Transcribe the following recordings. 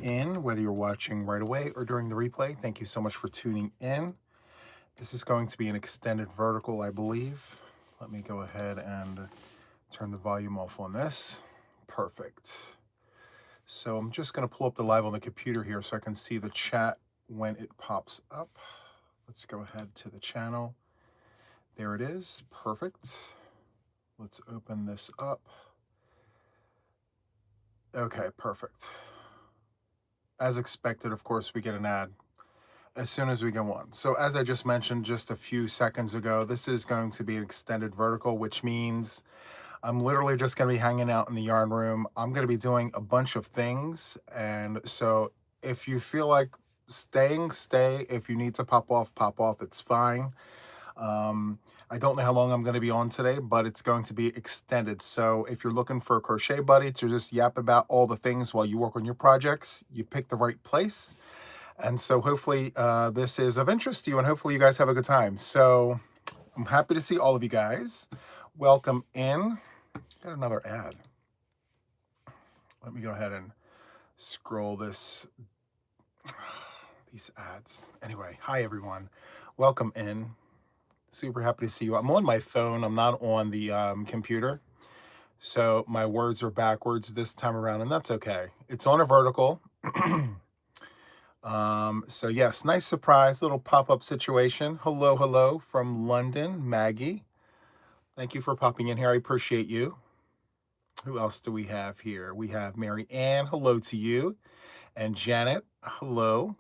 in, whether you're watching right away or during the replay. Thank you so much for tuning in. This is going to be an extended vertical, I believe. Let me go ahead and turn the volume off on this. Perfect. So I'm just going to pull up the live on the computer here so I can see the chat when it pops up. Let's go ahead to the channel. There it is. Perfect. Let's open this up. Okay, perfect. As expected, of course, we get an ad as soon as we go on. So as I just mentioned just a few seconds ago, this is going to be an extended vertical, which means I'm literally just going to be hanging out in the yarn room. I'm going to be doing a bunch of things. And so if you feel like staying, stay. If you need to pop off, it's fine. I don't know how long I'm going to be on today, but it's going to be extended. So if you're looking for a crochet buddy to just yap about all the things while you work on your projects, you pick the right place. And so hopefully this is of interest to you, and hopefully you guys have a good time. So I'm happy to see all of you guys. Welcome in. Got another ad. Let me go ahead and scroll these ads. Anyway, hi everyone. Welcome in. Super happy to see you. I'm on my phone. I'm not on the computer. So my words are backwards this time around, and that's okay. It's on a vertical. So yes, nice surprise, little pop-up situation. Hello from London, Maggie. Thank you for popping in here. I appreciate you. Who else do we have here? We have Mary Ann. Hello to you. And Janet. Hello.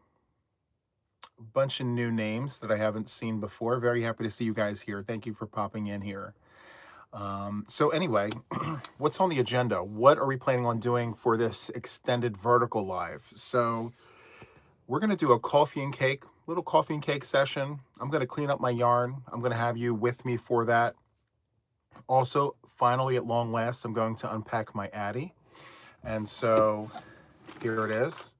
A bunch of new names that I haven't seen before. Very happy to see you guys here. Thank you for popping in here. So anyway, what's on the agenda? What are we planning on doing for this extended vertical live? So we're going to do a little coffee and cake session. I'm going to clean up my yarn. I'm going to have you with me for that. Also, finally, at long last, I'm going to unpack my Addy. And so here it is.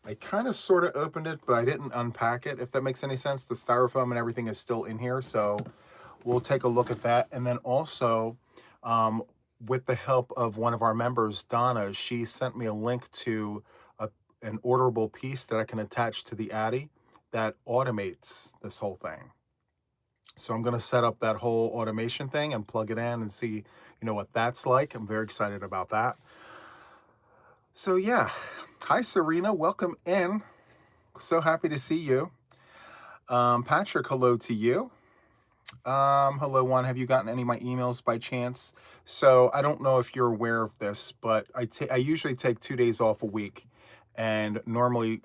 I kind of sort of opened it, but I didn't unpack it, if that makes any sense. The styrofoam and everything is still in here. So we'll take a look at that. And then also, with the help of one of our members, Donna, she sent me a link to an orderable piece that I can attach to the Addy that automates this whole thing. So I'm going to set up that whole automation thing and plug it in and see, what that's like. I'm very excited about that. So yeah, hi Serena, welcome in. So happy to see you. Patrick, hello to you. Hello, Juan. Have you gotten any of my emails by chance? So I don't know if you're aware of this, but I usually take 2 days off a week. And normally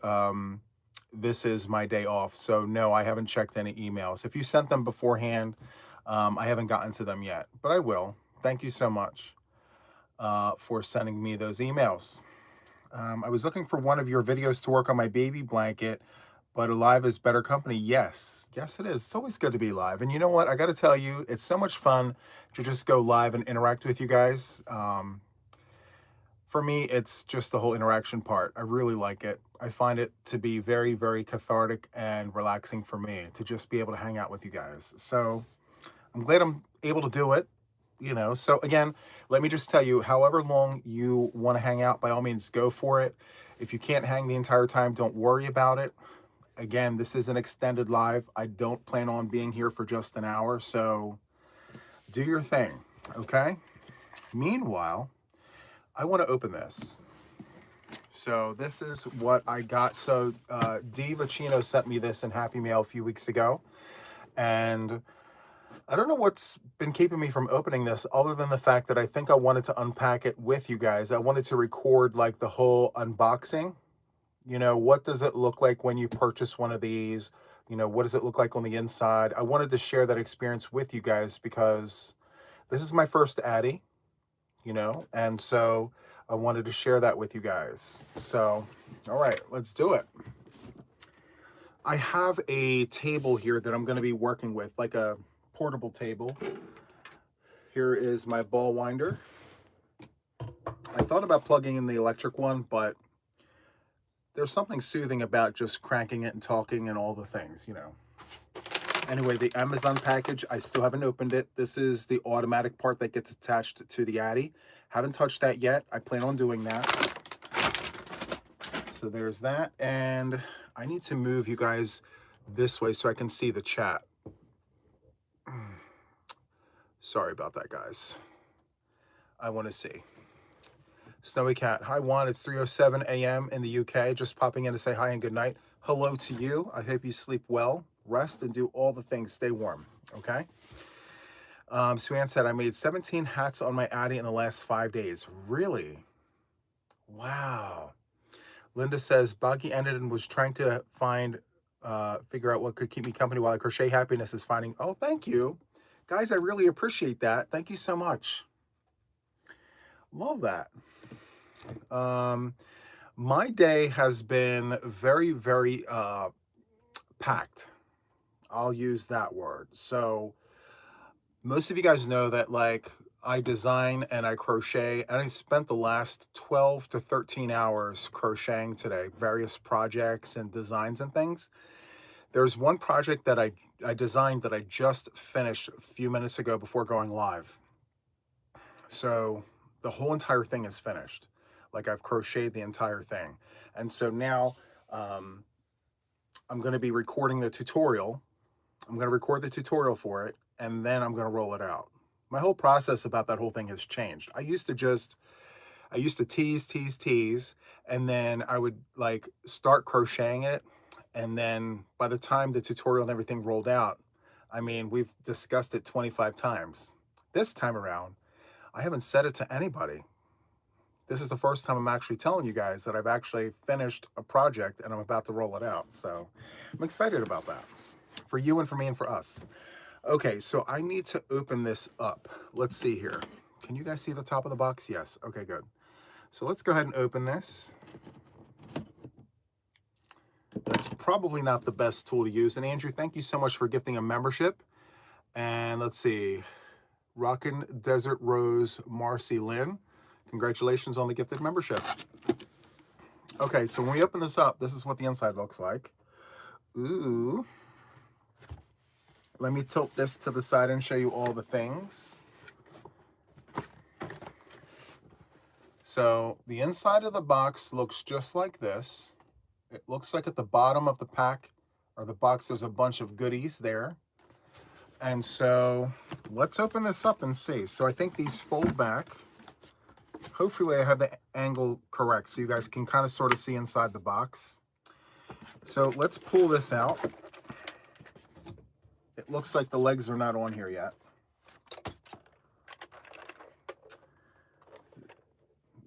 this is my day off. So no, I haven't checked any emails. If you sent them beforehand, I haven't gotten to them yet, but I will. Thank you so much for sending me those emails. I was looking for one of your videos to work on my baby blanket, but live is better company. Yes, it is. It's always good to be live. And you know what? I got to tell you, it's so much fun to just go live and interact with you guys. For me, it's just the whole interaction part. I really like it. I find it to be very, very cathartic and relaxing for me to just be able to hang out with you guys. So I'm glad I'm able to do it, So again, let me just tell you, however long you want to hang out, by all means, go for it. If you can't hang the entire time, don't worry about it. Again, this is an extended live. I don't plan on being here for just an hour, so do your thing, okay? Meanwhile, I want to open this. So this is what I got. So Dee Vecino sent me this in Happy Mail a few weeks ago. And I don't know what's been keeping me from opening this other than the fact that I think I wanted to unpack it with you guys. I wanted to record like the whole unboxing. What does it look like when you purchase one of these? What does it look like on the inside? I wanted to share that experience with you guys because this is my first Addy. And so I wanted to share that with you guys. So, all right, let's do it. I have a table here that I'm going to be working with, like a portable table. Here is my ball winder. I thought about plugging in the electric one, but there's something soothing about just cranking it and talking and all the things, Anyway, the Amazon package, I still haven't opened it. This is the automatic part that gets attached to the Addy. Haven't touched that yet. I plan on doing that. So there's that. And I need to move you guys this way so I can see the chat. Sorry about that, guys. I want to see. Snowy Cat. Hi, Juan. It's 3:07 a.m. in the UK. Just popping in to say hi and good night. Hello to you. I hope you sleep well, rest, and do all the things. Stay warm, okay? Sue Ann said, I made 17 hats on my Addy in the last 5 days. Really? Wow. Linda says, Boggy ended and was trying to figure out what could keep me company while I crochet. Happiness is finding. Oh, thank you. Guys, I really appreciate that. Thank you so much. Love that. My day has been very, very packed. I'll use that word. So most of you guys know that, like, I design and I crochet, and I spent the last 12 to 13 hours crocheting today, various projects and designs and things. There's one project that I designed that I just finished a few minutes ago before going live. So the whole entire thing is finished. Like, I've crocheted the entire thing. And so now I'm going to be recording the tutorial. I'm going to record the tutorial for it, and then I'm going to roll it out. My whole process about that whole thing has changed. I used to tease, and then I would like start crocheting it. And then by the time the tutorial and everything rolled out, I mean, we've discussed it 25 times. This time around, I haven't said it to anybody. This is the first time I'm actually telling you guys that I've actually finished a project and I'm about to roll it out. So I'm excited about that for you and for me and for us. Okay, so I need to open this up. Let's see here. Can you guys see the top of the box? Yes. Okay, good. So let's go ahead and open this. That's probably not the best tool to use. And Andrew, thank you so much for gifting a membership. And let's see. Rockin' Desert Rose Marcy Lynn. Congratulations on the gifted membership. Okay, so when we open this up, this is what the inside looks like. Ooh. Let me tilt this to the side and show you all the things. So the inside of the box looks just like this. It looks like at the bottom of the pack or the box, there's a bunch of goodies there. And so let's open this up and see. So I think these fold back. Hopefully I have the angle correct so you guys can kind of sort of see inside the box. So let's pull this out. It looks like the legs are not on here yet.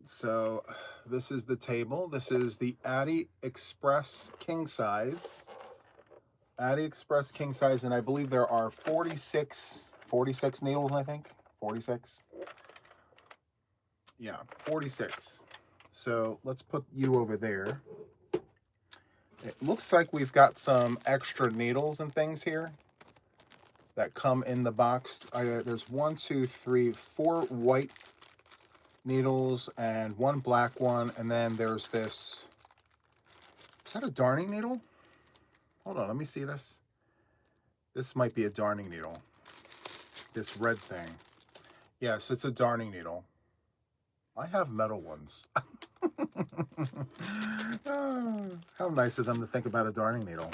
So this is the table. This is the Addy Express King Size. Addy Express King Size, and I believe there are 46 needles, I think. 46. Yeah, 46. So let's put you over there. It looks like we've got some extra needles and things here that come in the box. There's 4 white needles and 1 black one. And then there's this, is that a darning needle? Hold on, let me see this. This might be a darning needle. This red thing. Yes, it's a darning needle. I have metal ones. Oh, how nice of them to think about a darning needle.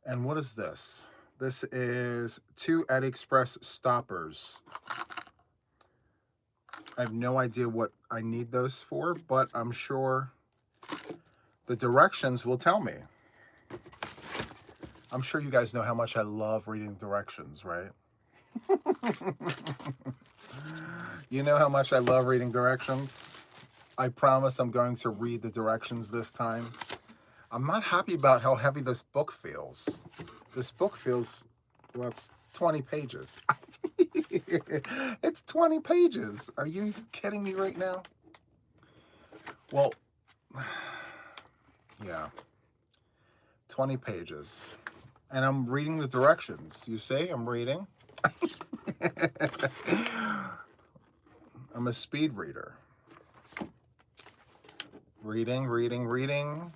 And what is this? This is 2 AliExpress stoppers. I have no idea what I need those for, but I'm sure the directions will tell me. I'm sure you guys know how much I love reading directions, right? You know how much I love reading directions? I promise I'm going to read the directions this time. I'm not happy about how heavy this book feels. This book feels, well, it's 20 pages. It's 20 pages. Are you kidding me right now? Well, yeah. 20 pages. And I'm reading the directions. You see, I'm reading. I'm a speed reader. Reading.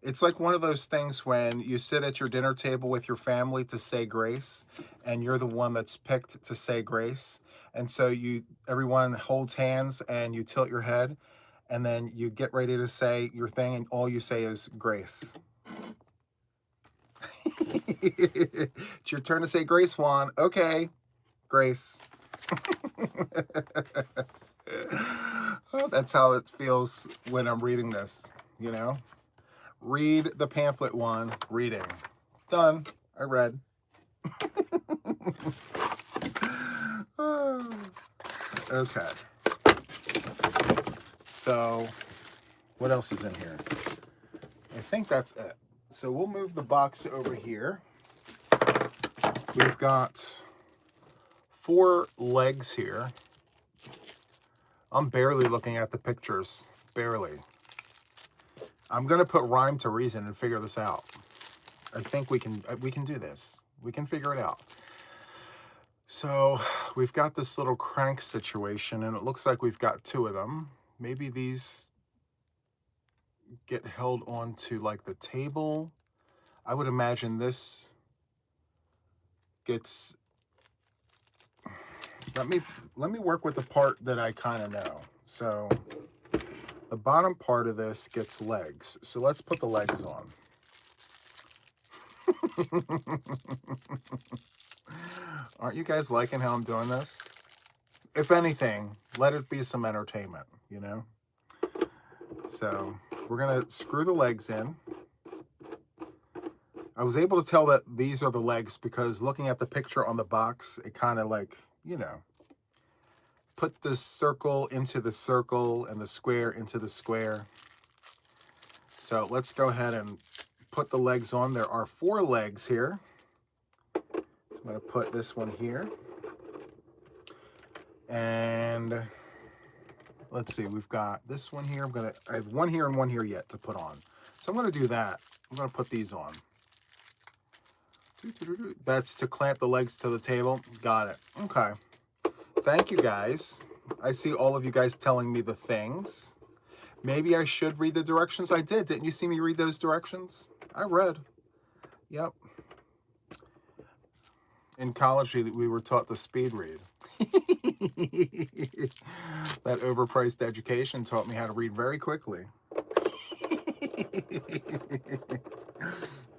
It's like one of those things when you sit at your dinner table with your family to say grace, and you're the one that's picked to say grace. And so everyone holds hands and you tilt your head, and then you get ready to say your thing, and all you say is grace. It's your turn to say grace, Juan. Okay, grace. Oh, that's how it feels when I'm reading this, you know? Read the pamphlet, Juan. Reading. Done. I read. Okay. So, what else is in here? I think that's it. So we'll move the box over here. We've got 4 legs here. I'm barely looking at the pictures. Barely. I'm going to put rhyme to reason and figure this out. I think we can do this. We can figure it out. So we've got this little crank situation, and it looks like we've got 2 of them. Maybe these get held onto like the table. I would imagine this gets... Let me work with the part that I kind of know. So the bottom part of this gets legs. So let's put the legs on. Aren't you guys liking how I'm doing this? If anything, let it be some entertainment, you know? So we're going to screw the legs in. I was able to tell that these are the legs because looking at the picture on the box, it kind of like, you know, put the circle into the circle and the square into the square. So let's go ahead and put the legs on. There are 4 legs here. So I'm going to put this one here. And let's see, we've got this one here. I have one here and one here yet to put on. So I'm going to do that. I'm going to put these on. That's to clamp the legs to the table. Got it. Okay. Thank you, guys. I see all of you guys telling me the things. Maybe I should read the directions. I did. Didn't you see me read those directions? I read. Yep. In college, we were taught to speed read. That overpriced education taught me how to read very quickly.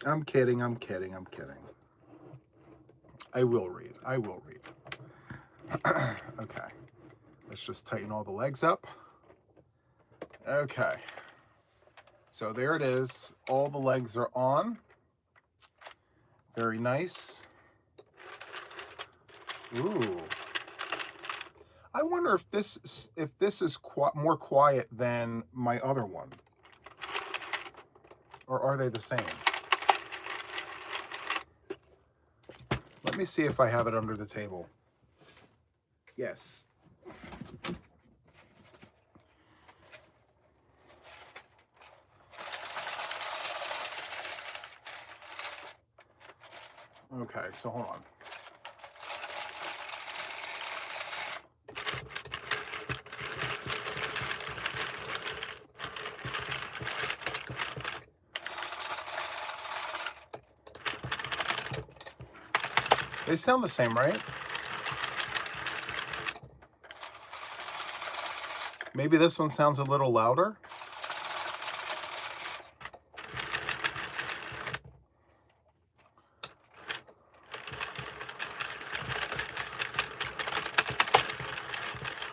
I'm kidding. I'm kidding. I'm kidding. I will read. I will read. Okay. Let's just tighten all the legs up. Okay. So there it is. All the legs are on. Very nice. Ooh. I wonder if this is more quiet than my other one. Or are they the same? Let me see if I have it under the table. Yes. Okay, so hold on. They sound the same, right? Maybe this one sounds a little louder.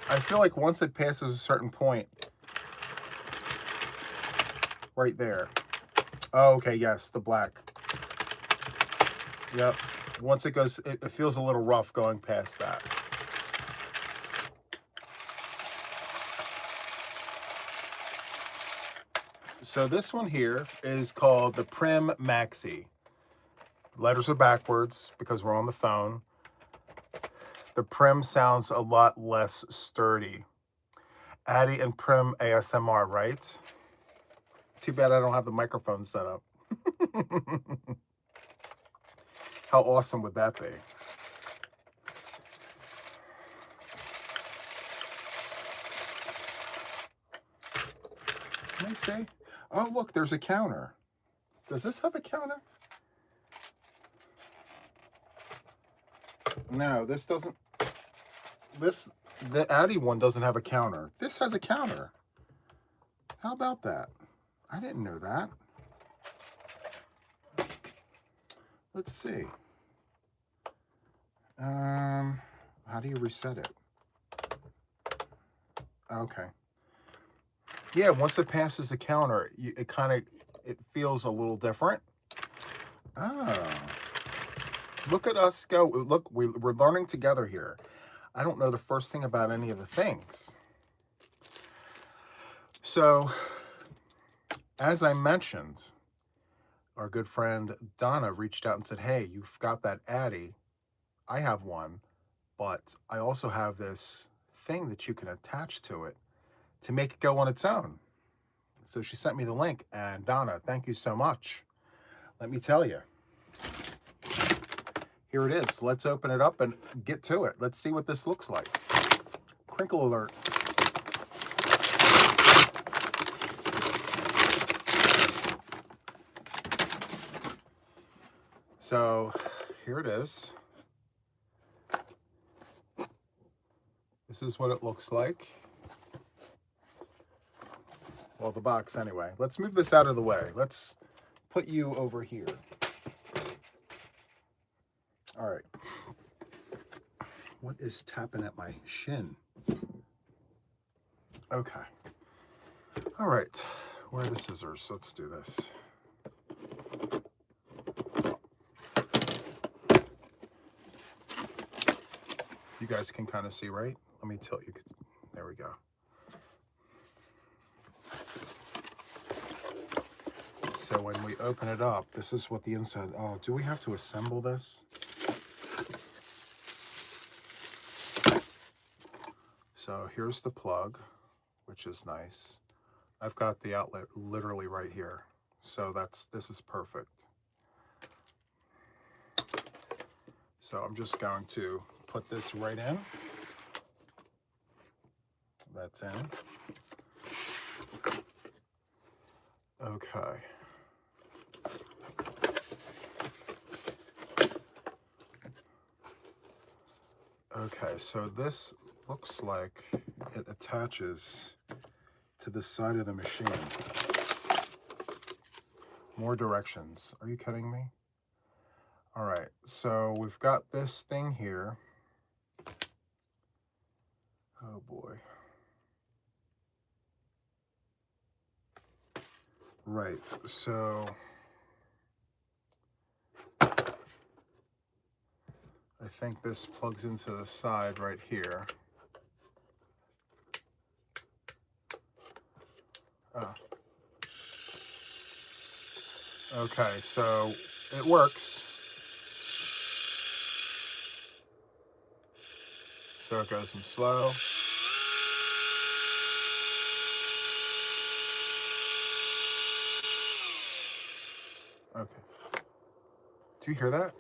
I feel like once it passes a certain point, right there. Oh, okay, yes, the black. Yep. Once it goes, it feels a little rough going past that. So this one here is called the Prim Maxi. Letters are backwards because we're on the phone. The Prim sounds a lot less sturdy. Addie and Prim ASMR, right? Too bad I don't have the microphone set up. How awesome would that be? Let me see. Oh, look, there's a counter. Does this have a counter? No, this doesn't. The Addie one doesn't have a counter. This has a counter. How about that? I didn't know that. Let's see. How do you reset it? Okay. Yeah, once it passes the counter, it feels a little different. Oh. Look at us go. Look, we're learning together here. I don't know the first thing about any of the things. So, as I mentioned, our good friend Donna reached out and said, hey, you've got that Addy. I have one, but I also have this thing that you can attach to it to make it go on its own. So she sent me the link, and Donna, thank you so much. Let me tell you. Here it is. Let's open it up and get to it. Let's see what this looks like. Crinkle alert. So here it is. This is what it looks like. Well, the box anyway. Let's move this out of the way. Let's put you over here. All right. What is tapping at my shin? Okay. All right. Where are the scissors? Let's do this. You guys can kind of see, right? Let me tilt you. There we go. So when we open it up, this is what the inside... Oh, do we have to assemble this? So here's the plug, which is nice. I've got the outlet literally right here. So this is perfect. So I'm just going to put this right in. That's in. Okay. Okay, so this looks like it attaches to the side of the machine. More directions. Are you kidding me? All right, so we've got this thing here. Oh boy. Right, so I think this plugs into the side right here. Oh. Okay, so it works. So it goes from slow. Okay. Do you hear that?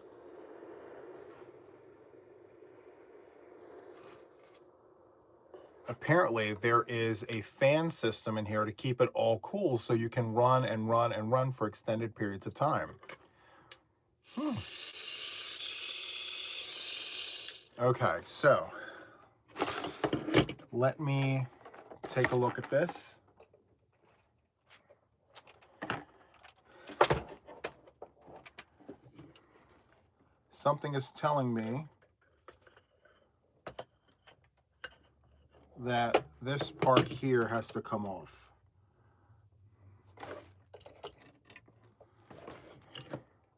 Apparently there is a fan system in here to keep it all cool so you can run and run and run for extended periods of time. Okay, so let me take a look at this. Something is telling me that this part here has to come off.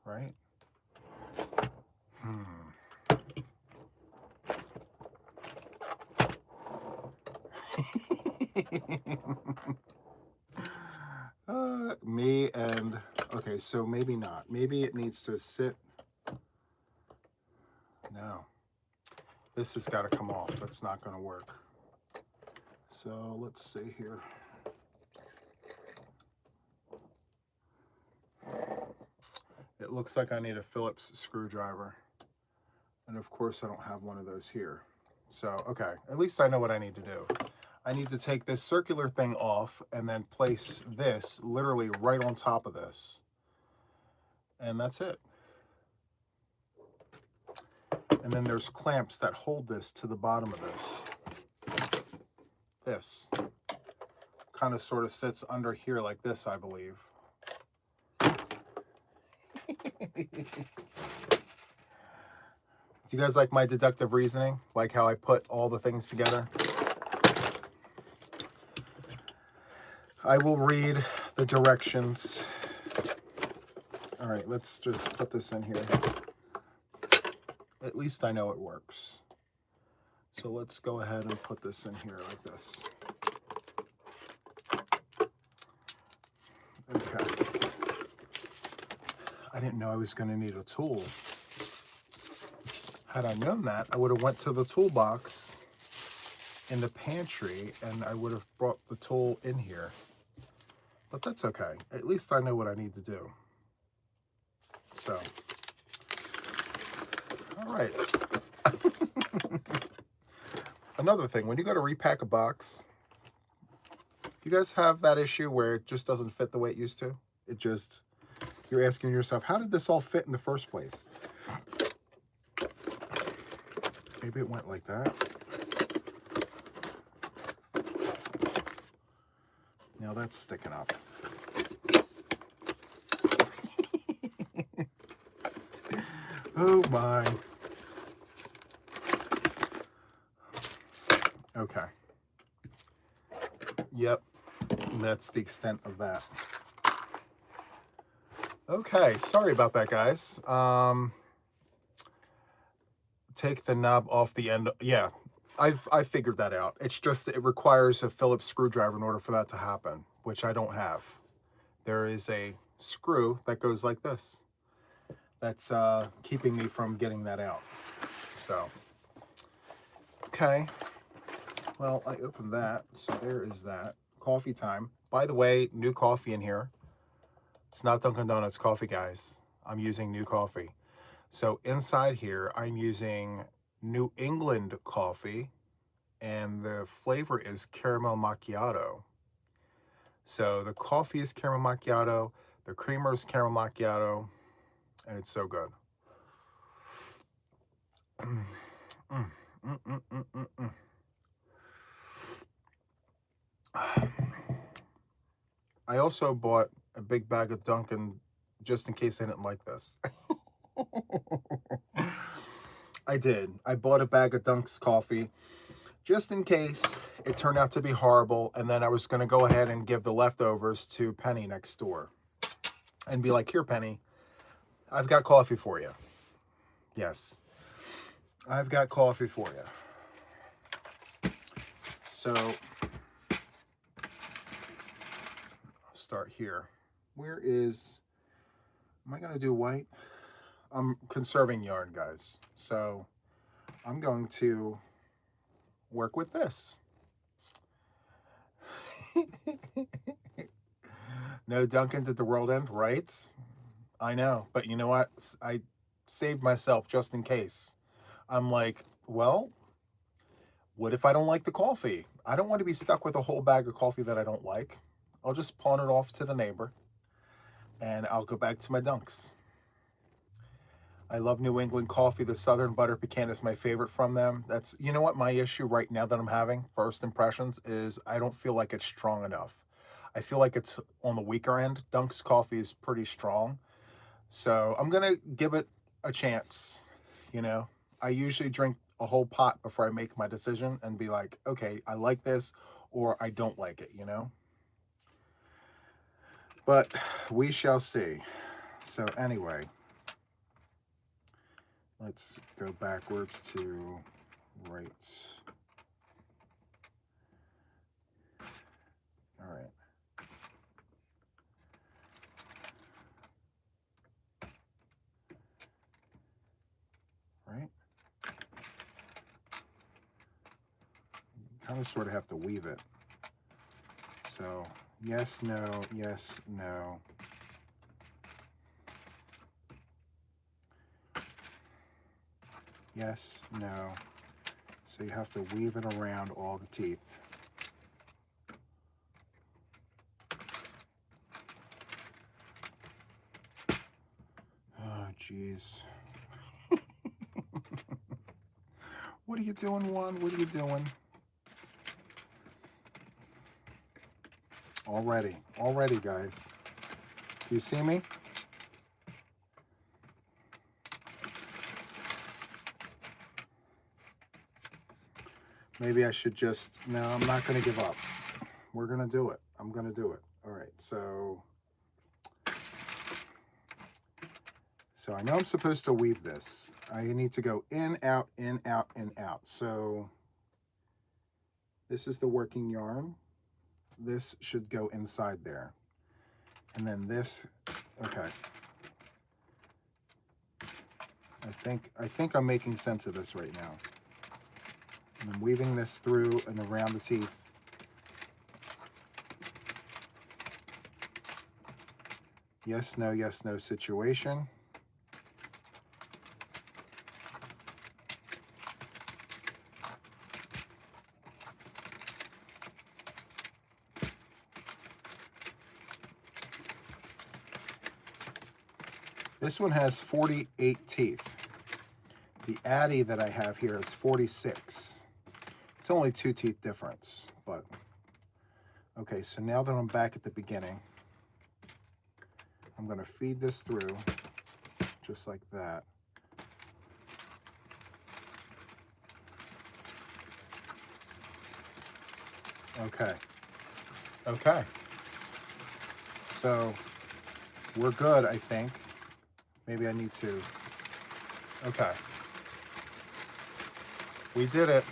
Right? Me and, okay, so maybe not. Maybe it needs to sit. No. This has got to come off. It's not going to work. So let's see here. It looks like I need a Phillips screwdriver. And of course I don't have one of those here. So, okay, at least I know what I need to do. I need to take this circular thing off and then place this literally right on top of this. And that's it. And then there's clamps that hold this to the bottom of this. This. kind of sort of sits under here like this, I believe. Do you guys like my deductive reasoning? Like how I put all the things together? I will read the directions. All right, let's just put this in here. At least I know it works. So let's go ahead and put this in here like this. Okay. I didn't know I was going to need a tool. Had I known that, I would have went to the toolbox in the pantry and I would have brought the tool in here. But that's okay. At least I know what I need to do. So, all right. Another thing, when you go to repack a box, do you guys have that issue where it just doesn't fit the way it used to? It just, you're asking yourself, how did this all fit in the first place? Maybe it went like that. Now that's sticking up. Oh my. Okay. Yep. That's the extent of that. Okay. Sorry about that, guys. Take the knob off the end. Yeah. I figured that out. It's just it requires a Phillips screwdriver in order for that to happen, which I don't have. There is a screw that goes like this. That's keeping me from getting that out. So, okay. Well, I opened that, so there is that. Coffee time. By the way, new coffee in here. It's not Dunkin' Donuts coffee, guys. I'm using new coffee. So inside here, I'm using New England coffee, and the flavor is caramel macchiato. So the coffee is caramel macchiato, the creamer is caramel macchiato, and it's so good. I also bought a big bag of Dunkin' just in case I didn't like this. I did. I bought a bag of Dunk's coffee just in case it turned out to be horrible, and then I was going to go ahead and give the leftovers to Penny next door and be like, here, Penny, I've got coffee for you. Yes, I've got coffee for you. So, I'll start here. Where is, am I going to do white? I'm conserving yarn, guys. So, I'm going to work with this. No Dunkin' at the world end, right? I know, but you know what? I saved myself just in case. I'm like, well, what if I don't like the coffee? I don't want to be stuck with a whole bag of coffee that I don't like. I'll just pawn it off to the neighbor and I'll go back to my Dunks. I love New England coffee. The Southern Butter Pecan is my favorite from them. That's, you know what, my issue right now that I'm having, first impressions, is I don't feel like it's strong enough. I feel like it's on the weaker end. Dunk's coffee is pretty strong. So I'm going to give it a chance. You know, I usually drink a whole pot before I make my decision and be like, okay, I like this or I don't like it, you know. But we shall see. So anyway, let's go backwards to right. All right. Right? You kind of sort of have to weave it. So, yes, no, yes, no. Yes, no. So you have to weave it around all the teeth. Oh, jeez. What are you doing, Juan? What are you doing? Already, guys. Do you see me? Maybe I should just, no, I'm not going to give up. We're going to do it. I'm going to do it. All right, so I know I'm supposed to weave this. I need to go in, out, in, out, and out. So this is the working yarn. This should go inside there. And then this, okay. I think I'm making sense of this right now. And I'm weaving this through and around the teeth. Yes, no situation. This one has 48 teeth. The Addy that I have here is 46. It's only 2 teeth difference, but okay, so now that I'm back at the beginning, I'm going to feed this through just like that. Okay. So we're good, I think. Maybe I need to. Okay. We did it.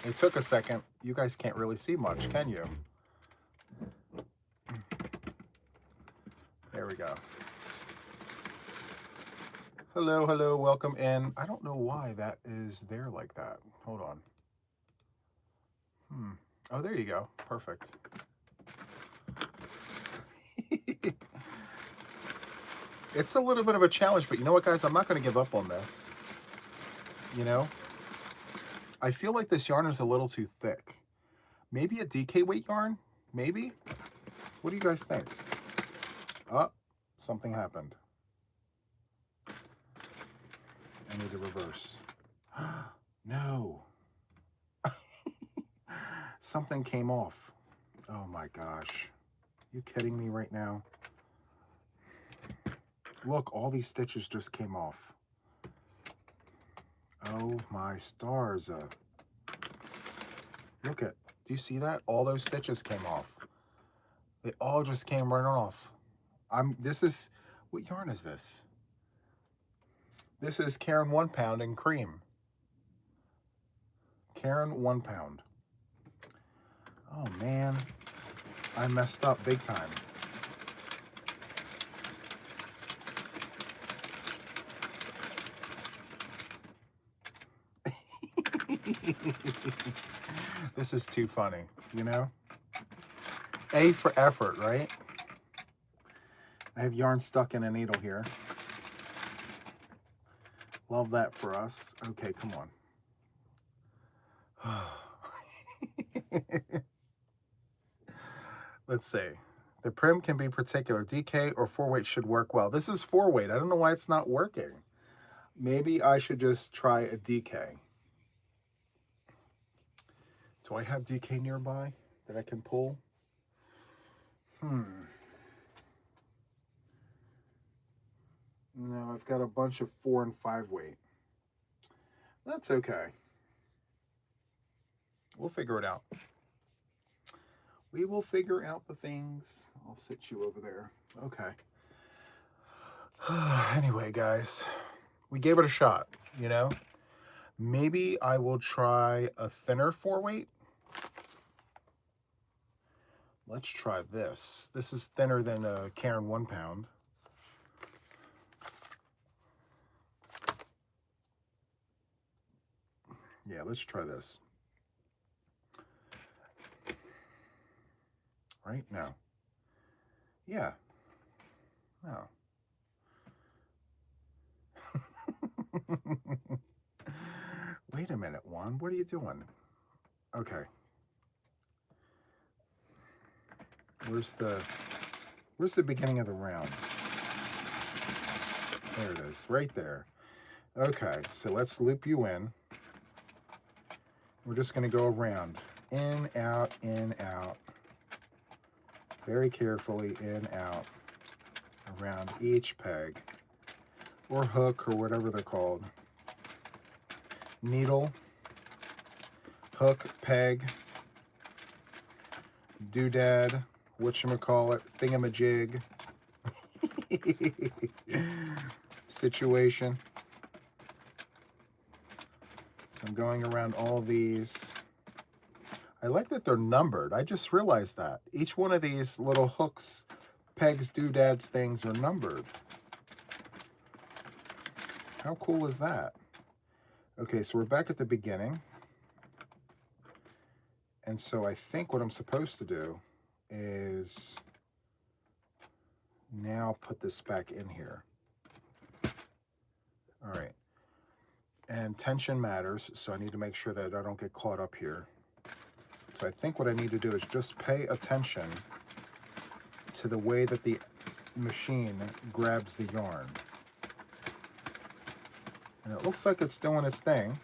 It took a second. You guys can't really see much, can you? There we go. Hello, welcome in. I don't know why that is there like that. Hold on. Oh, there you go. Perfect. It's a little bit of a challenge, but you know what, guys? I'm not going to give up on this. You know? I feel like this yarn is a little too thick. Maybe a DK weight yarn? Maybe? What do you guys think? Oh, something happened. I need to reverse. No. Something came off. Oh my gosh. You kidding me right now? Look, all these stitches just came off. Oh my stars. Look at, do you see that? All those stitches came off. They all just came right off. This is, what yarn is this? This is Caron 1 pound in cream. Caron 1 pound. Oh man, I messed up big time. This is too funny, you know? A for effort, right? I have yarn stuck in a needle here. Love that for us. Okay, come on. Let's see. The prim can be particular. DK or 4-weight should work well. This is 4-weight. I don't know why it's not working. Maybe I should just try a DK. Do I have DK nearby that I can pull? No, I've got a bunch of 4 and 5-weight. That's okay. We'll figure it out. We will figure out the things. I'll sit you over there. Okay. Anyway, guys, we gave it a shot, you know? Maybe I will try a thinner 4-weight. Let's try this. This is thinner than a Caron 1 pound. Yeah, let's try this. Right? No. Yeah. No. Wait a minute, Juan. What are you doing? Okay. Where's the beginning of the round? There it is, right there. Okay, so let's loop you in. We're just going to go around. In, out, in, out. very carefully in, out, around each peg or hook or whatever they're called. Needle, hook, peg, doodad, whatchamacallit, thingamajig, situation. So I'm going around all these. I like that they're numbered. I just realized that. Each one of these little hooks, pegs, doodads, things are numbered. How cool is that? Okay, so we're back at the beginning. And so I think what I'm supposed to do is now put this back in here. All right. And tension matters, so I need to make sure that I don't get caught up here. So I think what I need to do is just pay attention to the way that the machine grabs the yarn. And it looks like it's doing its thing.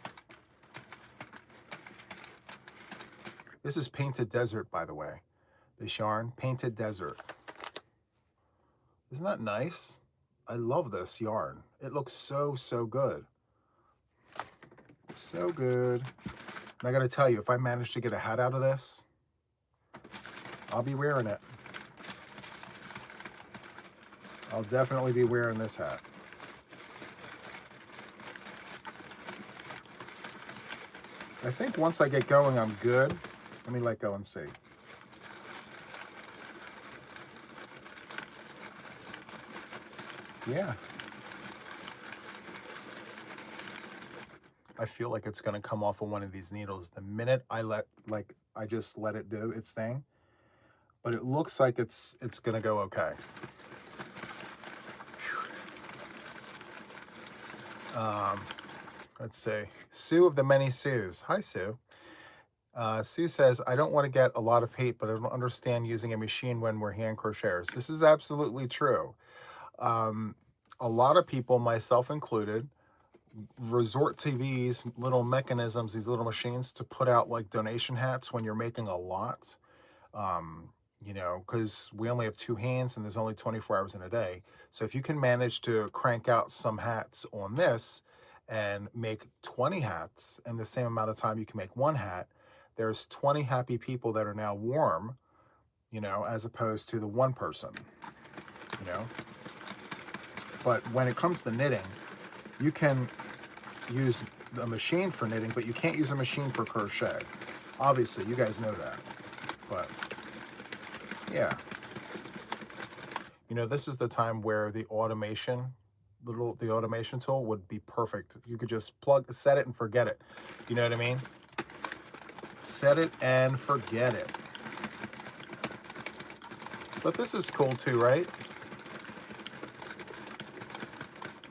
This is Painted Desert, by the way. This yarn, Painted Desert. Isn't that nice? I love this yarn. It looks so, so good. So good. And I gotta tell you, if I manage to get a hat out of this, I'll be wearing it. I'll definitely be wearing this hat. I think once I get going, I'm good. Let me let go and see. Yeah. I feel like it's going to come off of one of these needles the minute I just let it do its thing. But it looks like it's going to go okay. Let's see. Sue of the Many Sues. Hi, Sue. Sue says, I don't want to get a lot of hate, but I don't understand using a machine when we're hand crocheters. This is absolutely true. A lot of people, myself included, resort to these little mechanisms, these little machines to put out like donation hats when you're making a lot. You know, because we only have 2 hands and there's only 24 hours in a day. So if you can manage to crank out some hats on this and make 20 hats in the same amount of time you can make 1 hat, there's 20 happy people that are now warm, you know, as opposed to the 1 person, you know. But when it comes to knitting, you can use a machine for knitting, but you can't use a machine for crochet. Obviously, you guys know that. But yeah. You know, this is the time where the automation, the automation tool would be perfect. You could just set it and forget it. You know what I mean? Set it and forget it. But this is cool too, right?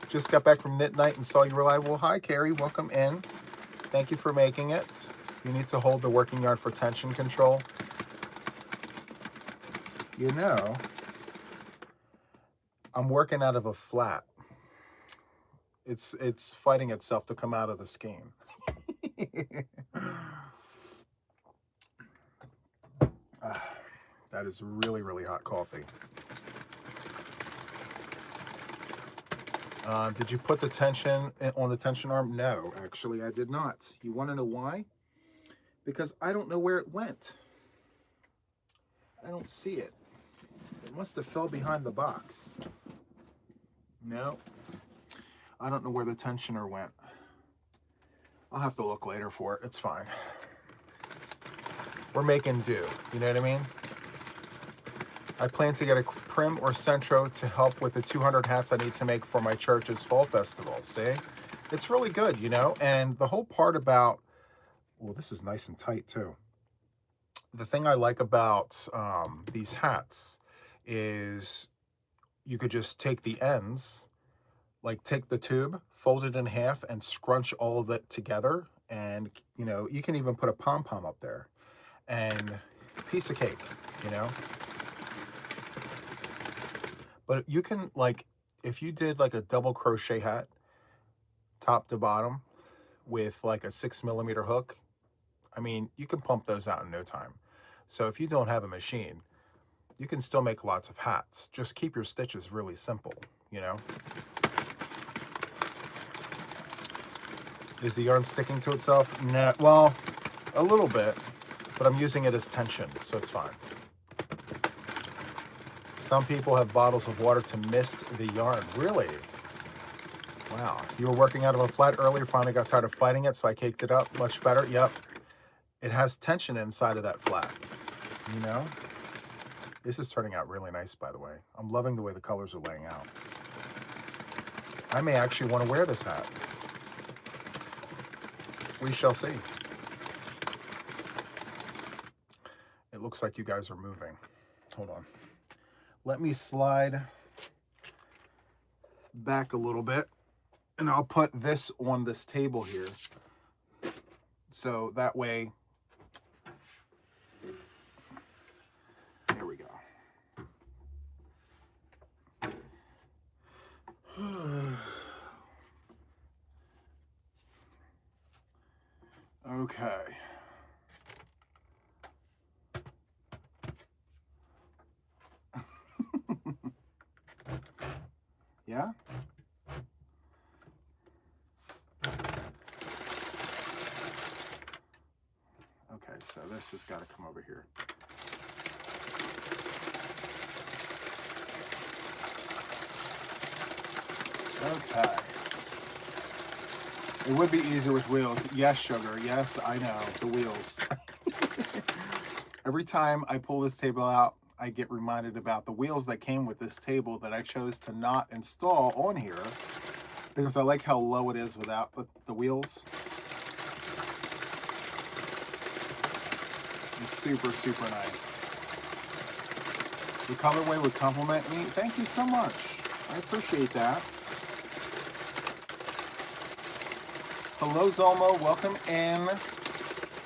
Just got back from knit night and saw you were live. Well, hi, Carrie. Welcome in. Thank you for making it. You need to hold the working yarn for tension control. You know, I'm working out of a flat. It's fighting itself to come out of the skein. That is really, really hot coffee. Did you put the tension on the tension arm? No, actually I did not. You want to know why? Because I don't know where it went. I don't see it. It must have fell behind the box. No, I don't know where the tensioner went. I'll have to look later for it. It's fine. We're making do. You know what I mean? I plan to get a Prim or Centro to help with the 200 hats I need to make for my church's fall festival. See? It's really good, you know? And the whole part about, well, this is nice and tight too. The thing I like about these hats is you could just take the ends, like take the tube, fold it in half and scrunch all of it together. And, you know, you can even put a pom-pom up there and piece of cake, you know? But you can, like, if you did like a double crochet hat, top to bottom, with like a 6mm hook, I mean, you can pump those out in no time. So if you don't have a machine, you can still make lots of hats. Just keep your stitches really simple, you know? Is the yarn sticking to itself? Nah, well, a little bit, but I'm using it as tension, so it's fine. Some people have bottles of water to mist the yarn. Really? Wow. You were working out of a flat earlier, finally got tired of fighting it, so I caked it up. Much better. Yep. It has tension inside of that flat, you know? This is turning out really nice, by the way. I'm loving the way the colors are laying out. I may actually want to wear this hat. We shall see. It looks like you guys are moving. Hold on. Let me slide back a little bit, and I'll put this on this table here. So that way, there we go. Okay. Yeah? Okay, so this has got to come over here. Okay. It would be easier with wheels. Yes, sugar. Yes, I know. The wheels. Every time I pull this table out, I get reminded about the wheels that came with this table that I chose to not install on here because I like how low it is without the wheels. It's super, super nice. The colorway would compliment me. Thank you so much. I appreciate that. Hello, Zolmo. Welcome in.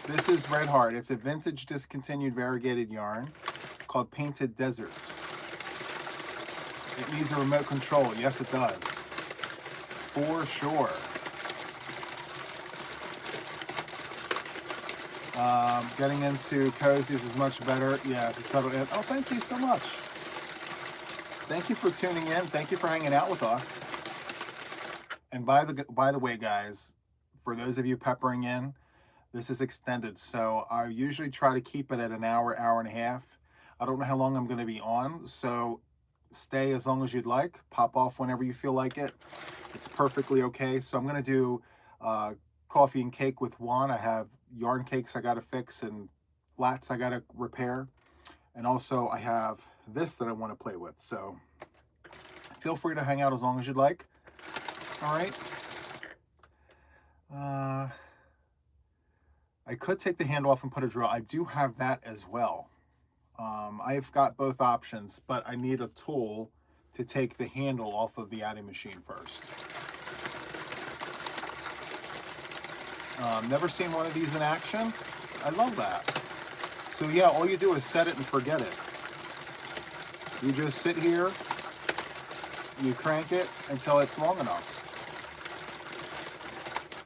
This is Red Heart. It's a vintage discontinued variegated yarn called Painted Deserts. It needs a remote control. Yes, it does. For sure. Getting into cozies is much better. Yeah, to settle in. Oh, thank you so much. Thank you for tuning in. Thank you for hanging out with us. And by the way, guys, for those of you peppering in, this is extended. So I usually try to keep it at an hour, hour and a half. I don't know how long I'm going to be on. So stay as long as you'd like. Pop off whenever you feel like it. It's perfectly okay. So I'm going to do coffee and cake with Juan. I have yarn cakes I got to fix and flats I got to repair. And also I have this that I want to play with. So feel free to hang out as long as you'd like. All right. I could take the handle off and put a drill. I do have that as well. I've got both options, but I need a tool to take the handle off of the adding machine first. Never seen one of these in action. I love that. So yeah, all you do is set it and forget it. You just sit here, you crank it until it's long enough.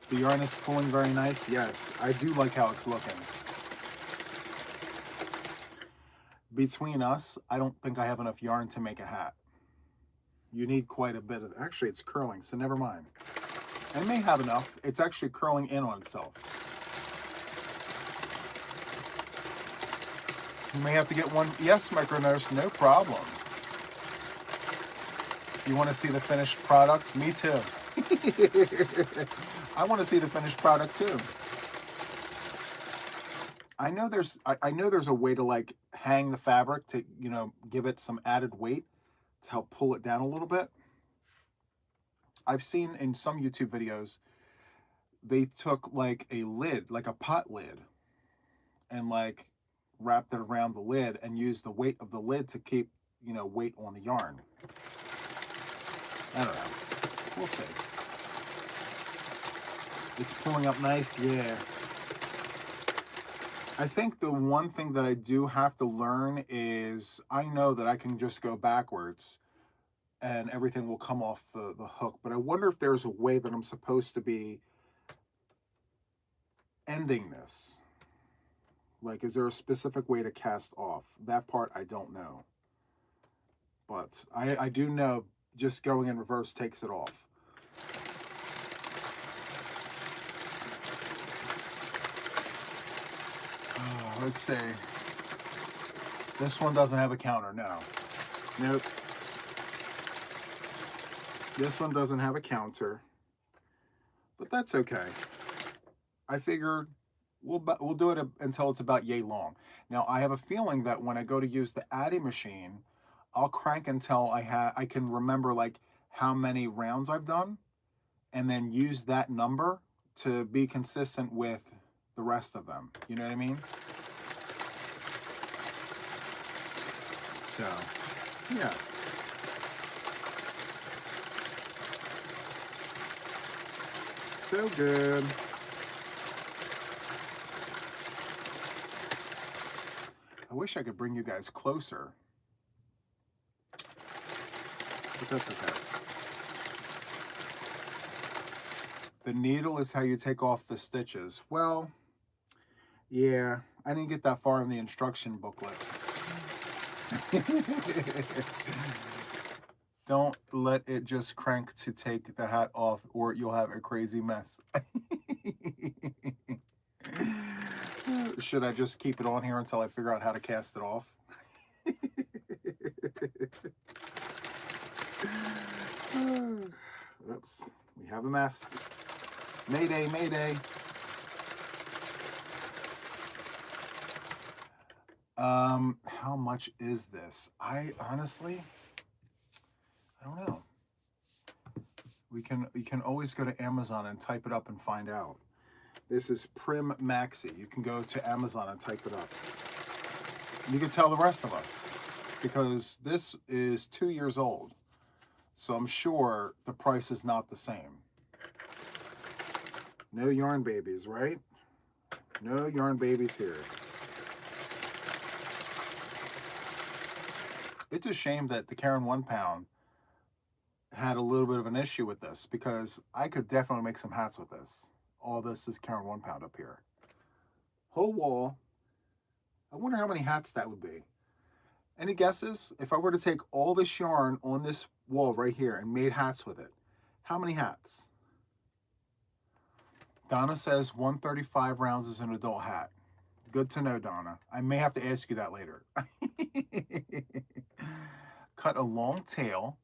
The yarn is pulling very nice. Yes, I do like how it's looking. Between us, I don't think I have enough yarn to make a hat. You need quite a bit of, actually it's curling, so never mind. I may have enough. It's actually curling in on itself. You may have to get one. Yes, Micronurse, no problem. You want to see the finished product? Me too. I want to see the finished product too. I know there's a way to like hang the fabric to, you know, give it some added weight to help pull it down a little bit. I've seen in some YouTube videos, they took like a lid, like a pot lid, and like wrapped it around the lid and used the weight of the lid to keep, you know, weight on the yarn. I don't know. We'll see. It's pulling up nice, yeah. I think the one thing that I do have to learn is I know that I can just go backwards and everything will come off the hook. But I wonder if there's a way that I'm supposed to be ending this. Like, is there a specific way to cast off? That part I don't know. but I do know just going in reverse takes it off. Let's see. This one doesn't have a counter, no. Nope. This one doesn't have a counter, but that's okay. I figured we'll do it until it's about yay long. Now, I have a feeling that when I go to use the Addy machine, I'll crank until I can remember like how many rounds I've done, and then use that number to be consistent with the rest of them. You know what I mean? So, yeah. So good. I wish I could bring you guys closer, but that's okay. The needle is how you take off the stitches. Well, yeah, I didn't get that far in the instruction booklet. Don't let it just crank to take the hat off, or you'll have a crazy mess. Should I just keep it on here until I figure out how to cast it off? Oops, we have a mess. Mayday, mayday. How much is this? I honestly, I don't know. You can always go to Amazon and type it up and find out. This is Prim Maxi. You can go to Amazon and type it up. You can tell the rest of us, because this is 2 years old. So I'm sure the price is not the same. No yarn babies, right? No yarn babies here. It's a shame that the Karen 1 pound had a little bit of an issue with this, because I could definitely make some hats with this. All this is Karen 1 pound up here. Whole wall. I wonder how many hats that would be. Any guesses? If I were to take all this yarn on this wall right here and made hats with it, how many hats? Donna says 135 rounds is an adult hat. Good to know, Donna. I may have to ask you that later. Cut a long tail,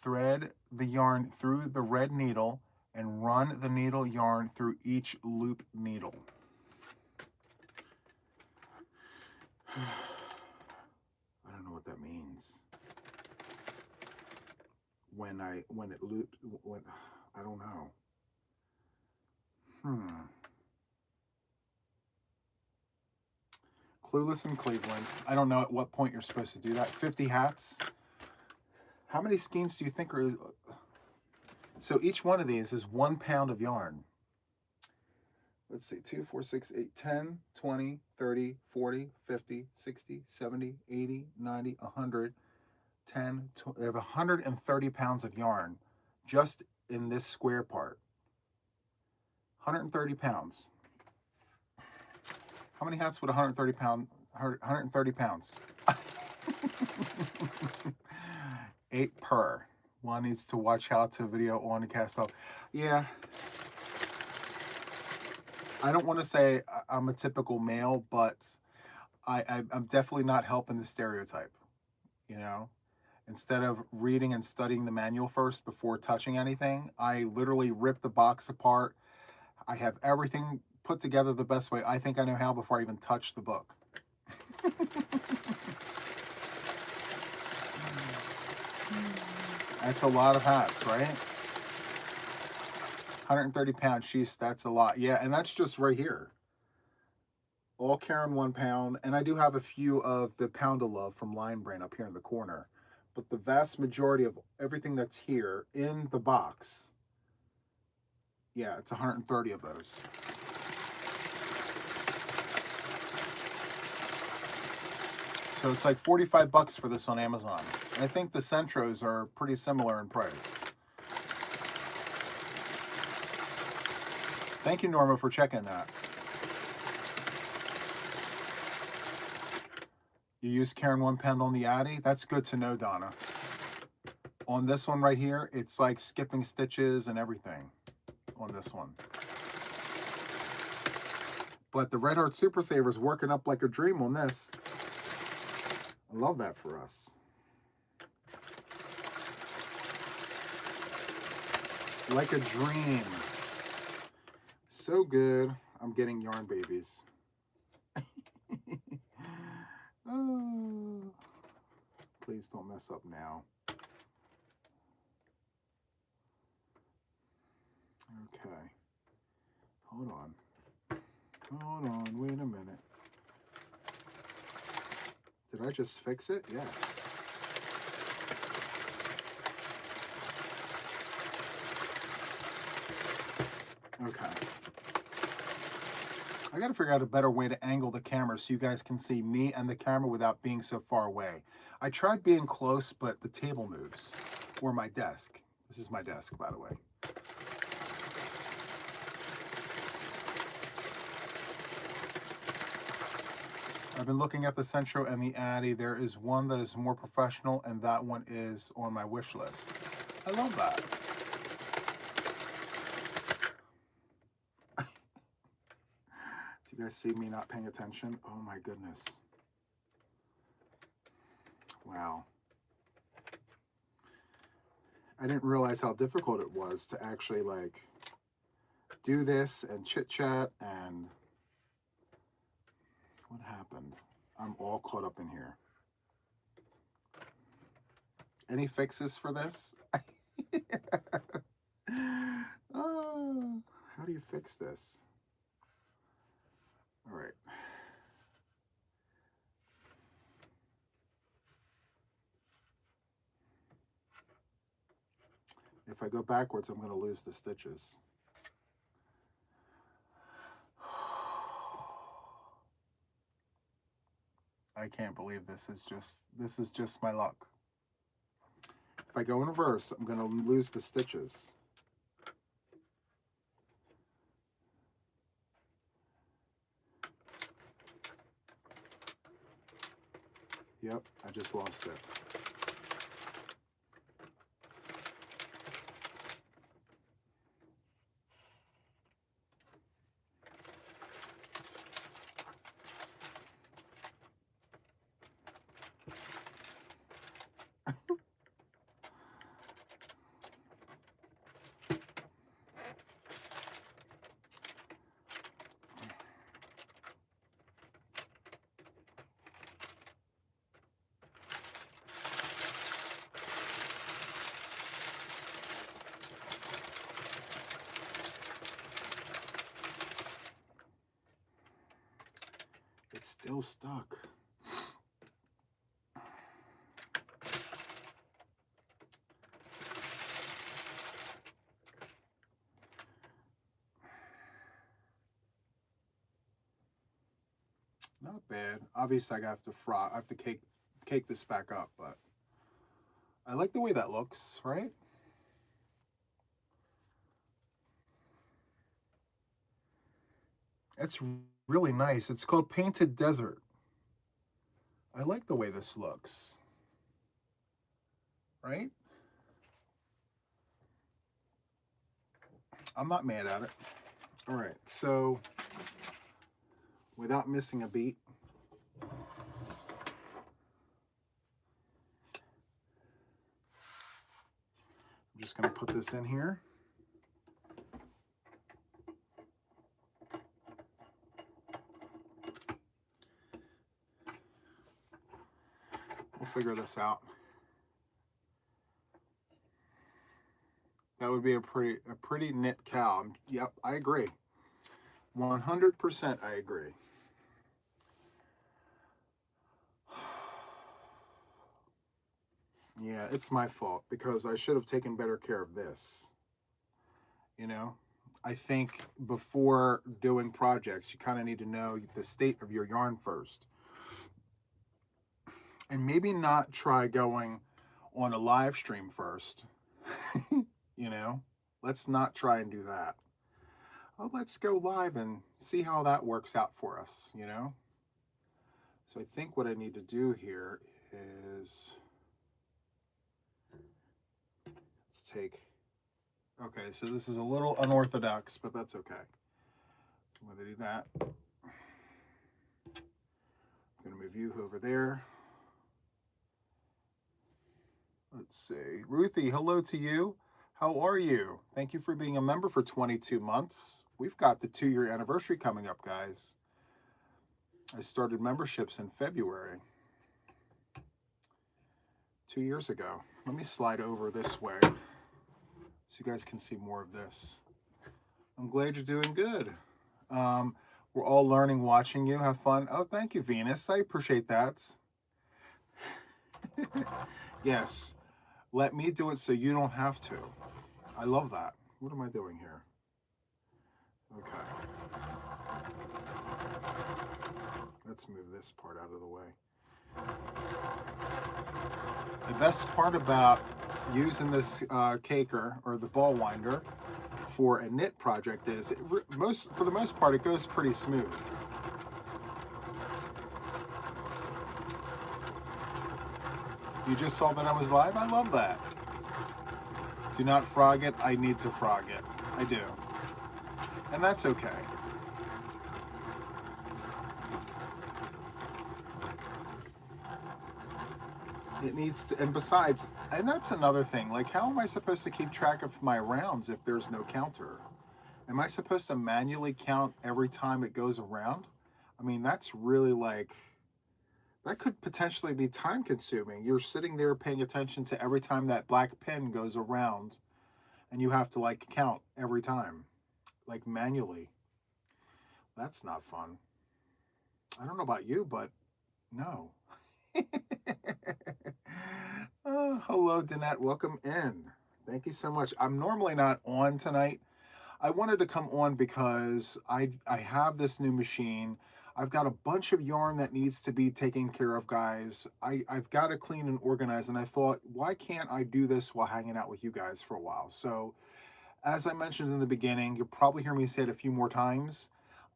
thread the yarn through the red needle, and run the needle yarn through each loop needle. I don't know what that means. When I don't know. Clueless in Cleveland. I don't know at what point you're supposed to do that. 50 hats. How many skeins do you think are... So each one of these is 1 pound of yarn. Let's see, 2, 4, 6, 8, 10, 20, 30, 40, 50, 60, 70, 80, 90, 100, 10, 20. They have 130 pounds of yarn just in this square part. 130 pounds. How many hats would 130 pounds? 8 per. One needs to watch how to video on the cast off. Yeah. I don't want to say I'm a typical male, but I'm definitely not helping the stereotype. You know, instead of reading and studying the manual first before touching anything, I literally rip the box apart. I have everything put together the best way I think I know how before I even touch the book. That's a lot of hats, right? 130 pounds, sheesh, that's a lot. Yeah, and that's just right here. All Karen 1 pound, and I do have a few of the Pound of Love from Lion Brain up here in the corner. But the vast majority of everything that's here in the box, yeah, it's 130 of those. So it's like 45 bucks for this on Amazon. And I think the Centros are pretty similar in price. Thank you, Norma, for checking that. You use Karen 1 pound on the Addy? That's good to know, Donna. On this one right here, it's like skipping stitches and everything on this one. But the Red Heart Super Saver is working up like a dream on this. I love that for us. Like a dream. So good. I'm getting yarn babies. Oh, please don't mess up now. Okay. Hold on. Hold on. Wait a minute. Did I just fix it? Yes. Okay. I got to figure out a better way to angle the camera so you guys can see me and the camera without being so far away. I tried being close, but the table moves. Or my desk. This is my desk, by the way. I've been looking at the Centro and the Addy. There is one that is more professional, and that one is on my wish list. I love that. Do you guys see me not paying attention? Oh my goodness. Wow. I didn't realize how difficult it was to actually like do this and chit chat. And what happened? I'm all caught up in here. Any fixes for this? Oh, how do you fix this? All right. If I go backwards, I'm going to lose the stitches. I can't believe this is just my luck. If I go in reverse, I'm going to lose the stitches. Yep, I just lost it. It's still stuck. Not bad. Obviously, I have to cake this back up, but I like the way that looks, right? It's really nice. It's called Painted Desert. I like the way this looks, right? I'm not mad at it. All right, so without missing a beat, I'm just going to put this in here. We'll figure this out. That would be a pretty knit cow. Yep, I agree. 100% I agree. Yeah, it's my fault because I should have taken better care of this. You know, I think before doing projects, you kind of need to know the state of your yarn first. And maybe not try going on a live stream first. You know, let's not try and do that. Oh, let's go live and see how that works out for us, you know? So I think what I need to do here is, let's take, okay, so this is a little unorthodox, but that's okay. I'm going to do that. I'm going to move you over there. Let's see. Ruthie, hello to you. How are you? Thank you for being a member for 22 months. We've got the 2-year anniversary coming up, guys. I started memberships in February. 2 years ago. Let me slide over this way so you guys can see more of this. I'm glad you're doing good. We're all learning, watching you. Have fun. Oh, thank you, Venus. I appreciate that. Yes. Let me do it so you don't have to. I love that. What am I doing here? Okay. Let's move this part out of the way. The best part about using this caker or the ball winder for a knit project is, for the most part, it goes pretty smooth. You just saw that I was live? I love that. Do not frog it. I need to frog it. I do. And that's okay. It needs to, and besides, and that's another thing, like, how am I supposed to keep track of my rounds if there's no counter? Am I supposed to manually count every time it goes around? I mean, that's really like, that could potentially be time consuming. You're sitting there paying attention to every time that black pin goes around, and you have to like count every time, like manually. That's not fun. I don't know about you, but no. Hello, Danette. Welcome in. Thank you so much. I'm normally not on tonight. I wanted to come on because I have this new machine. I've got a bunch of yarn that needs to be taken care of, guys. I've got to clean and organize, and I thought, why can't I do this while hanging out with you guys for a while? So, as I mentioned in the beginning, you'll probably hear me say it a few more times.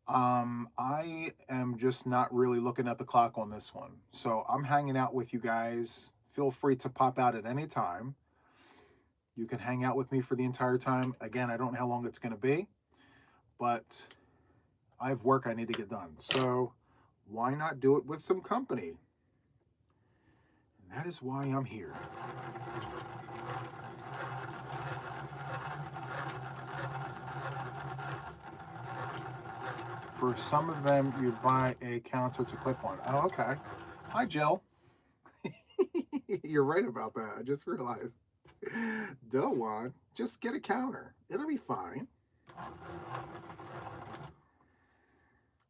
I am just not really looking at the clock on this one. So I'm hanging out with you guys. Feel free to pop out at any time. You can hang out with me for the entire time. Again, I don't know how long it's going to be, but I have work I need to get done. So why not do it with some company? And that is why I'm here. For some of them, you buy a counter to clip on. Oh, okay. Hi, Jill. You're right about that. I just realized. Don't want. Just get a counter. It'll be fine.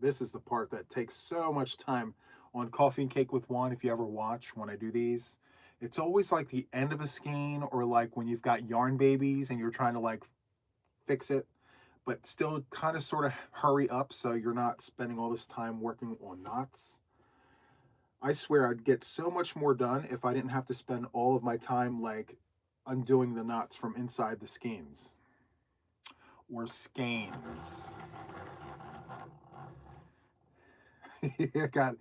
This is the part that takes so much time on Coffee and Cake with Juan. If you ever watch when I do these, it's always like the end of a skein, or like when you've got yarn babies and you're trying to like fix it, but still kind of sort of hurry up so you're not spending all this time working on knots. I swear I'd get so much more done if I didn't have to spend all of my time like undoing the knots from inside the skeins. Or skeins. God,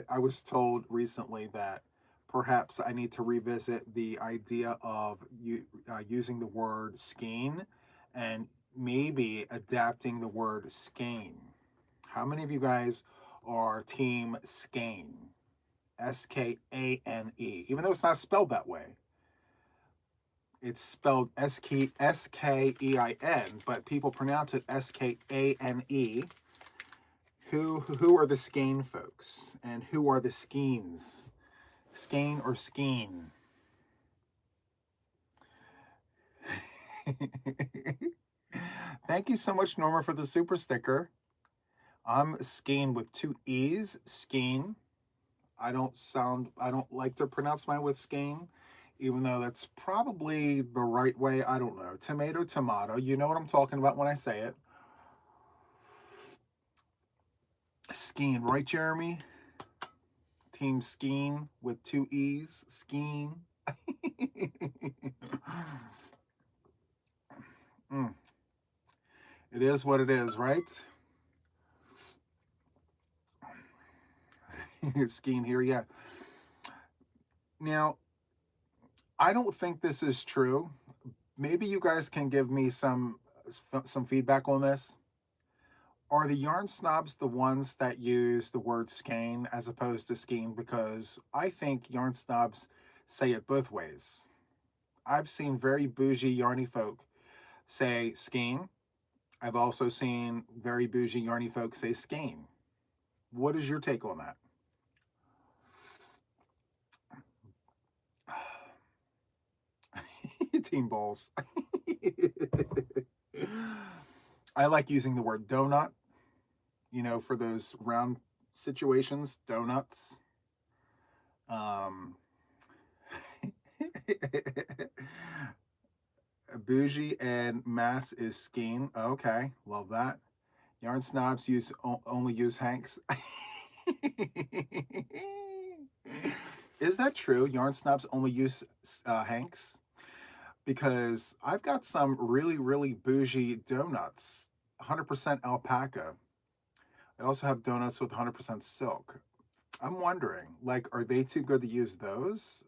I was told recently that perhaps I need to revisit the idea of using the word skein and maybe adapting the word skein. How many of you guys are team skein? S-K-A-N-E. Even though it's not spelled that way. It's spelled S-K-E-I-N, but people pronounce it S-K-A-N-E. Who are the skein folks? And who are the skeins? Skein or skeen? Thank you so much, Norma, for the super sticker. I'm Skeen with 2 E's, Skeen. I don't like to pronounce mine with Skeen, even though that's probably the right way. I don't know. Tomato, tomato. You know what I'm talking about when I say it. Skeen, right, Jeremy? Team Skeen with 2 E's, Skeen. It is what it is, right? Skiing here, yeah. Now, I don't think this is true. Maybe you guys can give me some feedback on this. Are the yarn snobs the ones that use the word skein as opposed to skiing? Because I think yarn snobs say it both ways. I've seen very bougie yarny folk say skiing. I've also seen very bougie yarny folk say skein. What is your take on that? Team balls. I like using the word donut, you know, for those round situations, donuts. Bougie and mass is skiing. Okay, love that. Yarn snobs only use hanks. Is that true? Yarn snobs only use hanks? Because I've got some really, really bougie donuts, 100% alpaca. I also have donuts with 100% silk. I'm wondering, like, are they too good to use those?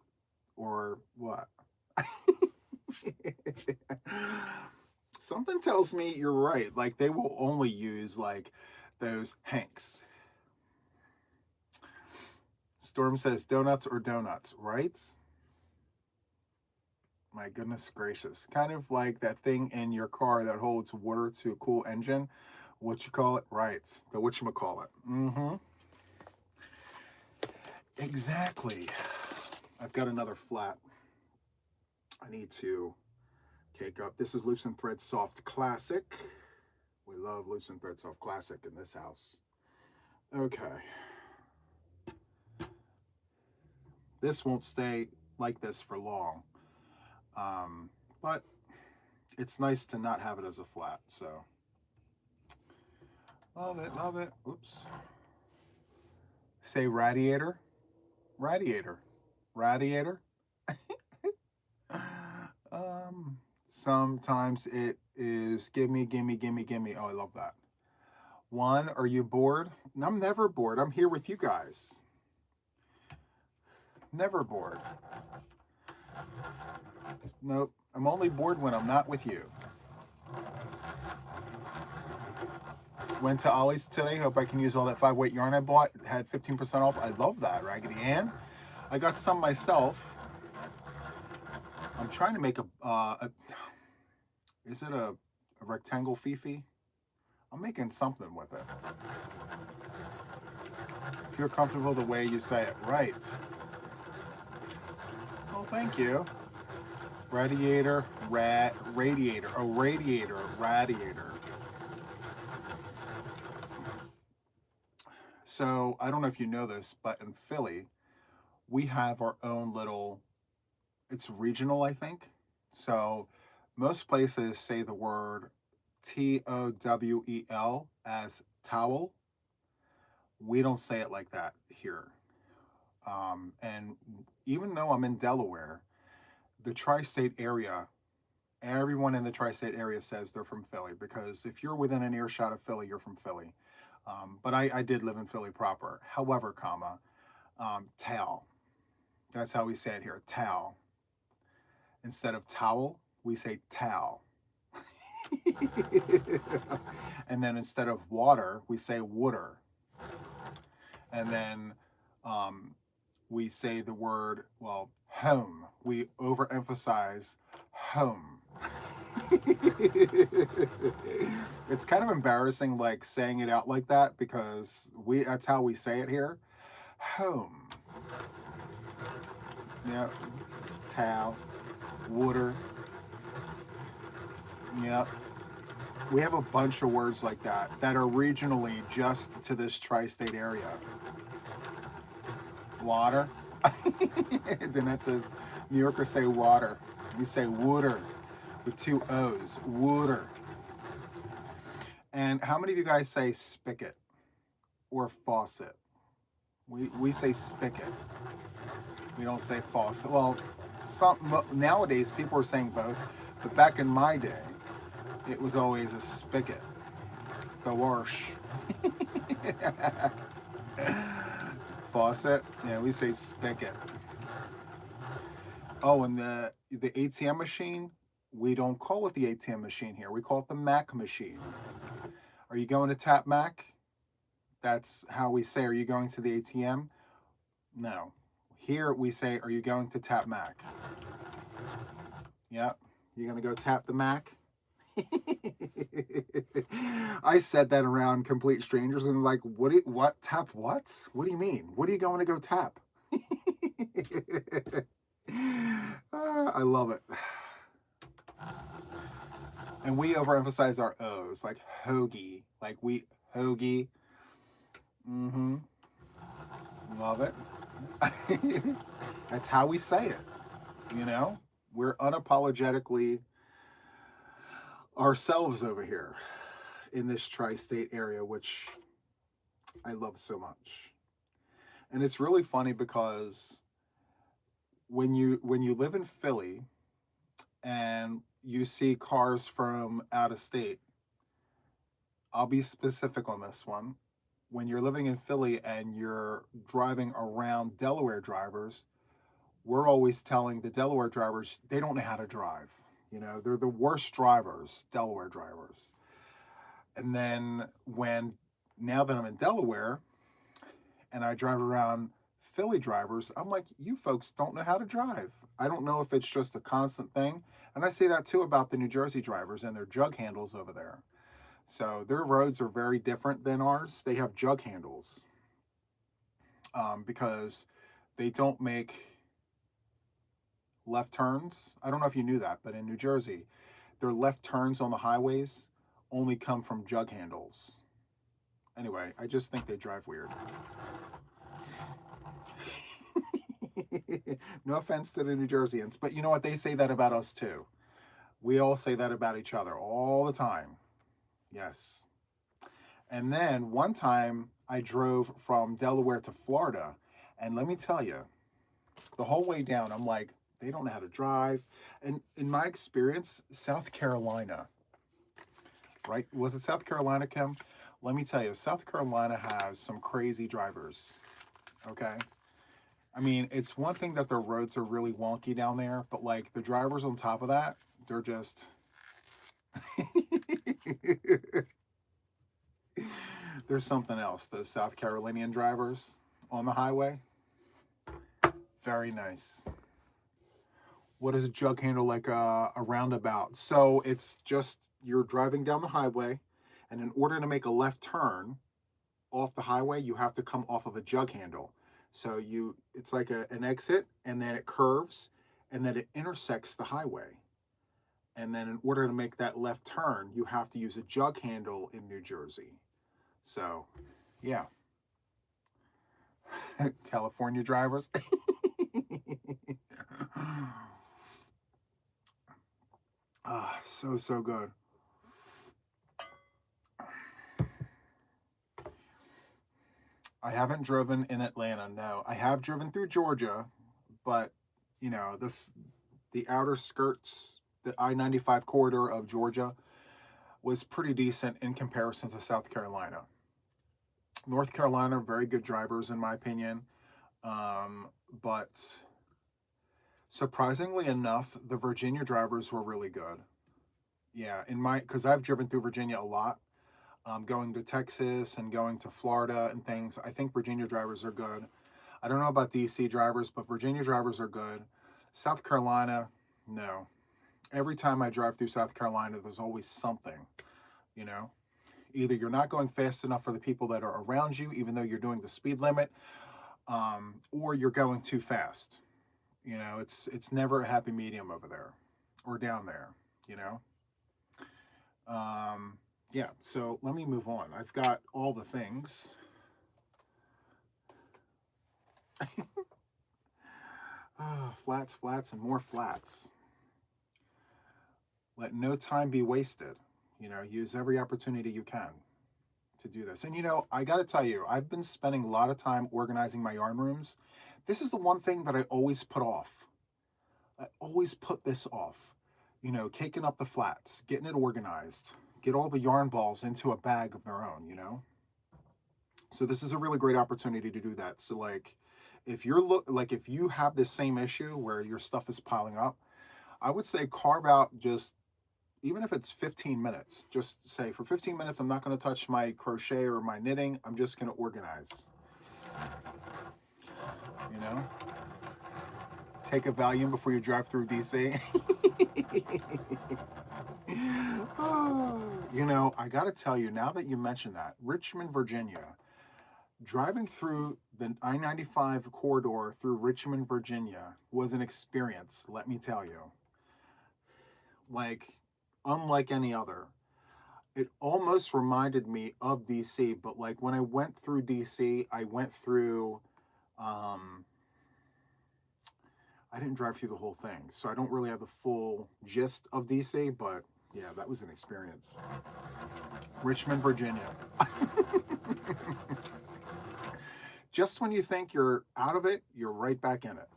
Or what? Something tells me you're right. Like, they will only use, like, those hanks. Storm says donuts or donuts, right? My goodness gracious. Kind of like that thing in your car that holds water to a cool engine. What you call it? Right. The whatchamacallit. Mm-hmm. Exactly. I've got another flat I need to cake up. This is Loops and Thread Soft Classic. We love Loops and Thread Soft Classic in this house. Okay. This won't stay like this for long. But it's nice to not have it as a flat, so. Love it, love it. Oops. Say radiator. Radiator. Radiator. Sometimes it is gimme, gimme, gimme, gimme. Oh, I love that. One, are you bored? I'm never bored. I'm here with you guys. Never bored. Nope. I'm only bored when I'm not with you. Went to Ollie's today. Hope I can use all that 5-weight yarn I bought. Had 15% off. I love that, Raggedy Ann. I got some myself. I'm trying to make is it a rectangle fifi? I'm making something with it. If you're comfortable the way you say it, right. Well, thank you. Radiator, radiator. Oh, radiator, radiator. So, I don't know if you know this, but in Philly, we have our own little, it's regional, I think. So, most places say the word TOWEL as towel. We don't say it like that here. And even though I'm in Delaware, the tri-state area, everyone in the tri-state area says they're from Philly, because if you're within an earshot of Philly, you're from Philly. But I did live in Philly proper. However, towel. That's how we say it here, towel. Instead of towel, we say towel. And then instead of water, we say water. And then we say the word, well, home. We overemphasize home. It's kind of embarrassing, like, saying it out like that, because that's how we say it here. Home. Yep. Towel. Water. Yep. We have a bunch of words like that are regionally just to this tri-state area. Water. Danette says, New Yorkers say water. We say water with 2 O's. Water. And how many of you guys say spigot or faucet? We say spigot. We don't say faucet. Well, nowadays people are saying both, but back in my day, it was always a spigot. The wash. Faucet. Yeah, we say spigot. Oh, and the ATM machine, we don't call it the ATM machine here. We call it the Mac machine. Are you going to tap Mac? That's how we say, are you going to the ATM? No. Here we say, are you going to tap Mac? Yep. You're going to go tap the Mac? I said that around complete strangers and like, what? Tap what? What do you mean? What are you going to go tap? I love it. And we overemphasize our O's, like hoagie, like we hoagie. Mm-hmm. Love it. That's how we say it. You know, we're unapologetically ourselves over here in this tri-state area, which I love so much. And it's really funny because when you live in Philly and you see cars from out of state, I'll be specific on this one. When you're living in Philly and you're driving around Delaware drivers, we're always telling the Delaware drivers they don't know how to drive. You know, they're the worst drivers, Delaware drivers. And then now that I'm in Delaware and I drive around Philly drivers, I'm like, you folks don't know how to drive. I don't know if it's just a constant thing. And I say that too about the New Jersey drivers and their jug handles over there. So their roads are very different than ours. They have jug handles because they don't make left turns. I don't know if you knew that, but in New Jersey, their left turns on the highways only come from jug handles. Anyway, I just think they drive weird. No offense to the New Jerseyans, but you know what? They say that about us too. We all say that about each other all the time. Yes. And then one time I drove from Delaware to Florida, and let me tell you, the whole way down, I'm like, they don't know how to drive. And in my experience, South Carolina, right? Was it South Carolina, Kim? Let me tell you, South Carolina has some crazy drivers, okay? I mean, it's one thing that their roads are really wonky down there, but like the drivers on top of that, they're just... There's something else, those South Carolinian drivers on the highway. Very nice. What is a jug handle? Like a roundabout. So it's just, you're driving down the highway, and in order to make a left turn off the highway, you have to come off of a jug handle. So it's like an exit, and then it curves, and then it intersects the highway. And then in order to make that left turn, you have to use a jug handle in New Jersey. So, yeah. California drivers. So good. I haven't driven in Atlanta, no. I have driven through Georgia, but, you know, the outer skirts, the I-95 corridor of Georgia was pretty decent in comparison to South Carolina. North Carolina, very good drivers in my opinion, but surprisingly enough, the Virginia drivers were really good. Yeah, because I've driven through Virginia a lot, going to Texas and going to Florida and things. I think Virginia drivers are good. I don't know about DC drivers, but Virginia drivers are good. South Carolina, no. Every time I drive through South Carolina, there's always something, you know? Either you're not going fast enough for the people that are around you, even though you're doing the speed limit, or you're going too fast. You know, it's never a happy medium over there or down there, you know? Yeah, so let me move on. I've got all the things. Flats, flats, and more flats. Let no time be wasted. You know, use every opportunity you can to do this. And you know, I got to tell you, I've been spending a lot of time organizing my yarn rooms. This is the one thing that I always put off. I always put this off. You know, caking up the flats, getting it organized, get all the yarn balls into a bag of their own, you know? So this is a really great opportunity to do that. So like, if if you have this same issue where your stuff is piling up, I would say carve out just, even if it's 15 minutes, just say for 15 minutes, I'm not going to touch my crochet or my knitting. I'm just going to organize, you know, take a Valium before you drive through DC. You know, I got to tell you, now that you mentioned that, Richmond, Virginia, driving through the I-95 corridor through Richmond, Virginia was an experience, let me tell you. Like, unlike any other. It almost reminded me of DC, but like when I went through DC, I went through, I didn't drive through the whole thing, so I don't really have the full gist of DC, but yeah, that was an experience. Richmond, Virginia. Just when you think you're out of it, you're right back in it.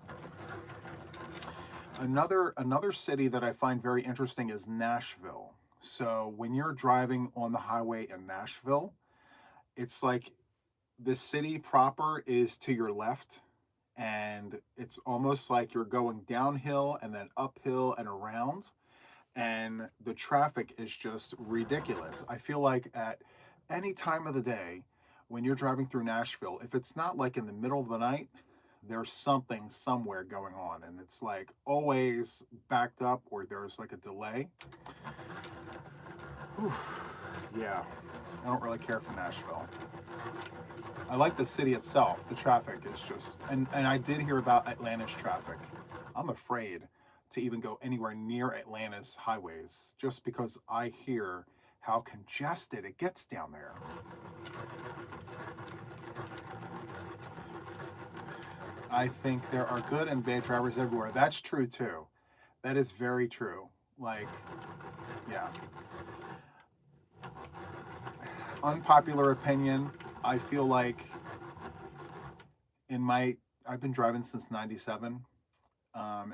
Another city that I find very interesting is Nashville. So when you're driving on the highway in Nashville, it's like the city proper is to your left, and it's almost like you're going downhill and then uphill and around, and the traffic is just ridiculous. I feel like at any time of the day when you're driving through Nashville, if it's not like in the middle of the night, there's something somewhere going on, and it's like always backed up or there's like a delay. Whew. Yeah, I don't really care for Nashville. I like the city itself. The traffic is just, and I did hear about Atlanta's traffic. I'm afraid to even go anywhere near Atlanta's highways just because I hear how congested it gets down there. I think there are good and bad drivers everywhere. That's true too. That is very true. Like, yeah. Unpopular opinion, I feel like I've been driving since 97.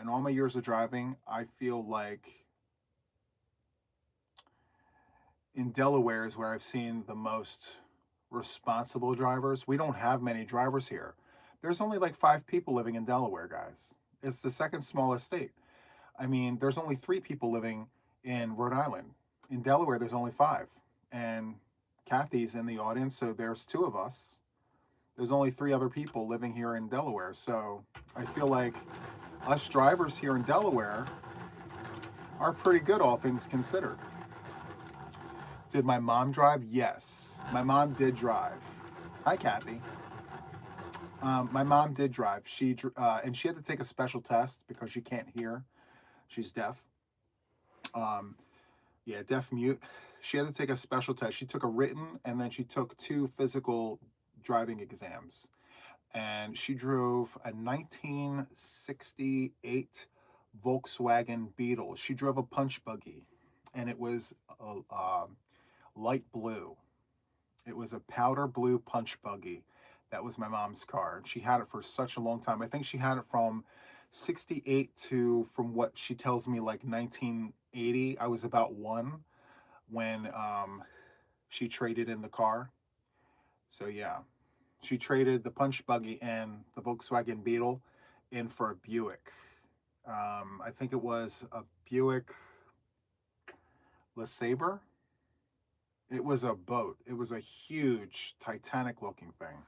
In all my years of driving, I feel like in Delaware is where I've seen the most responsible drivers. We don't have many drivers here. There's only like 5 people living in Delaware, guys. It's the second smallest state. I mean, there's only 3 people living in Rhode Island. In Delaware, there's only 5. And Kathy's in the audience, so there's 2 of us. There's only 3 other people living here in Delaware. So I feel like us drivers here in Delaware are pretty good, all things considered. Did my mom drive? Yes. My mom did drive. Hi, Kathy. My mom did drive. And she had to take a special test because she can't hear. She's deaf. Yeah, deaf mute. She had to take a special test. She took a written and then she took 2 physical driving exams. And she drove a 1968 Volkswagen Beetle. She drove a punch buggy, and it was a light blue. It was a powder blue punch buggy. That was my mom's car. She had it for such a long time. I think she had it from 68 to, from what she tells me, like 1980. I was about 1 when she traded in the car. So yeah, she traded the punch buggy and the Volkswagen Beetle in for a Buick. I think it was a Buick LeSabre. It was a boat. It was a huge Titanic looking thing.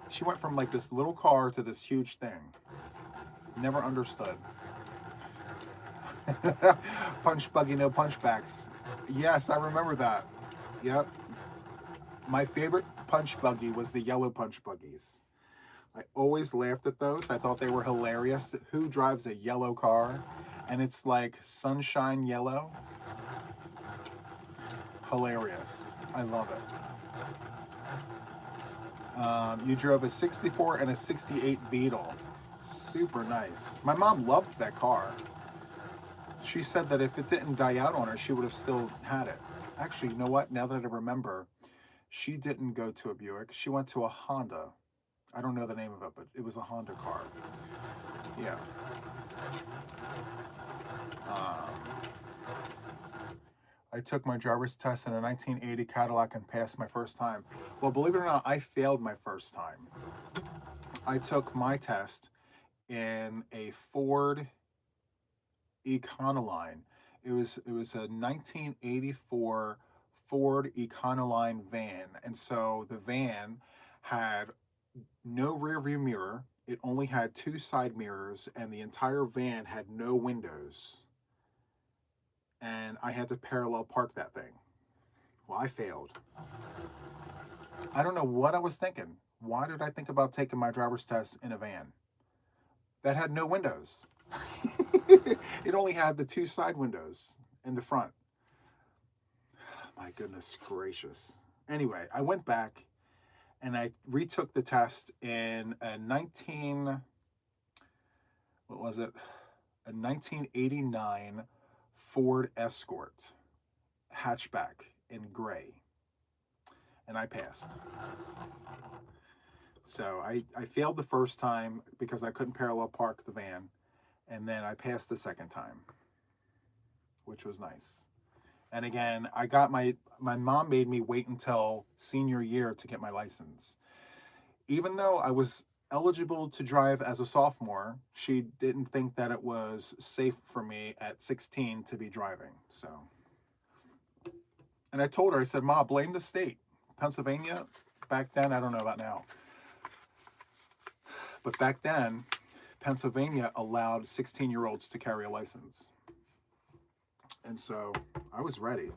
She went from like this little car to this huge thing. Never understood. Punch buggy, no punchbacks. Yes, I remember that. Yep. My favorite punch buggy was the yellow punch buggies. I always laughed at those. I thought they were hilarious. Who drives a yellow car? And it's like sunshine yellow. Hilarious. I love it. You drove a 64 and a 68 Beetle. Super nice. My mom loved that car. She said that if it didn't die out on her, she would have still had it. Actually, you know what? Now that I remember, she didn't go to a Buick. She went to a Honda. I don't know the name of it, but it was a Honda car. Yeah. I took my driver's test in a 1980 Cadillac and passed my first time. Well, believe it or not, I failed my first time. I took my test in a Ford Econoline. It was a 1984 Ford Econoline van, and so the van had no rear view mirror. It only had two side mirrors, and the entire van had no windows. And I had to parallel park that thing. Well, I failed. I don't know what I was thinking. Why did I think about taking my driver's test in a van that had no windows? It only had the two side windows in the front. My goodness gracious. Anyway, I went back and I retook the test in a what was it? A 1989 Ford Escort hatchback in gray. And I passed. So I failed the first time because I couldn't parallel park the van. And then I passed the second time, which was nice. And again, I got my mom made me wait until senior year to get my license. Even though I was eligible to drive as a sophomore, she didn't think that it was safe for me at 16 to be driving. So, and I told her, I said, Ma, blame the state. Pennsylvania, back then, I don't know about now, but back then, Pennsylvania allowed 16-year-olds to carry a license. And so I was ready.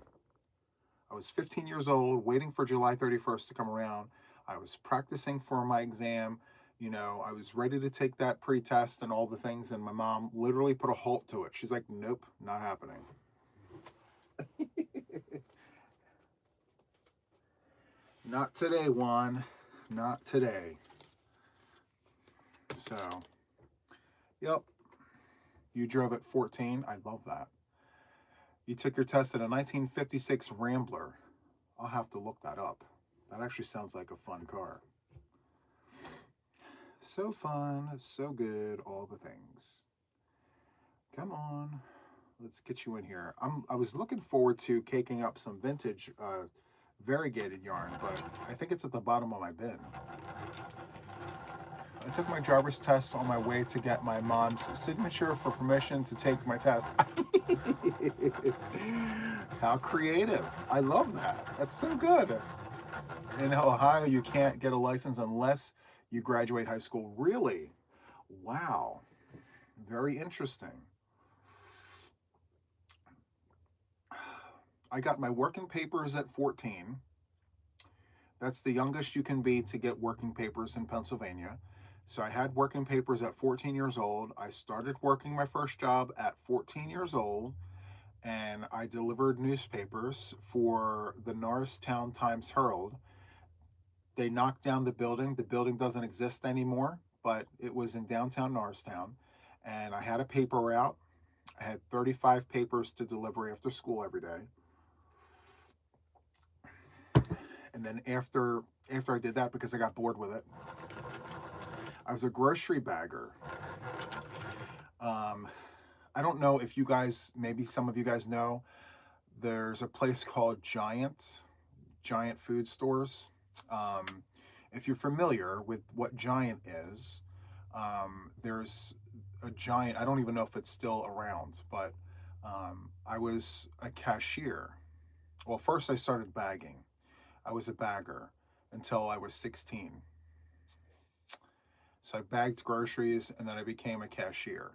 I was 15 years old, waiting for July 31st to come around. I was practicing for my exam. You know, I was ready to take that pre-test and all the things, and my mom literally put a halt to it. She's like, nope, not happening. Not today, Juan. Not today. So, yep. You drove at 14. I love that. You took your test in a 1956 Rambler. I'll have to look that up. That actually sounds like a fun car. So fun, so good, all the things. Come on, let's get you in here. I was looking forward to caking up some vintage variegated yarn, but I think it's at the bottom of my bin. I took my driver's test on my way to get my mom's signature for permission to take my test. How creative. I love that. That's so good. In Ohio, you can't get a license unless you graduate high school. Really? Wow. Very interesting. I got my working papers at 14. That's the youngest you can be to get working papers in Pennsylvania. So I had working papers at 14 years old. I started working my first job at 14 years old, and I delivered newspapers for the Norristown Times-Herald. They knocked down the building. The building doesn't exist anymore, but it was in downtown Norristown. And I had a paper route. I had 35 papers to deliver after school every day. And then after I did that, because I got bored with it, I was a grocery bagger. I don't know if you guys, maybe some of you guys know, there's a place called Giant Food Stores. If you're familiar with what Giant is, there's a Giant, I don't even know if it's still around, but I was a cashier. Well, first I started bagging. I was a bagger until I was 16. So I bagged groceries, and then I became a cashier.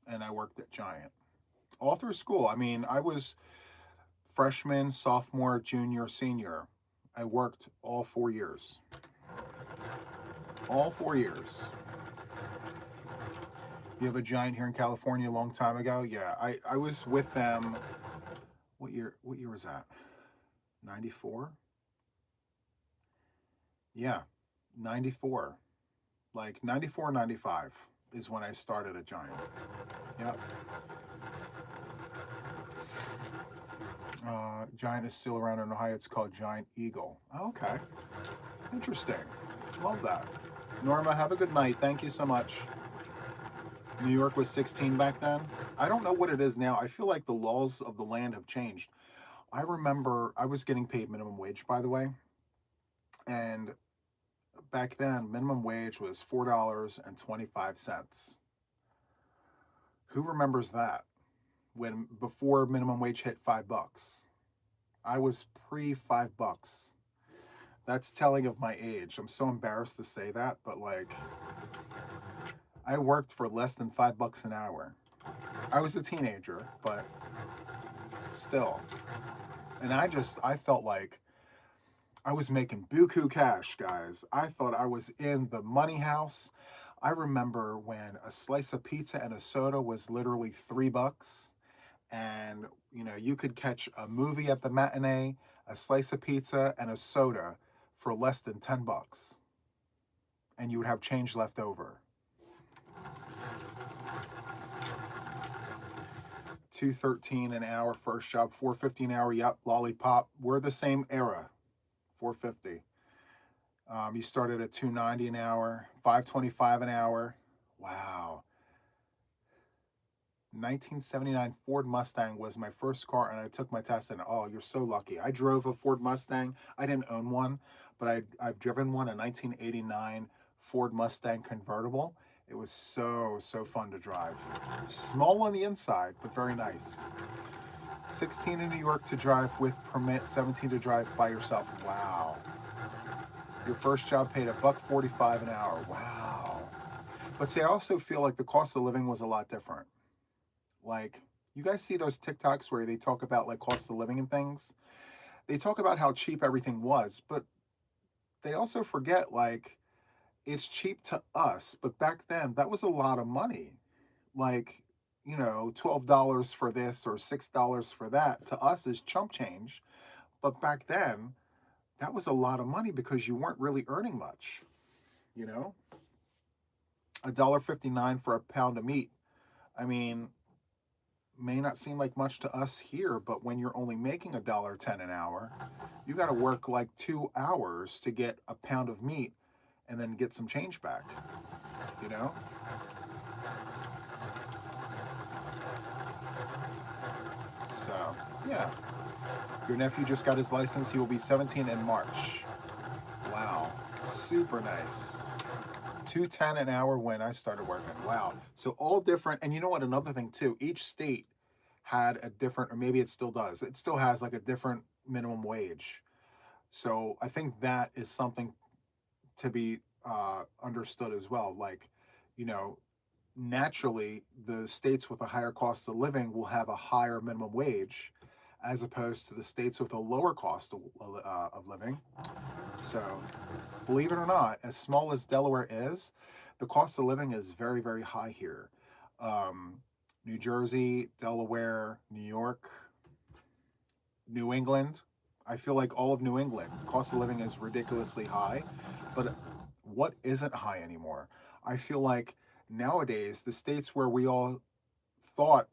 And I worked at Giant. All through school. I mean, I was freshman, sophomore, junior, senior. I worked all 4 years. All 4 years. You have a Giant here in California a long time ago? Yeah, I was with them. What year was that? 94? Yeah, 94. Like 94, 95 is when I started at Giant. Yep. Giant is still around in Ohio. It's called Giant Eagle. Oh, okay. Interesting. Love that. Norma, have a good night. Thank you so much. New York was 16 back then. I don't know what it is now. I feel like the laws of the land have changed. I remember I was getting paid minimum wage, by the way. And back then, minimum wage was $4.25. Who remembers that? When before minimum wage hit $5. I was pre $5. That's telling of my age. I'm so embarrassed to say that, but like I worked for less than $5 an hour. I was a teenager, but still. And I felt like I was making buku cash, guys. I thought I was in the money house. I remember when a slice of pizza and a soda was literally $3. And, you could catch a movie at the matinee, a slice of pizza, and a soda for less than $10. And you would have change left over. $2.13 an hour first job, $4.50 an hour. Yep, lollipop. We're the same era. $4.50. You started at $2.90 an hour, $5.25 an hour. Wow. 1979 Ford Mustang was my first car, and I took my test, and oh, you're so lucky. I drove a Ford Mustang. I didn't own one, but I've driven one, a 1989 Ford Mustang convertible. It was so fun to drive. Small on the inside, but very nice. 16 in New York to drive with permit, 17 to drive by yourself. Wow. Your first job paid $1.45 an hour. Wow. But see, I also feel like the cost of living was a lot different. Like, you guys see those TikToks where they talk about like cost of living and things? They talk about how cheap everything was, but they also forget like it's cheap to us, but back then that was a lot of money. Like, $12 for this or $6 for that to us is chump change. But back then, that was a lot of money because you weren't really earning much, you know? $1.59 for a pound of meat. I mean, may not seem like much to us here, but when you're only making $1.10 an hour, you got to work like 2 hours to get a pound of meat and then get some change back, you know? So, yeah. Your nephew just got his license. He will be 17 in March. Wow. Super nice. $2.10 an hour when I started working. Wow. So all different. And you know what? Another thing too, each state had a different, or maybe it still does. It still has like a different minimum wage. So I think that is something to be understood as well. Like, you know, naturally, the states with a higher cost of living will have a higher minimum wage as opposed to the states with a lower cost of living. So, believe it or not, as small as Delaware is, the cost of living is very, very high here. New Jersey, Delaware, New York, New England. I feel like all of New England, cost of living is ridiculously high. But what isn't high anymore? I feel like nowadays, the states where we all thought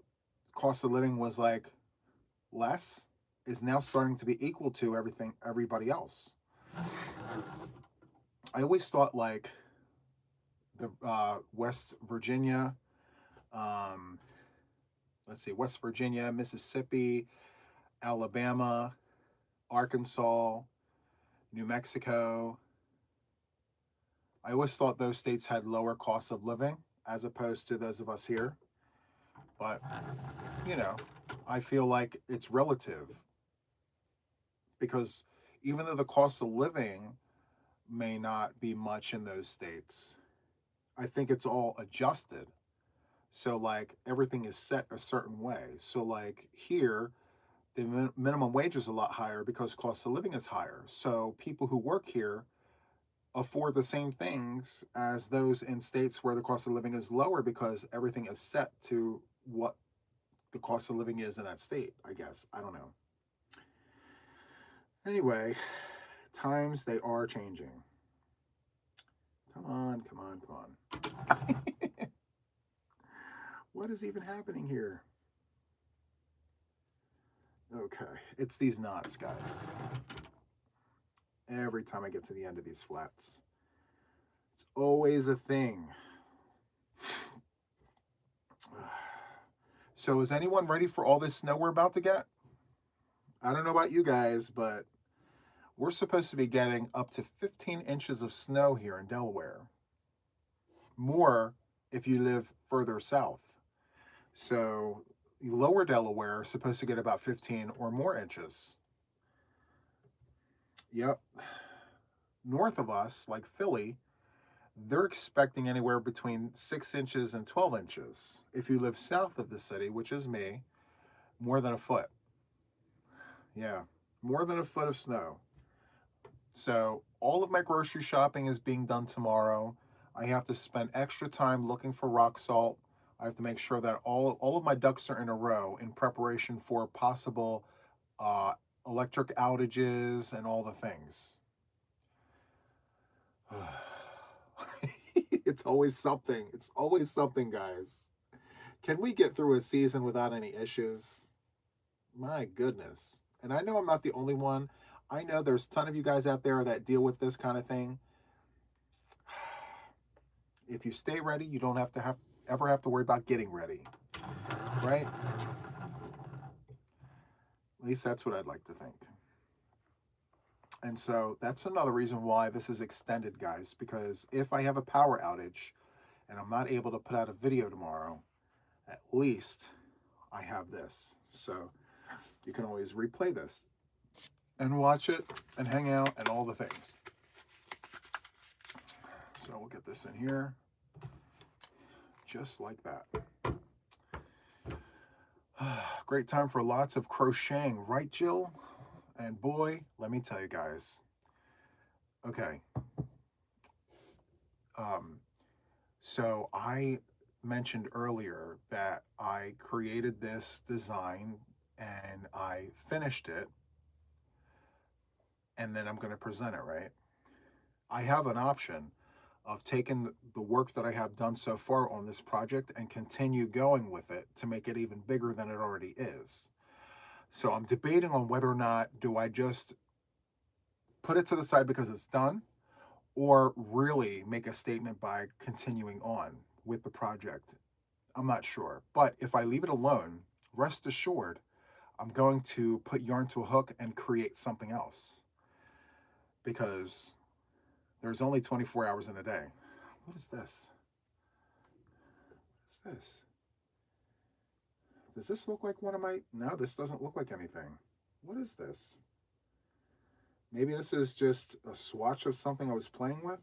cost of living was like less is now starting to be equal to everybody else. I always thought like the West Virginia, um, West Virginia, Mississippi, Alabama, Arkansas, New Mexico. I always thought those states had lower costs of living as opposed to those of us here. But, I feel like it's relative because even though the cost of living may not be much in those states, I think it's all adjusted. So, like, everything is set a certain way. So, like, here, the minimum wage is a lot higher because cost of living is higher. So, people who work here afford the same things as those in states where the cost of living is lower because everything is set to what the cost of living is in that state, I guess. I don't know. Anyway, times they are changing. Come on, come on, come on. What is even happening here? Okay, it's these knots, guys. Every time I get to the end of these flats, it's always a thing. So is anyone ready for all this snow we're about to get? I don't know about you guys, but we're supposed to be getting up to 15 inches of snow here in Delaware. More if you live further south. So lower Delaware is supposed to get about 15 or more inches. Yep. North of us, like Philly, they're expecting anywhere between 6 inches and 12 inches. If you live south of the city, which is me, more than a foot. Yeah, more than a foot of snow. So all of my grocery shopping is being done tomorrow. I have to spend extra time looking for rock salt. I have to make sure that all of my ducks are in a row in preparation for possible uh, electric outages and all the things. It's always something. It's always something, guys. Can we get through a season without any issues? My goodness. And I know I'm not the only one. I know there's a ton of you guys out there that deal with this kind of thing. If you stay ready, you don't ever have to worry about getting ready. Right? At least that's what I'd like to think. And so that's another reason why this is extended, guys, because if I have a power outage and I'm not able to put out a video tomorrow, at least I have this. So you can always replay this and watch it and hang out and all the things. So we'll get this in here just like that. Great time for lots of crocheting, right, Jill? And boy, let me tell you guys. Okay. So I mentioned earlier that I created this design and I finished it, and then I'm going to present it, right? I have an option of taking the work that I have done so far on this project and continue going with it to make it even bigger than it already is. So I'm debating on whether or not do I just put it to the side because it's done, or really make a statement by continuing on with the project. I'm not sure. But if I leave it alone, rest assured, I'm going to put yarn to a hook and create something else. Because there's only 24 hours in a day. What is this? What is this? Does this look like one of my... No, this doesn't look like anything. What is this? Maybe this is just a swatch of something I was playing with?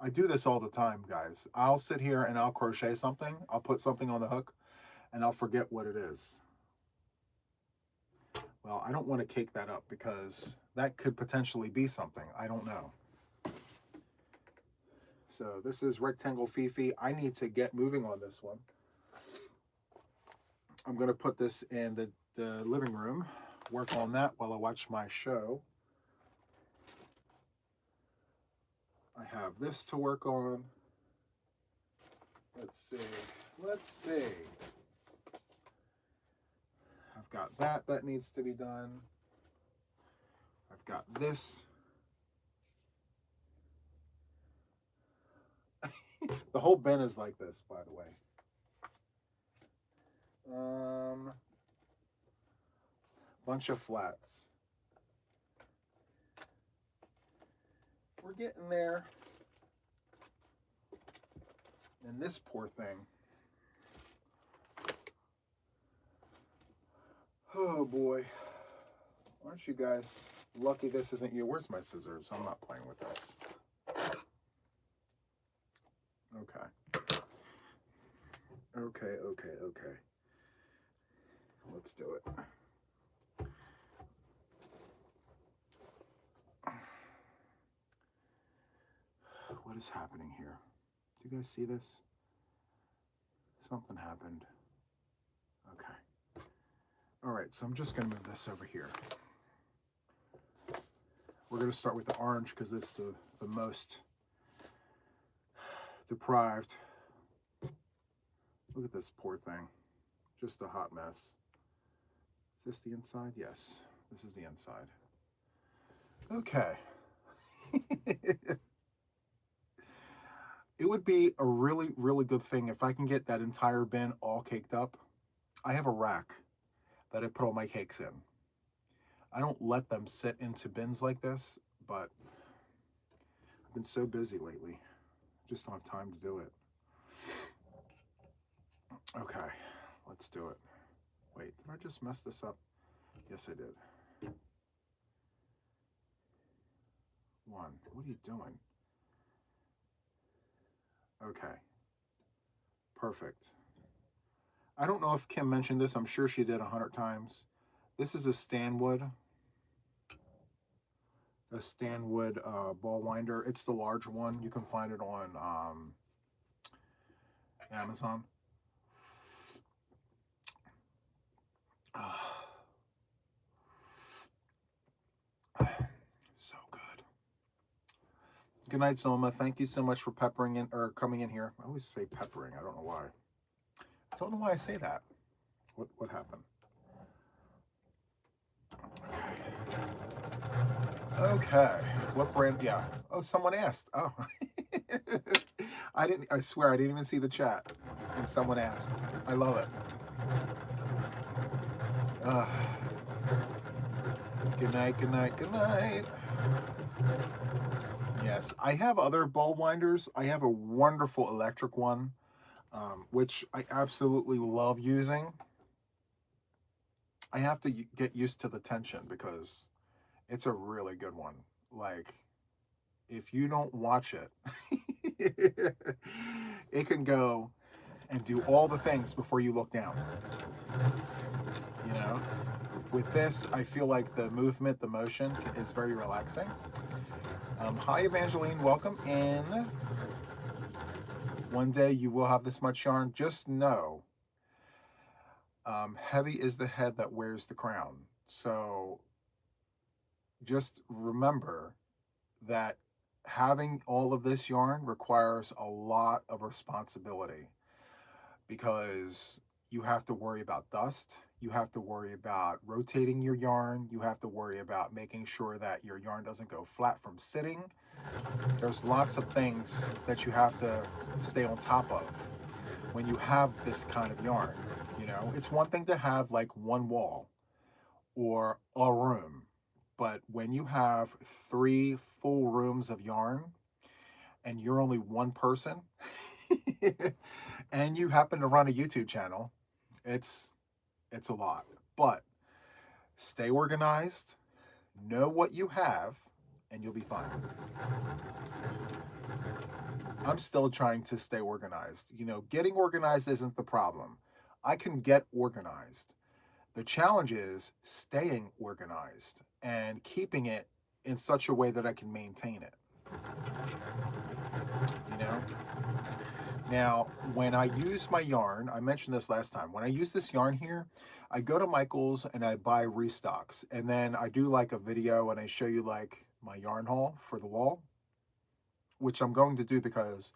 I do this all the time, guys. I'll sit here and I'll crochet something. I'll put something on the hook and I'll forget what it is. Well, I don't want to cake that up because that could potentially be something. I don't know. So this is Rectangle Fifi. I need to get moving on this one. I'm going to put this in the living room, work on that while I watch my show. I have this to work on. Let's see. I've got that needs to be done. I've got this. The whole bin is like this, by the way. Bunch of flats. We're getting there. And this poor thing. Oh boy. Aren't you guys lucky this isn't you? Where's my scissors? I'm not playing with this. Okay. Okay. Let's do it. What is happening here? Do you guys see this? Something happened. Okay. All right, so I'm just going to move this over here. We're going to start with the orange because it's the most deprived. Look at this poor thing. Just a hot mess. Is this the inside? Yes, this is the inside. Okay. It would be a really, really good thing if I can get that entire bin all caked up. I have a rack that I put all my cakes in. I don't let them sit into bins like this, but I've been so busy lately. Just don't have time to do it. Okay, let's do it. Wait, did I just mess this up? Yes, I did. One, what are you doing? Okay, perfect. I don't know if Kim mentioned this. I'm sure she did 100 times. This is a Stanwood ball winder. It's the large one. You can find it on Amazon. So good. Good night, Soma. Thank you so much for peppering in or coming in here. I always say peppering. I don't know why. I don't know why I say that. What happened? Okay. What brand? Yeah. Oh, someone asked. Oh. I swear I didn't even see the chat. And someone asked. I love it. Good night, good night, good night. Yes, I have other ball winders. I have a wonderful electric one, which I absolutely love using. I have to get used to the tension because it's a really good one. Like, if you don't watch it, it can go and do all the things before you look down. You know? With this, I feel like the movement, the motion is very relaxing. Hi, Evangeline. Welcome in. One day you will have this much yarn. Just know, heavy is the head that wears the crown. So just remember that having all of this yarn requires a lot of responsibility because you have to worry about dust. You have to worry about rotating your yarn. You have to worry about making sure that your yarn doesn't go flat from sitting. There's lots of things that you have to stay on top of when you have this kind of yarn. You know, it's one thing to have like one wall or a room, but when you have 3 full rooms of yarn and you're only one person and you happen to run a YouTube channel, it's a lot. But stay organized, know what you have, and you'll be fine. I'm still trying to stay organized. You know, getting organized isn't the problem. I can get organized. The challenge is staying organized and keeping it in such a way that I can maintain it. You know? Now, when I use my yarn, I mentioned this last time, when I use this yarn here, I go to Michael's and I buy restocks. And then I do like a video and I show you like my yarn haul for the wall, which I'm going to do because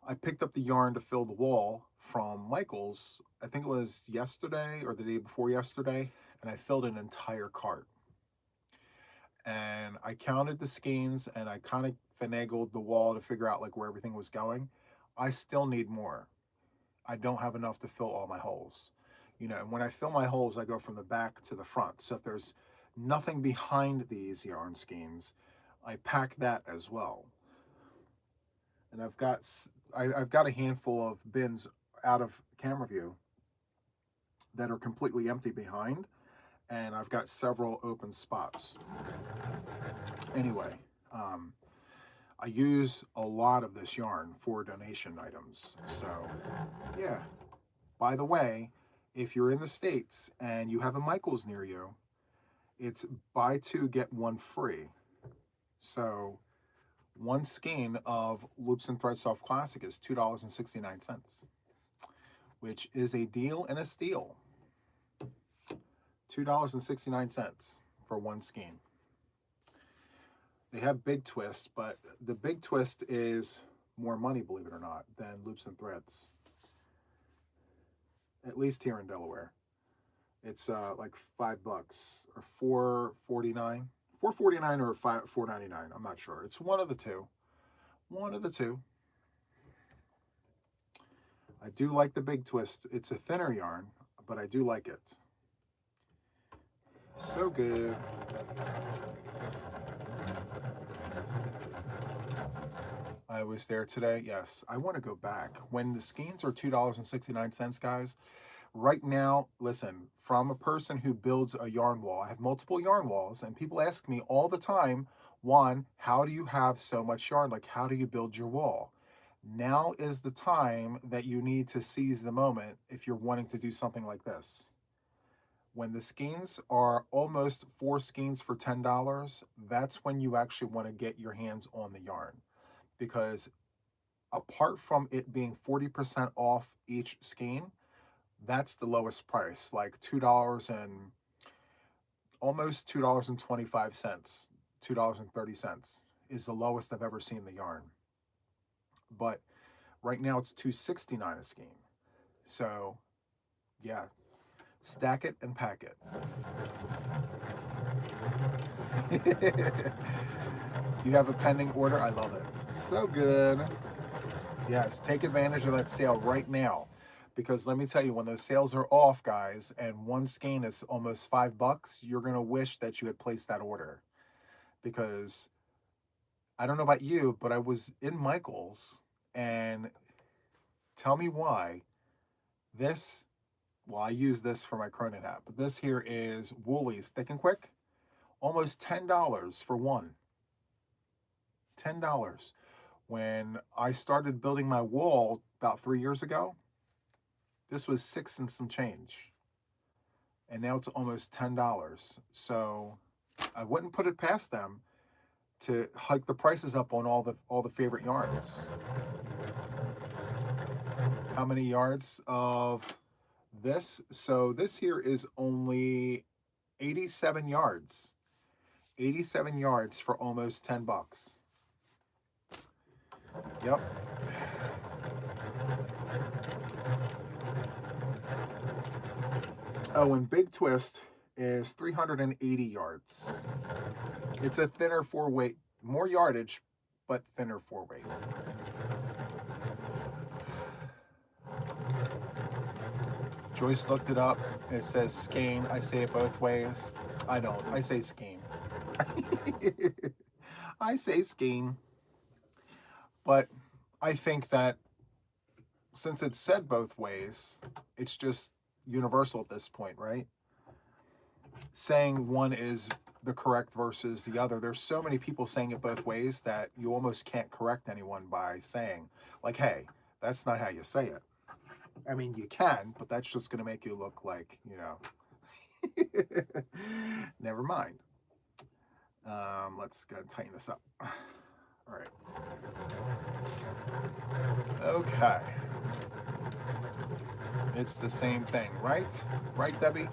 I picked up the yarn to fill the wall from Michael's, I think it was yesterday or the day before yesterday, and I filled an entire cart. And I counted the skeins and I kind of finagled the wall to figure out like where everything was going. I still need more. I don't have enough to fill all my holes. You know, and when I fill my holes, I go from the back to the front. So if there's nothing behind these yarn skeins, I pack that as well. And I've got a handful of bins out of camera view that are completely empty behind, and I've got several open spots. Anyway, I use a lot of this yarn for donation items. So, yeah. By the way, if you're in the States and you have a Michael's near you, it's buy 2, get 1 free. So, 1 skein of Loops and Thread Soft Classic is $2.69, which is a deal and a steal. $2.69 for 1 skein. They have Big Twist, but the Big Twist is more money, believe it or not, than Loops and Threads. At least here in Delaware. It's like $5 or $4.49. $4.49 or $4.99. I'm not sure. It's one of the two. One of the two. I do like the big twist. It's a thinner yarn, but I do like it. So good. I was there today. Yes, I want to go back. When the skeins are $2.69, guys, right now, listen, from a person who builds a yarn wall, I have multiple yarn walls, and people ask me all the time, Juan, how do you have so much yarn? Like, how do you build your wall? Now is the time that you need to seize the moment if you're wanting to do something like this. When the skeins are almost 4 skeins for $10, that's when you actually want to get your hands on the yarn. Because apart from it being 40% off each skein, that's the lowest price, like $2 and almost $2.25, $2.30 is the lowest I've ever seen the yarn. But right now it's $2.69 a skein. So yeah, stack it and pack it. You have a pending order? I love it. It's so good. Yes, take advantage of that sale right now. Because let me tell you, when those sales are off, guys, and one skein is almost $5, you're going to wish that you had placed that order. Because I don't know about you, but I was in Michael's, and tell me why this, well, I use this for my Cronin hat, but this here is Woolies Thick and Quick, almost $10 for one. $10. When I started building my wall about 3 years ago, this was 6 and some change. And now it's almost $10. So I wouldn't put it past them to hike the prices up on all the favorite yarns. How many yards of this? So this here is only 87 yards. 87 yards for almost $10. Yep. Oh, and Big Twist is 380 yards. It's a thinner 4-weight, more yardage, but thinner 4-weight. Joyce looked it up. It says skein. I say it both ways. I don't. I say skein. I say skein. But I think that since it's said both ways, it's just universal at this point, right? Saying one is the correct versus the other. There's so many people saying it both ways that you almost can't correct anyone by saying, like, hey, that's not how you say it. I mean, you can, but that's just going to make you look like, you know. Never mind. Let's go tighten this up. All right. Okay. It's the same thing, right? Right, Debbie?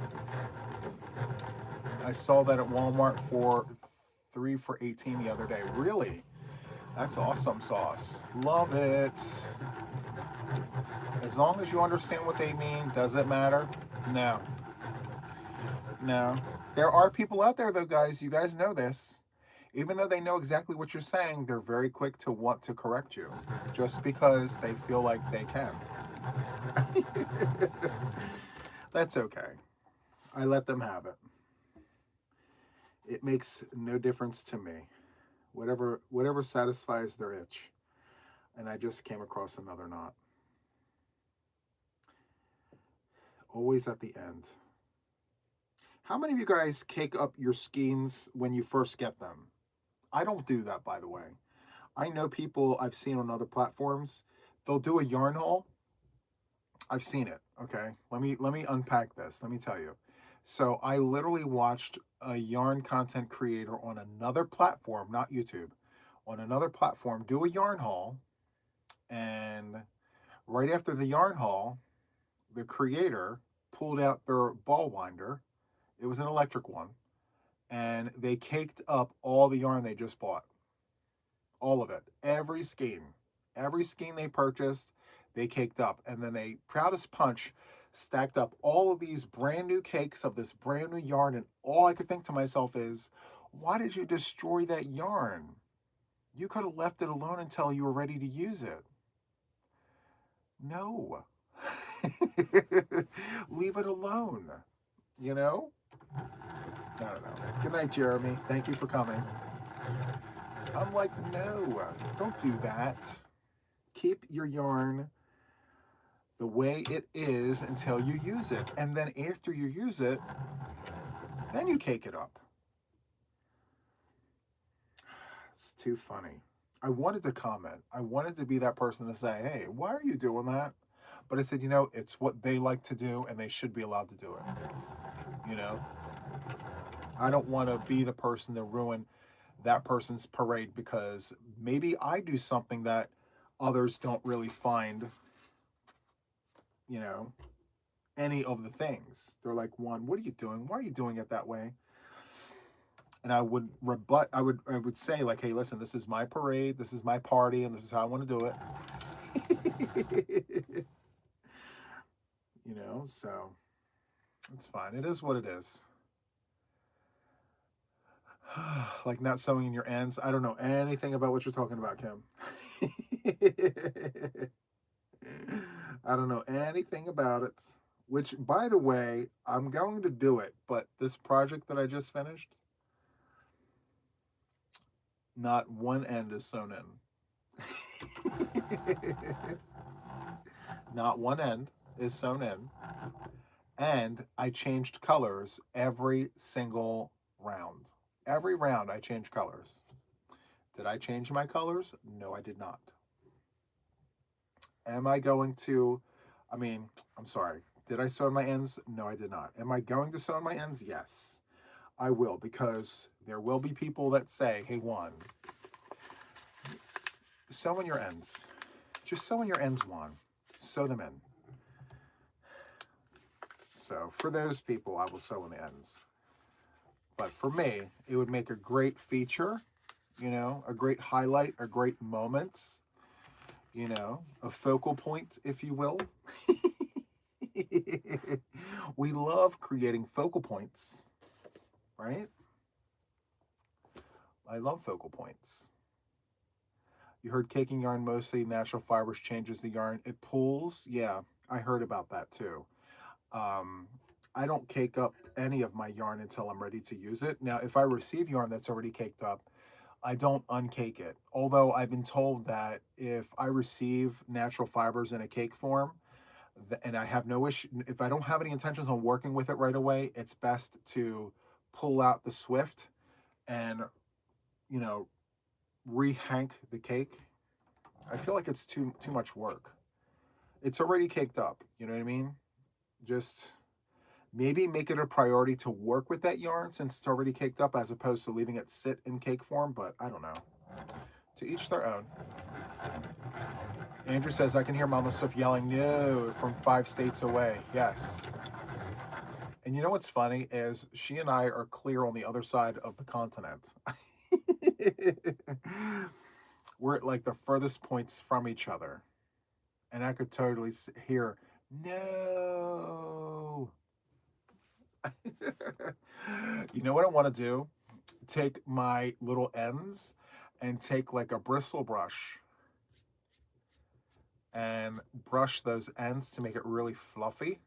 I saw that at Walmart for 3 for $18 the other day. Really? That's awesome sauce. Love it. As long as you understand what they mean, does it matter? No. No. There are people out there, though, guys. You guys know this. Even though they know exactly what you're saying, they're very quick to want to correct you just because they feel like they can. That's okay. I let them have it. It makes no difference to me. Whatever satisfies their itch. And I just came across another knot. Always at the end. How many of you guys cake up your skeins when you first get them? I don't do that, by the way. I know people I've seen on other platforms, they'll do a yarn haul. I've seen it, okay? Let me unpack this. Let me tell you. So I literally watched a yarn content creator on another platform, not YouTube, on another platform do a yarn haul. And right after the yarn haul, the creator pulled out their ball winder. It was an electric one. And they caked up all the yarn they just bought. All of it. Every skein they purchased, they caked up. And then they, proud as punch, stacked up all of these brand new cakes of this brand new yarn. And all I could think to myself is, why did you destroy that yarn? You could have left it alone until you were ready to use it. No. Leave it alone, you know? I don't know. Good night, Jeremy. Thank you for coming. I'm like, no, don't do that. Keep your yarn the way it is until you use it. And then after you use it, then you cake it up. It's too funny. I wanted to comment. I wanted to be that person to say, hey, why are you doing that? But I said, you know, it's what they like to do and they should be allowed to do it. You know? I don't want to be the person to ruin that person's parade because maybe I do something that others don't really find, you know, any of the things. They're like, Juan, what are you doing? Why are you doing it that way? And I would rebut, I would say like, hey, listen, this is my parade, this is my party, and this is how I want to do it. You know, so it's fine. It is what it is. Like not sewing in your ends. I don't know anything about what you're talking about, Kim. I don't know anything about it. Which, by the way, I'm going to do it. But this project that I just finished, not one end is sewn in. Not one end is sewn in. And I changed colors every single round. Every round I changed colors. Did I change my colors? No, I did not. Am I going to, I'm sorry. Did I sew on my ends? No, I did not. Am I going to sew on my ends? Yes, I will, because there will be people that say, hey, Juan, sew on your ends. Just sew on your ends, Juan. Sew them in. So for those people, I will sew on the ends. But for me, it would make a great feature, you know, a great highlight, a great moment, you know, a focal point, if you will. We love creating focal points, right? I love focal points. You heard caking yarn mostly natural fibers changes the yarn. It pulls. Yeah, I heard about that too. I don't cake up any of my yarn until I'm ready to use it. Now, if I receive yarn that's already caked up, I don't uncake it. Although I've been told that if I receive natural fibers in a cake form, and I have no issue, if I don't have any intentions on working with it right away, it's best to pull out the Swift and, you know, rehank the cake. I feel like it's too much work. It's already caked up, you know what I mean? Just maybe make it a priority to work with that yarn since it's already caked up as opposed to leaving it sit in cake form, but I don't know. To each their own. Andrew says, I can hear Mama Swift yelling, no, from 5 states away. Yes. And you know what's funny is she and I are clear on the other side of the continent. We're at like the furthest points from each other. And I could totally hear, no. You know what I want to do? Take my little ends and take like a bristle brush and brush those ends to make it really fluffy.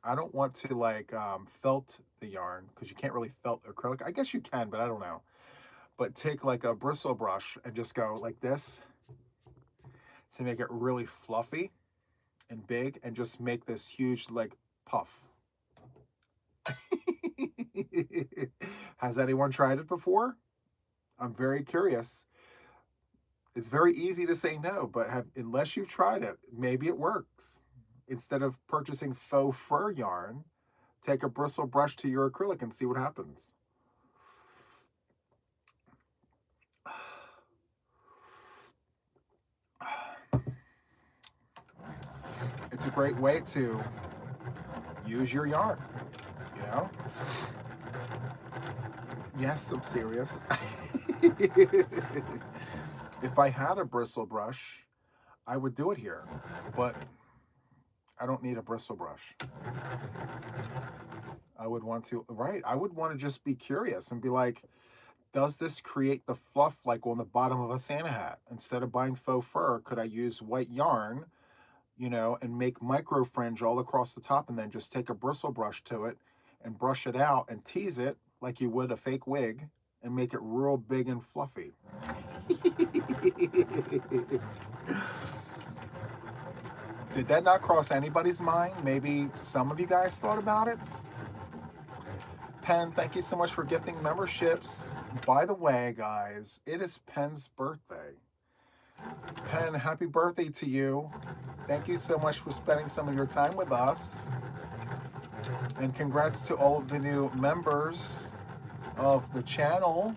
I don't want to like felt the yarn because you can't really felt acrylic. I guess you can, but I don't know. But take like a bristle brush and just go like this to make it really fluffy and big and just make this huge like puff. Has anyone tried it before? I'm very curious. It's very easy to say no, but unless you've tried it, maybe it works. Instead of purchasing faux fur yarn, take a bristle brush to your acrylic and see what happens. It's a great way to use your yarn, you know? Yes, I'm serious. If I had a bristle brush, I would do it here, but I don't need a bristle brush. I would want to, right? I would want to just be curious and be like, does this create the fluff like on the bottom of a Santa hat? Instead of buying faux fur, could I use white yarn, you know, and make micro fringe all across the top, and then just take a bristle brush to it and brush it out and tease it like you would a fake wig and make it real big and fluffy. Did that not cross anybody's mind? Maybe some of you guys thought about it? Pen, thank you so much for gifting memberships. By the way, guys, it is Pen's birthday. Pen, happy birthday to you. Thank you so much for spending some of your time with us. And congrats to all of the new members of the channel.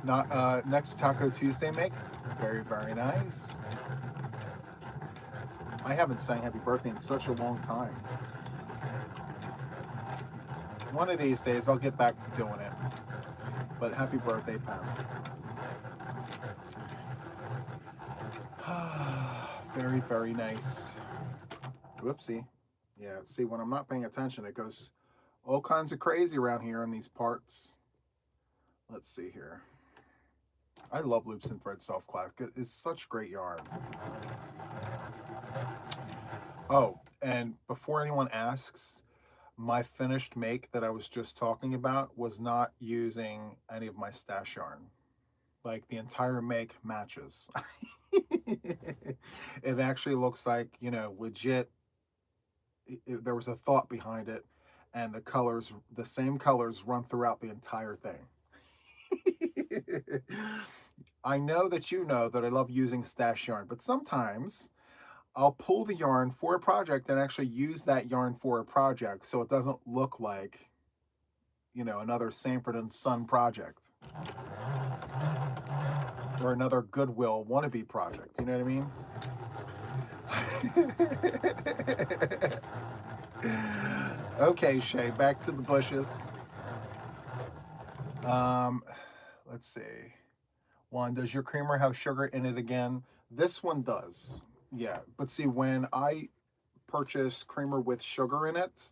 Next Taco Tuesday make. Very, very nice. I haven't sang happy birthday in such a long time. One of these days I'll get back to doing it. But happy birthday, Pam. Very, very nice. Whoopsie. Yeah, see, when I'm not paying attention, it goes all kinds of crazy around here in these parts. Let's see here. I love Loops and Thread Soft Clack. It is such great yarn. Oh, and before anyone asks, my finished make that I was just talking about was not using any of my stash yarn. Like, the entire make matches. It actually looks like, you know, legit. There was a thought behind it, and the colors, the same colors, run throughout the entire thing. I know that you know that I love using stash yarn, but sometimes I'll pull the yarn for a project and actually use that yarn for a project so it doesn't look like, you know, another Sanford and Son project or another Goodwill wannabe project. You know what I mean? Okay, Shay, back to the bushes. Let's see. One, does your creamer have sugar in it again? This one does. Yeah, but see, when I purchase creamer with sugar in it,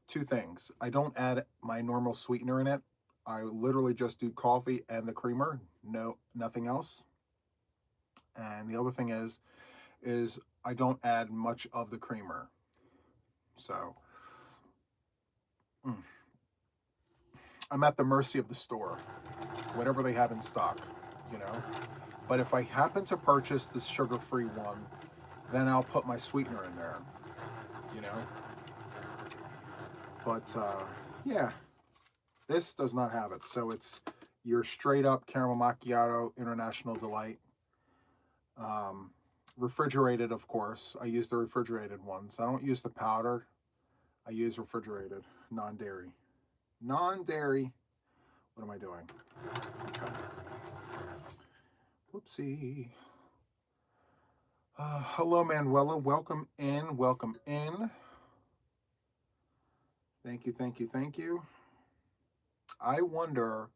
two things. I don't add my normal sweetener in it. I literally just do coffee and the creamer, no, nothing else. And the other thing is I don't add much of the creamer. So, I'm at the mercy of the store, whatever they have in stock, you know. But if I happen to purchase this sugar-free one, then I'll put my sweetener in there, you know. But yeah, this does not have it. So it's your straight up caramel macchiato International Delight. Refrigerated, of course. I use the refrigerated ones. I don't use the powder. I use refrigerated, non-dairy. Non-dairy. What am I doing? Okay. Whoopsie. Hello, Manuela. Welcome in. Welcome in. Thank you, thank you, thank you. I wonder,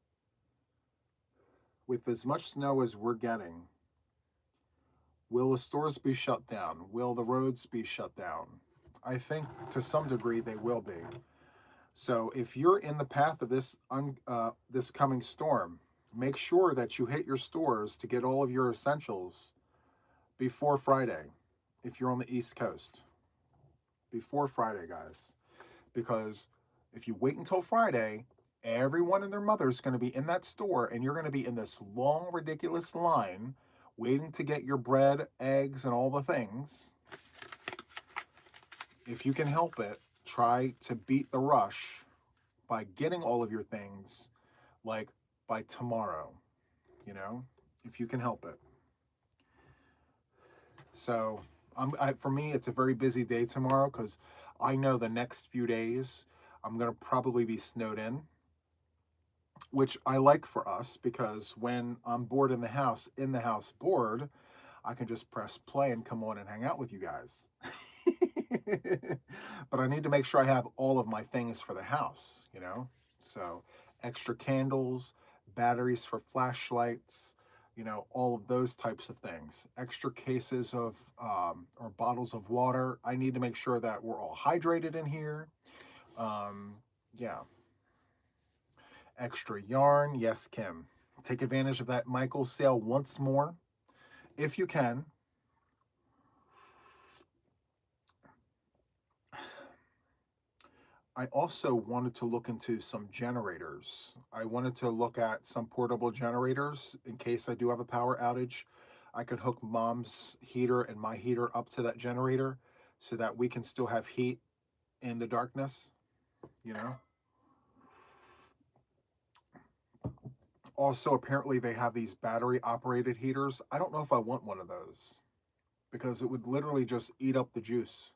with as much snow as we're getting, will the stores be shut down? Will the roads be shut down? I think to some degree they will be. So if you're in the path of this this coming storm, make sure that you hit your stores to get all of your essentials before Friday, if you're on the East Coast. Before Friday, guys. Because if you wait until Friday, everyone and their mother is going to be in that store, and you're going to be in this long, ridiculous line waiting to get your bread, eggs, and all the things. If you can help it, try to beat the rush by getting all of your things, like, by tomorrow, you know, if you can help it. So, for me, it's a very busy day tomorrow because I know the next few days I'm going to probably be snowed in, which I like for us because when I'm bored in the house bored, I can just press play and come on and hang out with you guys. But I need to make sure I have all of my things for the house, you know? So extra candles, batteries for flashlights, you know, all of those types of things. Extra cases of or bottles of water. I need to make sure that we're all hydrated in here. Yeah. Extra yarn. Yes, Kim. Take advantage of that Michael's sale once more. if you can, I also wanted to look into some generators. I wanted to look at some portable generators in case I do have a power outage. I could hook mom's heater and my heater up to that generator so that we can still have heat in the darkness, you know? Also, apparently they have these battery operated heaters. I don't know if I want one of those because it would literally just eat up the juice.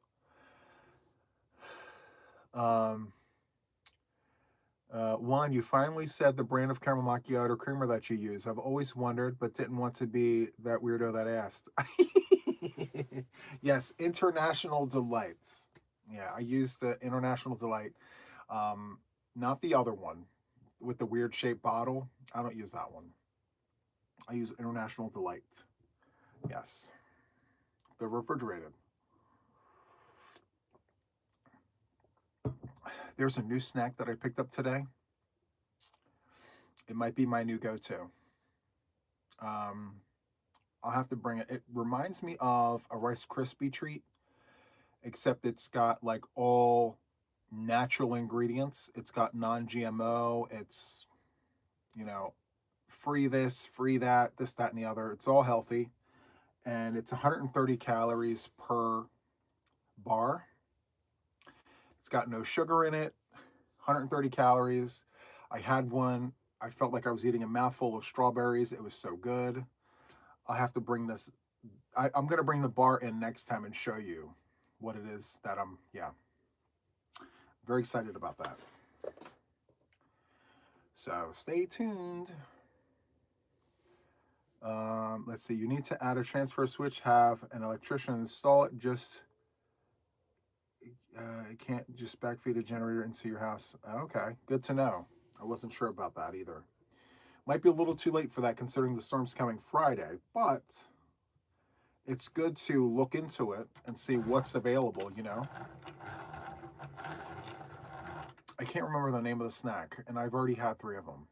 Juan, you finally said the brand of caramel macchiato creamer that you use. I've always wondered, but didn't want to be that weirdo that asked. Yes, International Delights. Yeah, I use the International Delight. Not the other one with the weird shaped bottle. I don't use that one. I use International Delight. Yes. They're refrigerated. There's a new snack that I picked up today. It might be my new go-to. I'll have to bring it. It reminds me of a Rice Krispie treat, except it's got like all natural ingredients. It's got non-GMO. It's, you know, free this, free that, this, that, and the other. It's all healthy. And it's 130 calories per bar. It's got no sugar in it, 130 calories. I had one. I felt like I was eating a mouthful of strawberries. It was so good. I'll have to bring this. I'm going to bring the bar in next time and show you what it is that yeah. Very excited about that. So stay tuned. Let's see. You need to add a transfer switch, have an electrician install it. Just it can't just backfeed a generator into your house. Okay, good to know. I wasn't sure about that either. Might be a little too late for that considering the storm's coming Friday, but it's good to look into it and see what's available, you know? I can't remember the name of the snack, and I've already had 3 of them.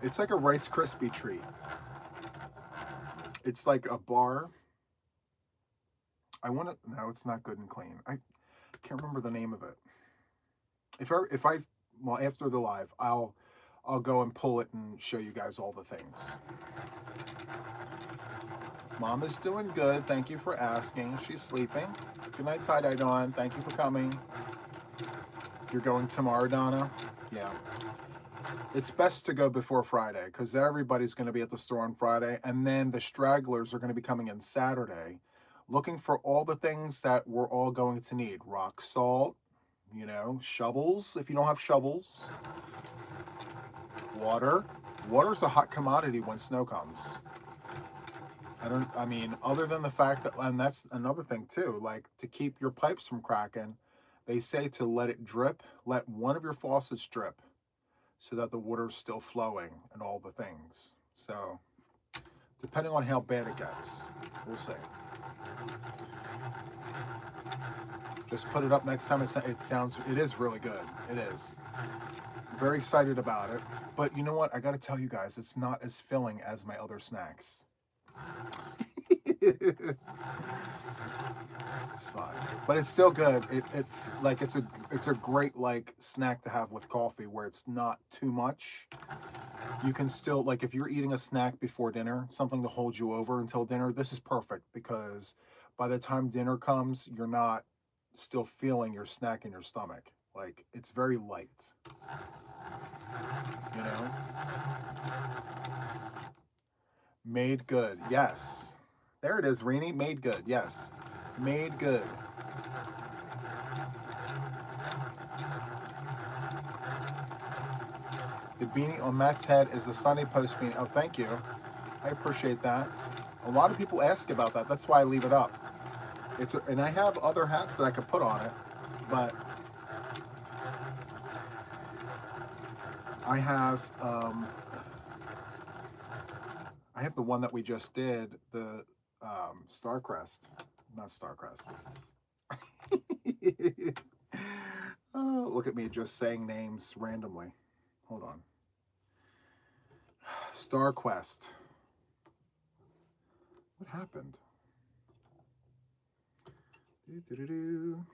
It's like a Rice Krispie treat. It's like a bar. No, it's not Good and Clean. I can't remember the name of it. Well, after the live, I'll go and pull it and show you guys all the things. Mom is doing good. Thank you for asking. She's sleeping. Good night, Tie-Dye Dawn. Thank you for coming. You're going tomorrow, Donna? Yeah. It's best to go before Friday because everybody's going to be at the store on Friday, and then the stragglers are going to be coming in Saturday looking for all the things that we're all going to need. Rock salt, you know, shovels if you don't have shovels, water. Water's a hot commodity when snow comes. I mean, other than the fact that, and that's another thing too, like to keep your pipes from cracking, they say to let it drip, let one of your faucets drip so that the water's still flowing and all the things. So, depending on how bad it gets, we'll see. Just put it up next time. It is really good. It is. I'm very excited about it. But you know what? I got to tell you guys, it's not as filling as my other snacks. It's fine, but it's still good. It's a great like snack to have with coffee where it's not too much. You can still, like, if you're eating a snack before dinner, something to hold you over until dinner, this is perfect because by the time dinner comes, you're not still feeling your snack in your stomach. Like, it's very light, you know? Made good, yes. There it is, Rini. Made good, yes. Made good. The beanie on Matt's head is the Sunday Post beanie. Oh, thank you. I appreciate that. A lot of people ask about that. That's why I leave it up. And I have other hats that I could put on it, but I have the one that we just did, the Starcrest, not Starcrest. Oh, look at me just saying names randomly. Hold on. Star Quest. What happened? Do-do-do-do.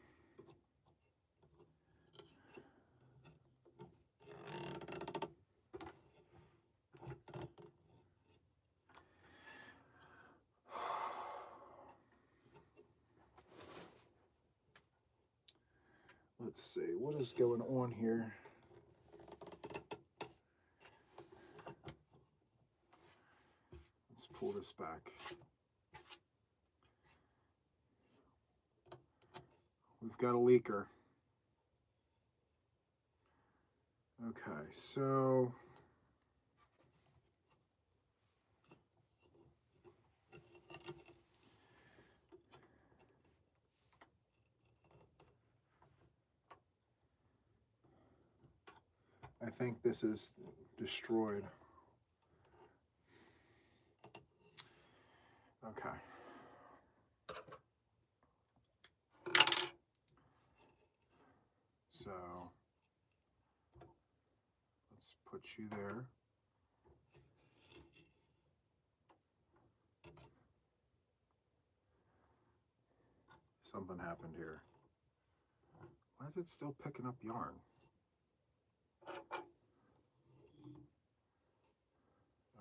Let's see, what is going on here? Let's pull this back. We've got a leaker. Okay, so I think this is destroyed. Okay. So let's put you there. Something happened here. Why is it still picking up yarn?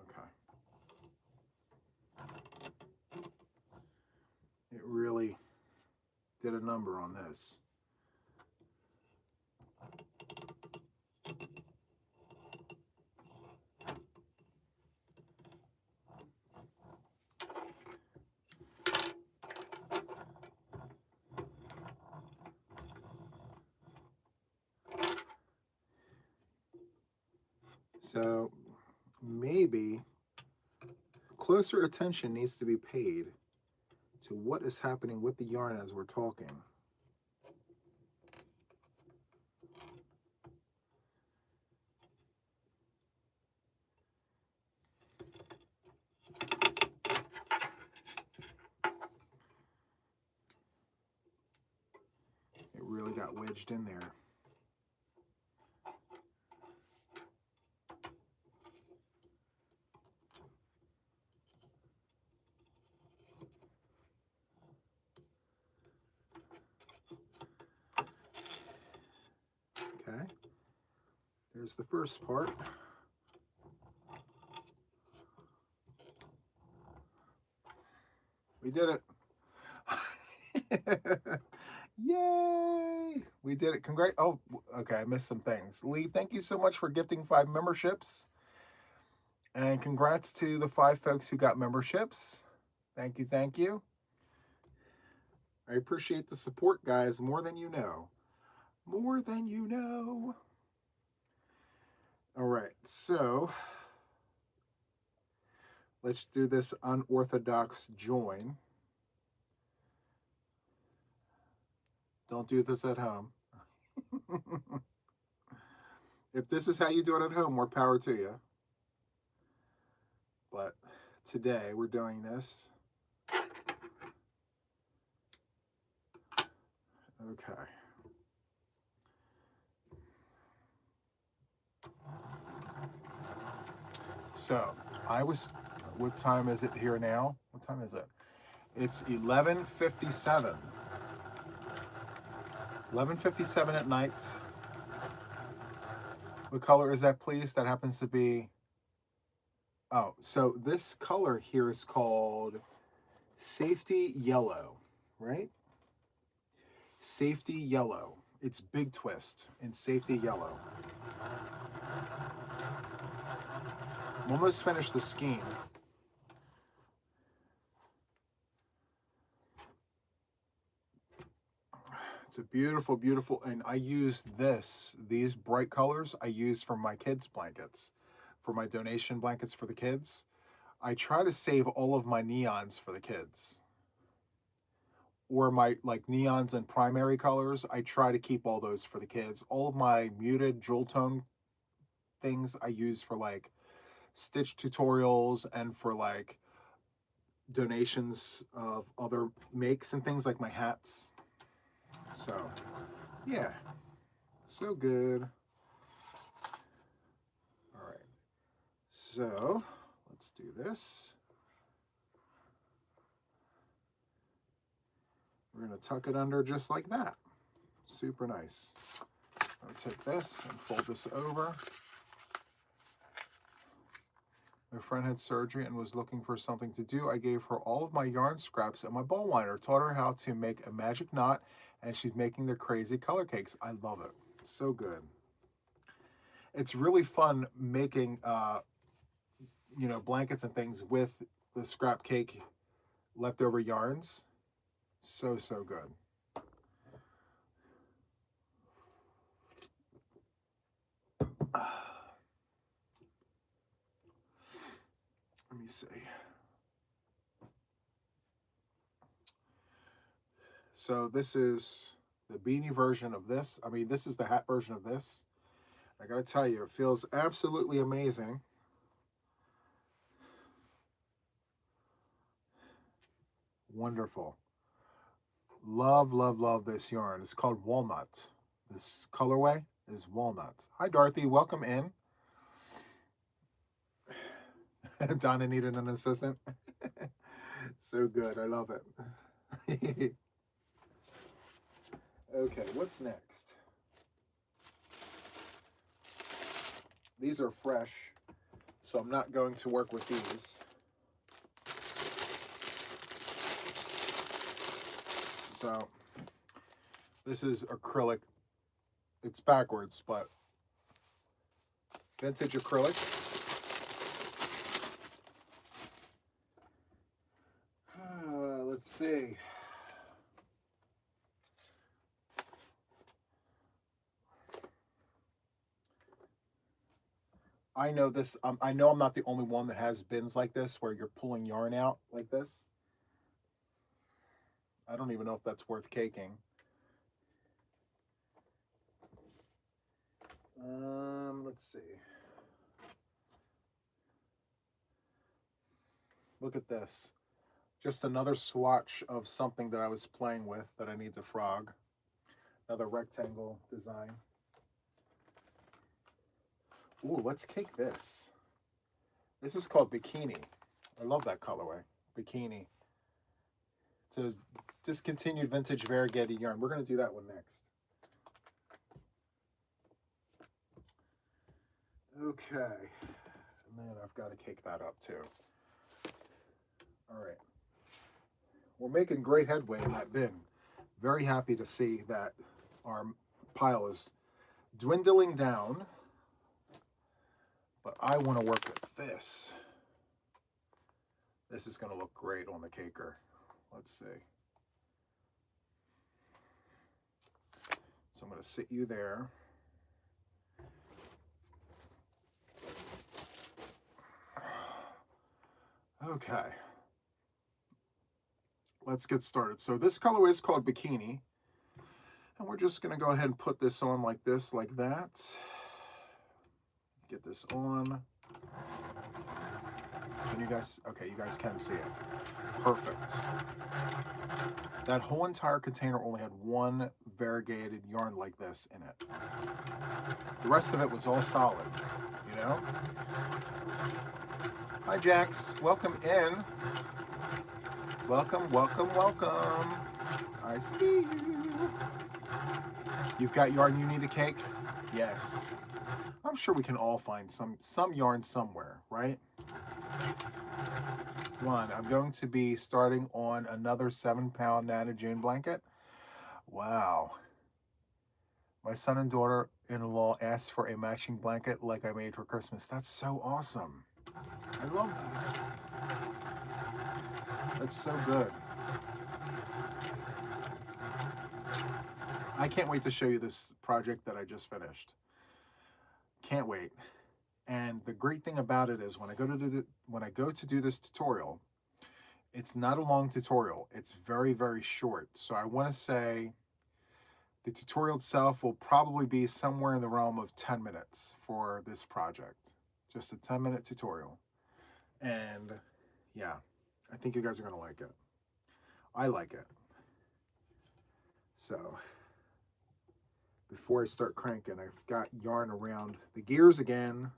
Okay. It really did a number on this. So maybe closer attention needs to be paid to what is happening with the yarn as we're talking. It really got wedged in there. Okay, there's the first part. We did it. Yay! We did it. Congrats. Oh, okay, I missed some things. Lee, thank you so much for gifting 5 memberships. And congrats to the 5 folks who got memberships. Thank you, thank you. I appreciate the support, guys, more than you know. More than you know. All right, so let's do this unorthodox join. Don't do this at home. If this is how you do it at home, more power to you. But today we're doing this. Okay. So what time is it here now? What time is it? It's 11:57. 11:57 at night. What color is that, please? That happens to be, oh, so this color here is called Safety Yellow, right? Safety Yellow. It's Big Twist in Safety Yellow. I'm almost finished the skein. It's a beautiful, beautiful, and I use these bright colors I use for my kids' blankets, for my donation blankets for the kids. I try to save all of my neons for the kids. Or my like neons and primary colors, I try to keep all those for the kids. All of my muted jewel tone things I use for like stitch tutorials and for like donations of other makes and things like my hats. So yeah, so good. All right, So let's do this. We're going to tuck it under just like that. Super nice. I'll take this and fold this over. My friend had surgery and was looking for something to do. I gave her all of my yarn scraps and my ball winder. Taught her how to make a magic knot, and she's making the crazy color cakes. I love it. It's so good. It's really fun making, you know, blankets and things with the scrap cake leftover yarns. So, so good. Let me see. So this is the beanie version of this. I mean, this is the hat version of this. I gotta tell you, it feels absolutely amazing. Wonderful. Love, love, love this yarn. It's called Walnut. This colorway is Walnut. Hi, Dorothy. Welcome in. Donna needed an assistant. So good. I love it. Okay, what's next? These are fresh, so I'm not going to work with these. So this is acrylic. It's backwards, but vintage acrylic. Let's see. I know this. I know I'm not the only one that has bins like this where you're pulling yarn out like this. I don't even know if that's worth caking. Let's see. Look at this. Just another swatch of something that I was playing with that I need to frog. Another rectangle design. Ooh, let's cake this. This is called Bikini. I love that colorway. Bikini. It's a discontinued vintage variegated yarn. We're going to do that one next. Okay. And then I've got to cake that up too. All right. We're making great headway in that bin. Very happy to see that our pile is dwindling down. But I want to work with this. This is going to look great on the caker. Let's see. So I'm going to sit you there. Okay. Let's get started. So this colorway is called Bikini. And we're just going to go ahead and put this on like this, like that. Get this on. Can you guys, okay, you guys can see it. Perfect. That whole entire container only had one variegated yarn like this in it. The rest of it was all solid, you know? Hi, Jax. Welcome in. Welcome, welcome, welcome. I see you. You've got yarn you need to cake? Yes. I'm sure we can all find some yarn somewhere, right? One, I'm going to be starting on another 7-pound Nana June blanket. Wow. My son and daughter-in-law asked for a matching blanket like I made for Christmas. That's so awesome. I love that. That's so good. I can't wait to show you this project that I just finished. Can't wait. And the great thing about it is when I go to do this tutorial, it's not a long tutorial. It's very, very short. So I want to say the tutorial itself will probably be somewhere in the realm of 10 minutes for this project. Just a 10-minute tutorial. And yeah, I think you guys are going to like it. I like it. So before I start cranking, I've got yarn around the gears again.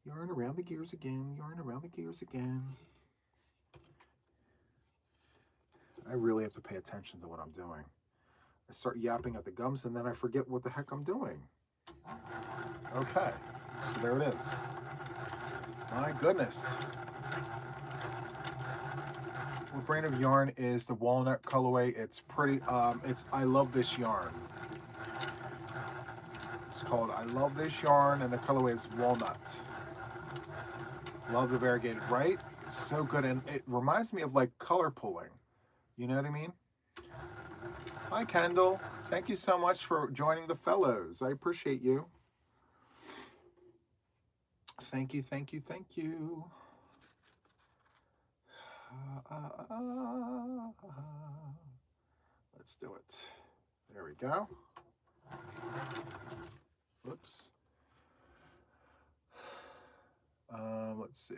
Yarn around the gears again, yarn around the gears again. I really have to pay attention to what I'm doing. I start yapping at the gums and then I forget what the heck I'm doing. Okay, so there it is. My goodness. What brand of yarn is the walnut colorway? It's pretty, I love this yarn. It's called I Love This Yarn and the colorway is walnut. Love the variegated, right? It's so good and it reminds me of like color pulling. You know what I mean? Hi, Kendall. Thank you so much for joining the fellows. I appreciate you. Thank you, thank you, thank you. Let's do it. There we go. Whoops. Let's see.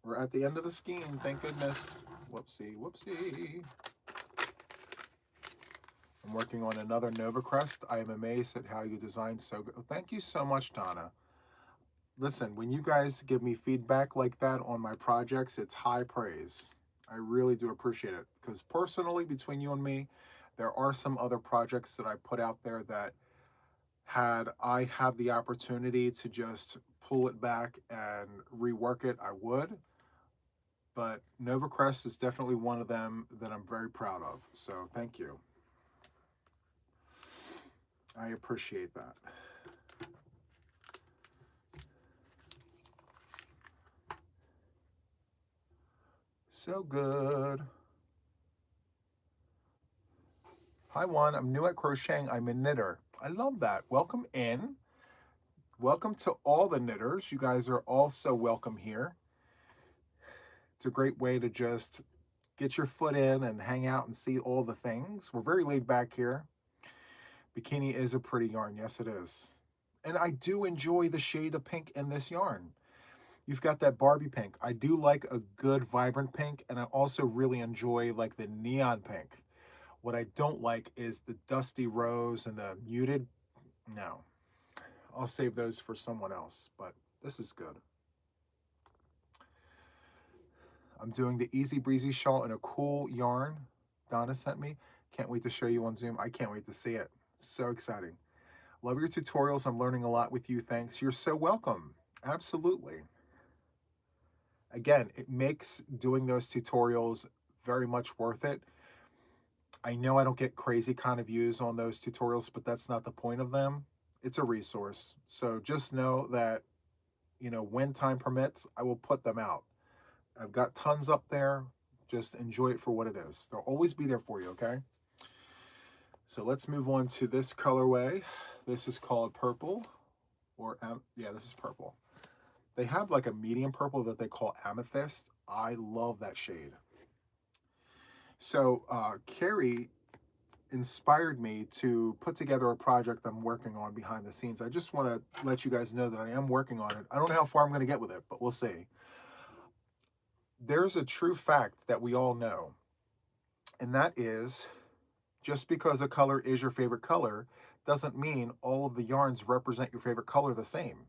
We're at the end of the skein, thank goodness. Whoopsie, whoopsie. I'm working on another Nova Crest. I am amazed at how you designed so good. Thank you so much, Donna. Listen, when you guys give me feedback like that on my projects, it's high praise. I really do appreciate it because personally, between you and me, there are some other projects that I put out there that had I had the opportunity to just pull it back and rework it, I would. But Nova Crest is definitely one of them that I'm very proud of. So thank you. I appreciate that. So good. Hi, Juan. I'm new at crocheting. I'm a knitter. I love that. Welcome in. Welcome to all the knitters. You guys are also welcome here. It's a great way to just get your foot in and hang out and see all the things. We're very laid back here. Bikini is a pretty yarn. Yes, it is. And I do enjoy the shade of pink in this yarn. You've got that Barbie pink. I do like a good vibrant pink, and I also really enjoy like the neon pink. What I don't like is the dusty rose and the muted. No, I'll save those for someone else, but this is good. I'm doing the Easy Breezy shawl in a cool yarn Donna sent me. Can't wait to show you on Zoom. I can't wait to see it. So exciting. Love your tutorials. I'm learning a lot with you. Thanks. You're so welcome. Absolutely. Again, it makes doing those tutorials very much worth it. I know I don't get crazy kind of views on those tutorials, but that's not the point of them. It's a resource. So just know that, you know, when time permits, I will put them out. I've got tons up there. Just enjoy it for what it is. They'll always be there for you, okay? So let's move on to this colorway. This is called purple, or yeah, this is purple. They have like a medium purple that they call amethyst. I love that shade. So Carrie inspired me to put together a project I'm working on behind the scenes. I just want to let you guys know that I am working on it. I don't know how far I'm going to get with it, but we'll see. There's a true fact that we all know, and that is just because a color is your favorite color doesn't mean all of the yarns represent your favorite color the same.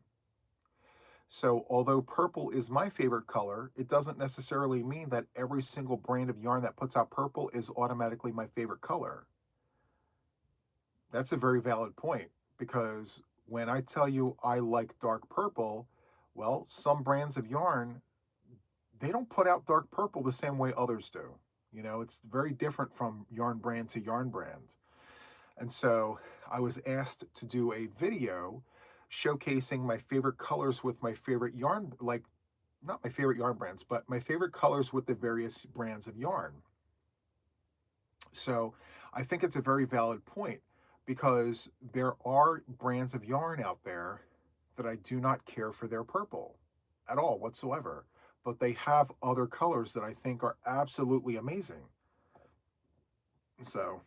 So although purple is my favorite color, it doesn't necessarily mean that every single brand of yarn that puts out purple is automatically my favorite color. That's a very valid point, because when I tell you I like dark purple, well, some brands of yarn, they don't put out dark purple the same way others do. You know, it's very different from yarn brand to yarn brand. And so I was asked to do a video showcasing my favorite colors with my favorite yarn, like not my favorite yarn brands, but my favorite colors with the various brands of yarn. So I think it's a very valid point, because there are brands of yarn out there that I do not care for their purple at all whatsoever, but they have other colors that I think are absolutely amazing. So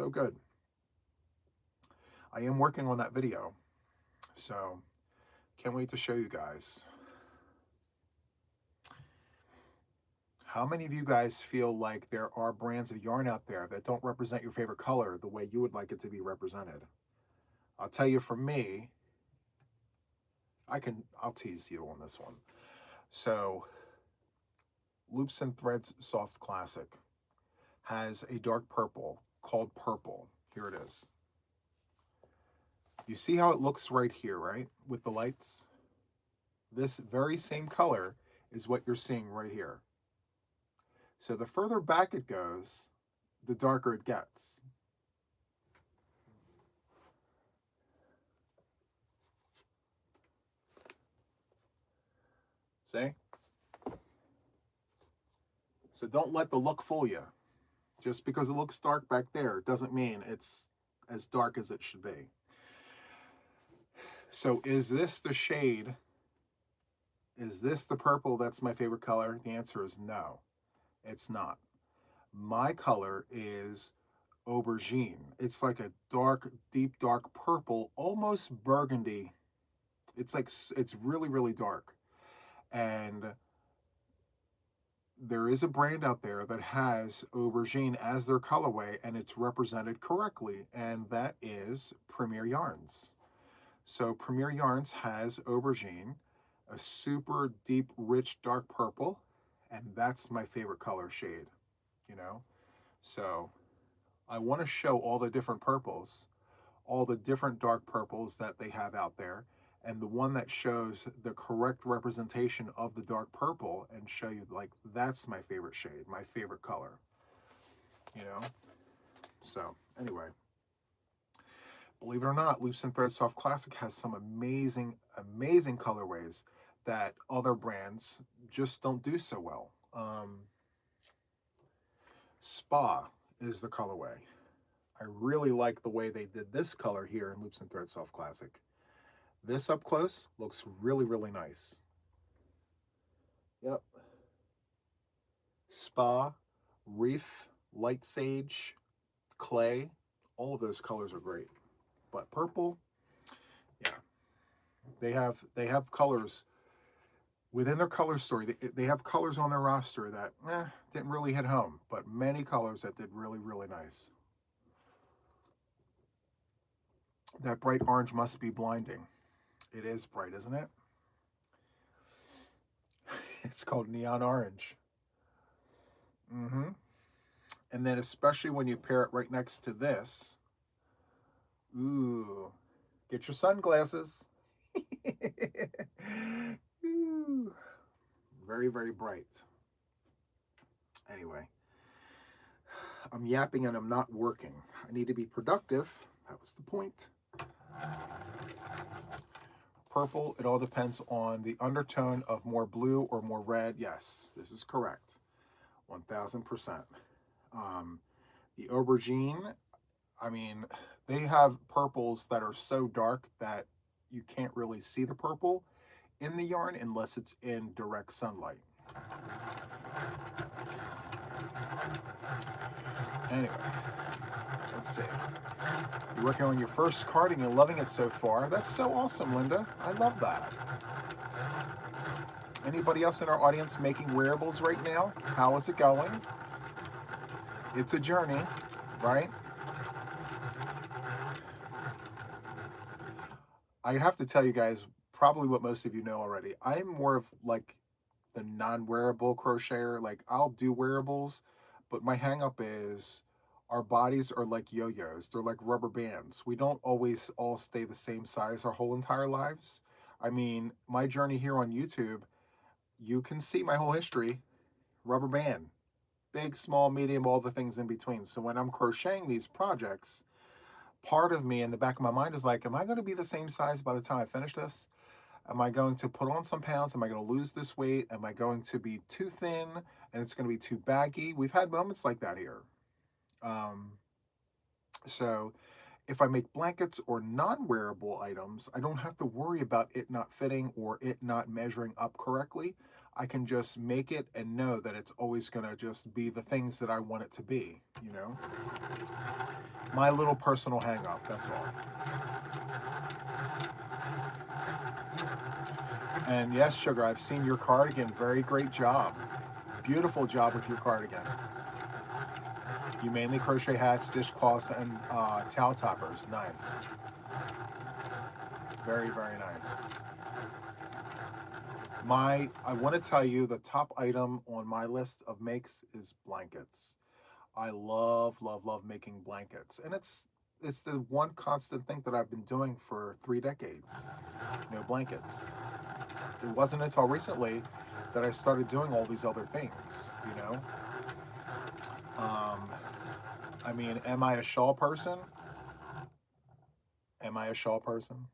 good. I am working on that video, so can't wait to show you guys. How many of you guys feel like there are brands of yarn out there that don't represent your favorite color the way you would like it to be represented? I'll tell you, for me, I'll tease you on this one. So Loops and Threads Soft Classic has a dark purple called Purple. Here it is. You see how it looks right here, right? With the lights? This very same color is what you're seeing right here. So the further back it goes, the darker it gets. See? So don't let the look fool you. Just because it looks dark back there doesn't mean it's as dark as it should be. So is this the shade? Is this the purple that's my favorite color? The answer is no, it's not. My color is aubergine. It's like a dark, deep, dark purple, almost burgundy. It's really, really dark. And there is a brand out there that has aubergine as their colorway, and it's represented correctly, and that is Premier Yarns. So Premier Yarns has aubergine, a super deep, rich, dark purple, and that's my favorite color shade, you know? So I want to show all the different purples, all the different dark purples that they have out there, and the one that shows the correct representation of the dark purple, and show you, like, that's my favorite shade, my favorite color, you know? So anyway, believe it or not, Loops and Threads Soft Classic has some amazing, amazing colorways that other brands just don't do so well. Spa is the colorway. I really like the way they did this color here in Loops and Threads Soft Classic. This up close looks really, really nice. Yep. Spa, Reef, Light Sage, Clay, all of those colors are great. But purple, yeah. They have colors within their color story. They have colors on their roster that didn't really hit home, but many colors that did really, really nice. That bright orange must be blinding. It is bright, isn't it? It's called neon orange. And then especially when you pair it right next to this. Ooh, get your sunglasses. Ooh. Very, very bright. Anyway, I'm yapping and I'm not working. I need to be productive. That was the point. Purple, it all depends on the undertone of more blue or more red. Yes, this is correct. 1000%. The aubergine, I mean, they have purples that are so dark that you can't really see the purple in the yarn unless it's in direct sunlight. Anyway, let's see. You're working on your first cardigan and loving it so far. That's so awesome, Linda. I love that. Anybody else in our audience making wearables right now? How is it going? It's a journey, right? I have to tell you guys, probably what most of you know already, I'm more of like the non-wearable crocheter. Like, I'll do wearables, but my hang-up is our bodies are like yo-yos. They're like rubber bands. We don't always all stay the same size our whole entire lives. I mean, my journey here on YouTube, you can see my whole history. Rubber band. Big, small, medium, all the things in between. So when I'm crocheting these projects, part of me in the back of my mind is like, am I going to be the same size by the time I finish this? Am I going to put on some pounds? Am I going to lose this weight? Am I going to be too thin and it's going to be too baggy? We've had moments like that here. So if I make blankets or non-wearable items, I don't have to worry about it not fitting or it not measuring up correctly. I can just make it and know that it's always going to just be the things that I want it to be, you know? My little personal hang-up, that's all. And yes, Sugar, I've seen your cardigan. Very great job. Beautiful job with your cardigan. You mainly crochet hats, dishcloths, and towel toppers. Nice. Very, very nice. I want to tell you the top item on my list of makes is blankets. I love, love, love making blankets. And it's the one constant thing that I've been doing for 3 decades. Blankets. It wasn't until recently that I started doing all these other things. Um, I mean, am I a shawl person? Am I a shawl person?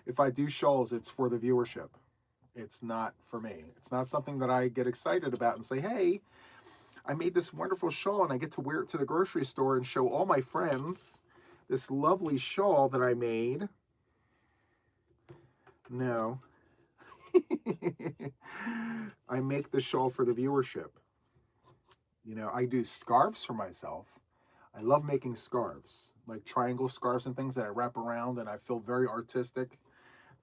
If I do shawls, it's for the viewership. It's not for me. It's not something that I get excited about and say, hey, I made this wonderful shawl and I get to wear it to the grocery store and show all my friends this lovely shawl that I made. No. I make the shawl for the viewership. I do scarves for myself. I love making scarves, like triangle scarves and things that I wrap around, and I feel very artistic,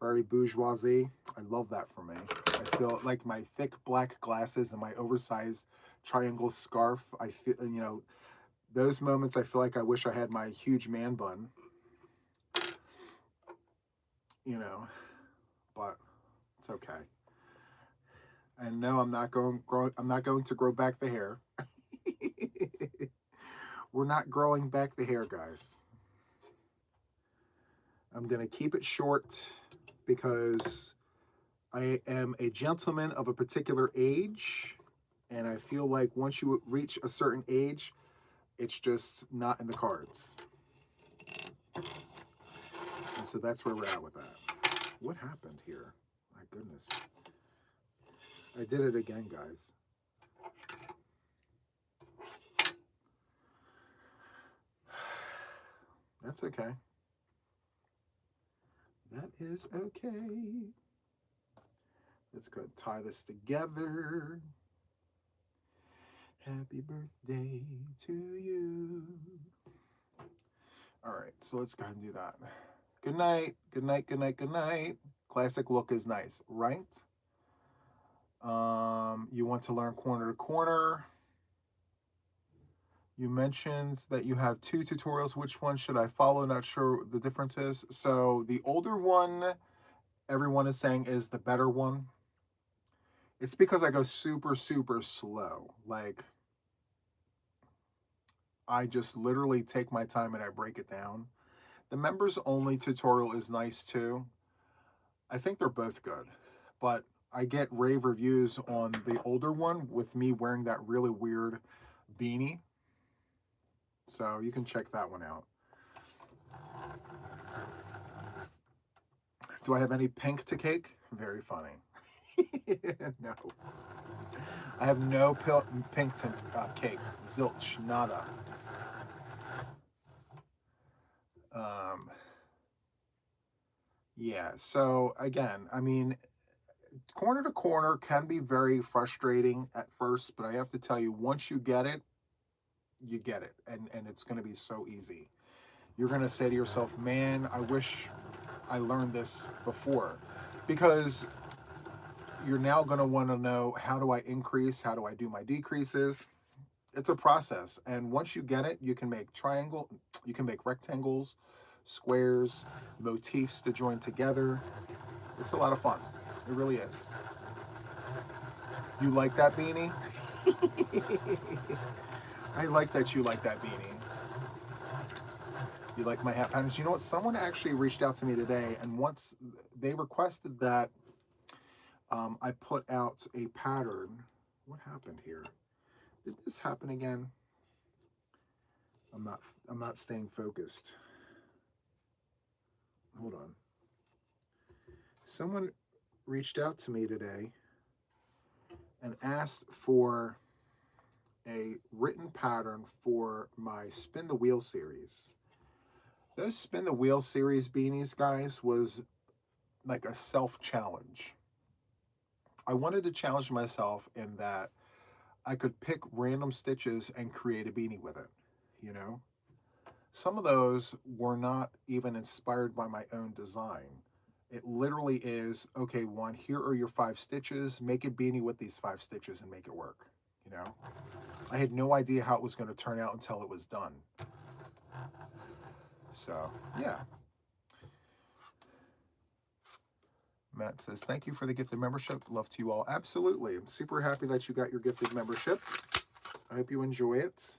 very bourgeoisie. I love that for me. I feel like my thick black glasses and my oversized triangle scarf. I feel, those moments I feel like I wish I had my huge man bun, but it's okay. And no, I'm not going to grow back the hair. We're not growing back the hair, guys. I'm going to keep it short because I am a gentleman of a particular age, and I feel like once you reach a certain age, it's just not in the cards. And so that's where we're at with that. What happened here? My goodness. I did it again, guys. That's okay. That is okay. Let's go tie this together. Happy birthday to you. All right, so let's go ahead and do that. Good night, good night, good night, good night. Classic look is nice, right? You want to learn corner to corner. You mentioned that you have 2 tutorials. Which one should I follow? Not sure the difference is. So the older one, everyone is saying is the better one. It's because I go super, super slow. Like, I just literally take my time and I break it down. The members only tutorial is nice too. I think they're both good, but I get rave reviews on the older one with me wearing that really weird beanie. So you can check that one out. Do I have any pink to cake? Very funny. No. I have no pink to cake. Zilch. Nada. Yeah, so again, I mean, corner to corner can be very frustrating at first, but I have to tell you, once you get it, you get it. And it's going to be so easy. You're going to say to yourself, man, I wish I learned this before. Because you're now going to want to know, how do I increase? How do I do my decreases? It's a process. And once you get it, you can make rectangles, squares, motifs to join together. It's a lot of fun. It really is. You like that beanie? I like that you like that beanie. You like my hat patterns? You know what? Someone actually reached out to me today, and once they requested that I put out a pattern. What happened here? Did this happen again? I'm not staying focused. Hold on. Someone reached out to me today and asked for a written pattern for my Spin the Wheel series. Those Spin the Wheel series beanies, guys, was like a self-challenge. I wanted to challenge myself in that I could pick random stitches and create a beanie with it, Some of those were not even inspired by my own design. It literally is, okay, Juan, here are your 5 stitches. Make a beanie with these 5 stitches and make it work, I had no idea how it was going to turn out until it was done. So, yeah. Matt says, thank you for the gifted membership. Love to you all. Absolutely. I'm super happy that you got your gifted membership. I hope you enjoy it.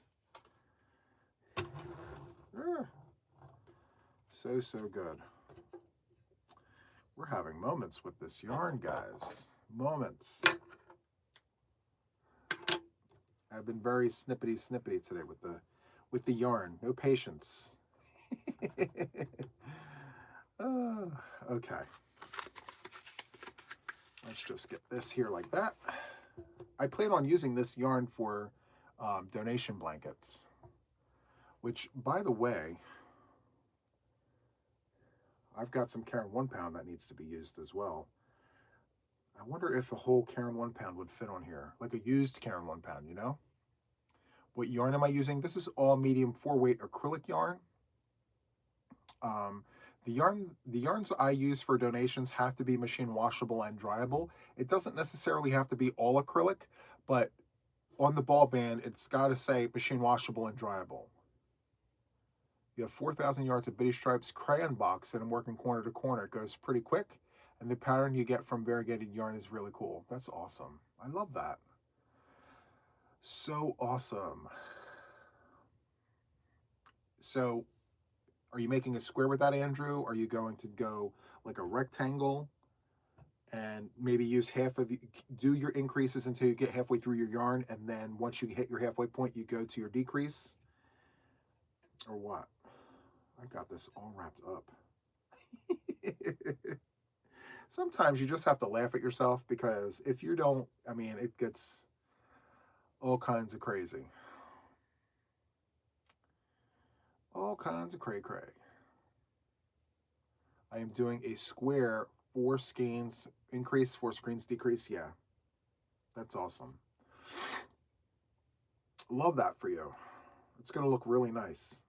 So, so good. We're having moments with this yarn, guys. Moments. I've been very snippety today with the yarn. No patience. Okay. Let's just get this here like that. I plan on using this yarn for donation blankets, which, by the way, I've got some Caron 1 pound that needs to be used as well. I wonder if a whole Caron 1 pound would fit on here, like a used Caron 1 pound, you know? What yarn am I using? This is all medium 4-weight acrylic yarn. The yarns I use for donations have to be machine washable and dryable. It doesn't necessarily have to be all acrylic, but on the ball band, it's got to say machine washable and dryable. You have 4,000 yards of Bitty Stripes crayon box, and I'm working corner to corner. It goes pretty quick, and the pattern you get from variegated yarn is really cool. That's awesome. I love that. So awesome. So, are you making a square with that, Andrew? Are you going to go like a rectangle and maybe use half of, do your increases until you get halfway through your yarn, and then once you hit your halfway point, you go to your decrease? Or what? I got this all wrapped up. Sometimes you just have to laugh at yourself, because if you don't, I mean, it gets all kinds of crazy. All kinds of cray-cray. I am doing a square 4 skeins increase, 4 skeins decrease. Yeah, that's awesome. Love that for you. It's going to look really nice.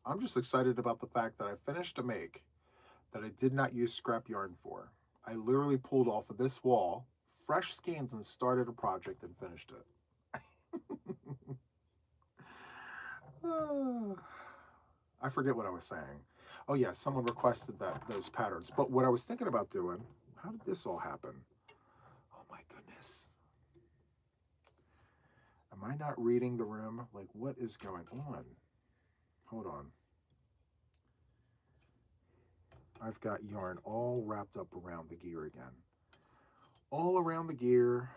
I'm just excited about the fact that I finished a make that I did not use scrap yarn for. I literally pulled off of this wall fresh skeins and started a project and finished it. I forget what I was saying. Oh yeah, someone requested those patterns. But what I was thinking about doing, how did this all happen? Oh my goodness. Am I not reading the room? Like, what is going on? Hold on. I've got yarn all wrapped up around the gear again. All around the gear.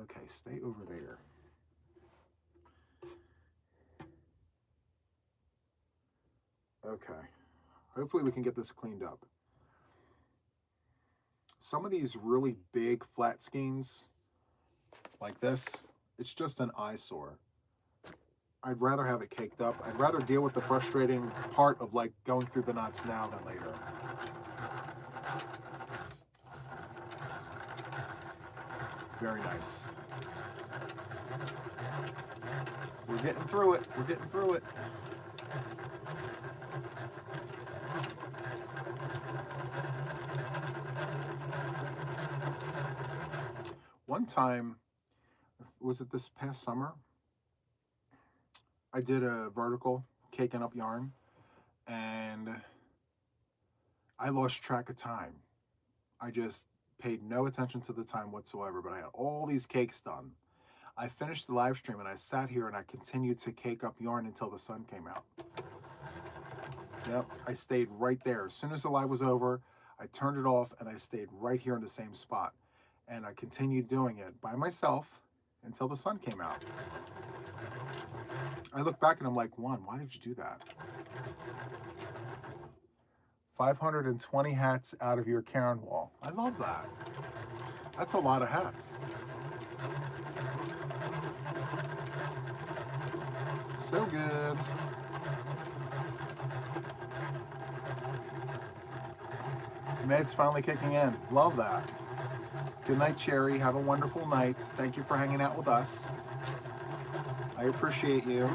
Okay, stay over there. Okay. Hopefully we can get this cleaned up. Some of these really big flat skeins, like this, it's just an eyesore. I'd rather have it caked up. I'd rather deal with the frustrating part of like going through the knots now than later. Very nice. We're getting through it. We're getting through it. One time, was it this past summer? I did a vertical caking up yarn, and I lost track of time. I just paid no attention to the time whatsoever, but I had all these cakes done. I finished the live stream and I sat here and I continued to cake up yarn until the sun came out. Yep, I stayed right there. As soon as the live was over, I turned it off and I stayed right here in the same spot. And I continued doing it by myself until the sun came out. I look back and I'm like, Juan, why did you do that? 520 hats out of your Caron wall. I love that. That's a lot of hats. So good. Med's finally kicking in. Love that. Good night, Cherry. Have a wonderful night. Thank you for hanging out with us. I appreciate you.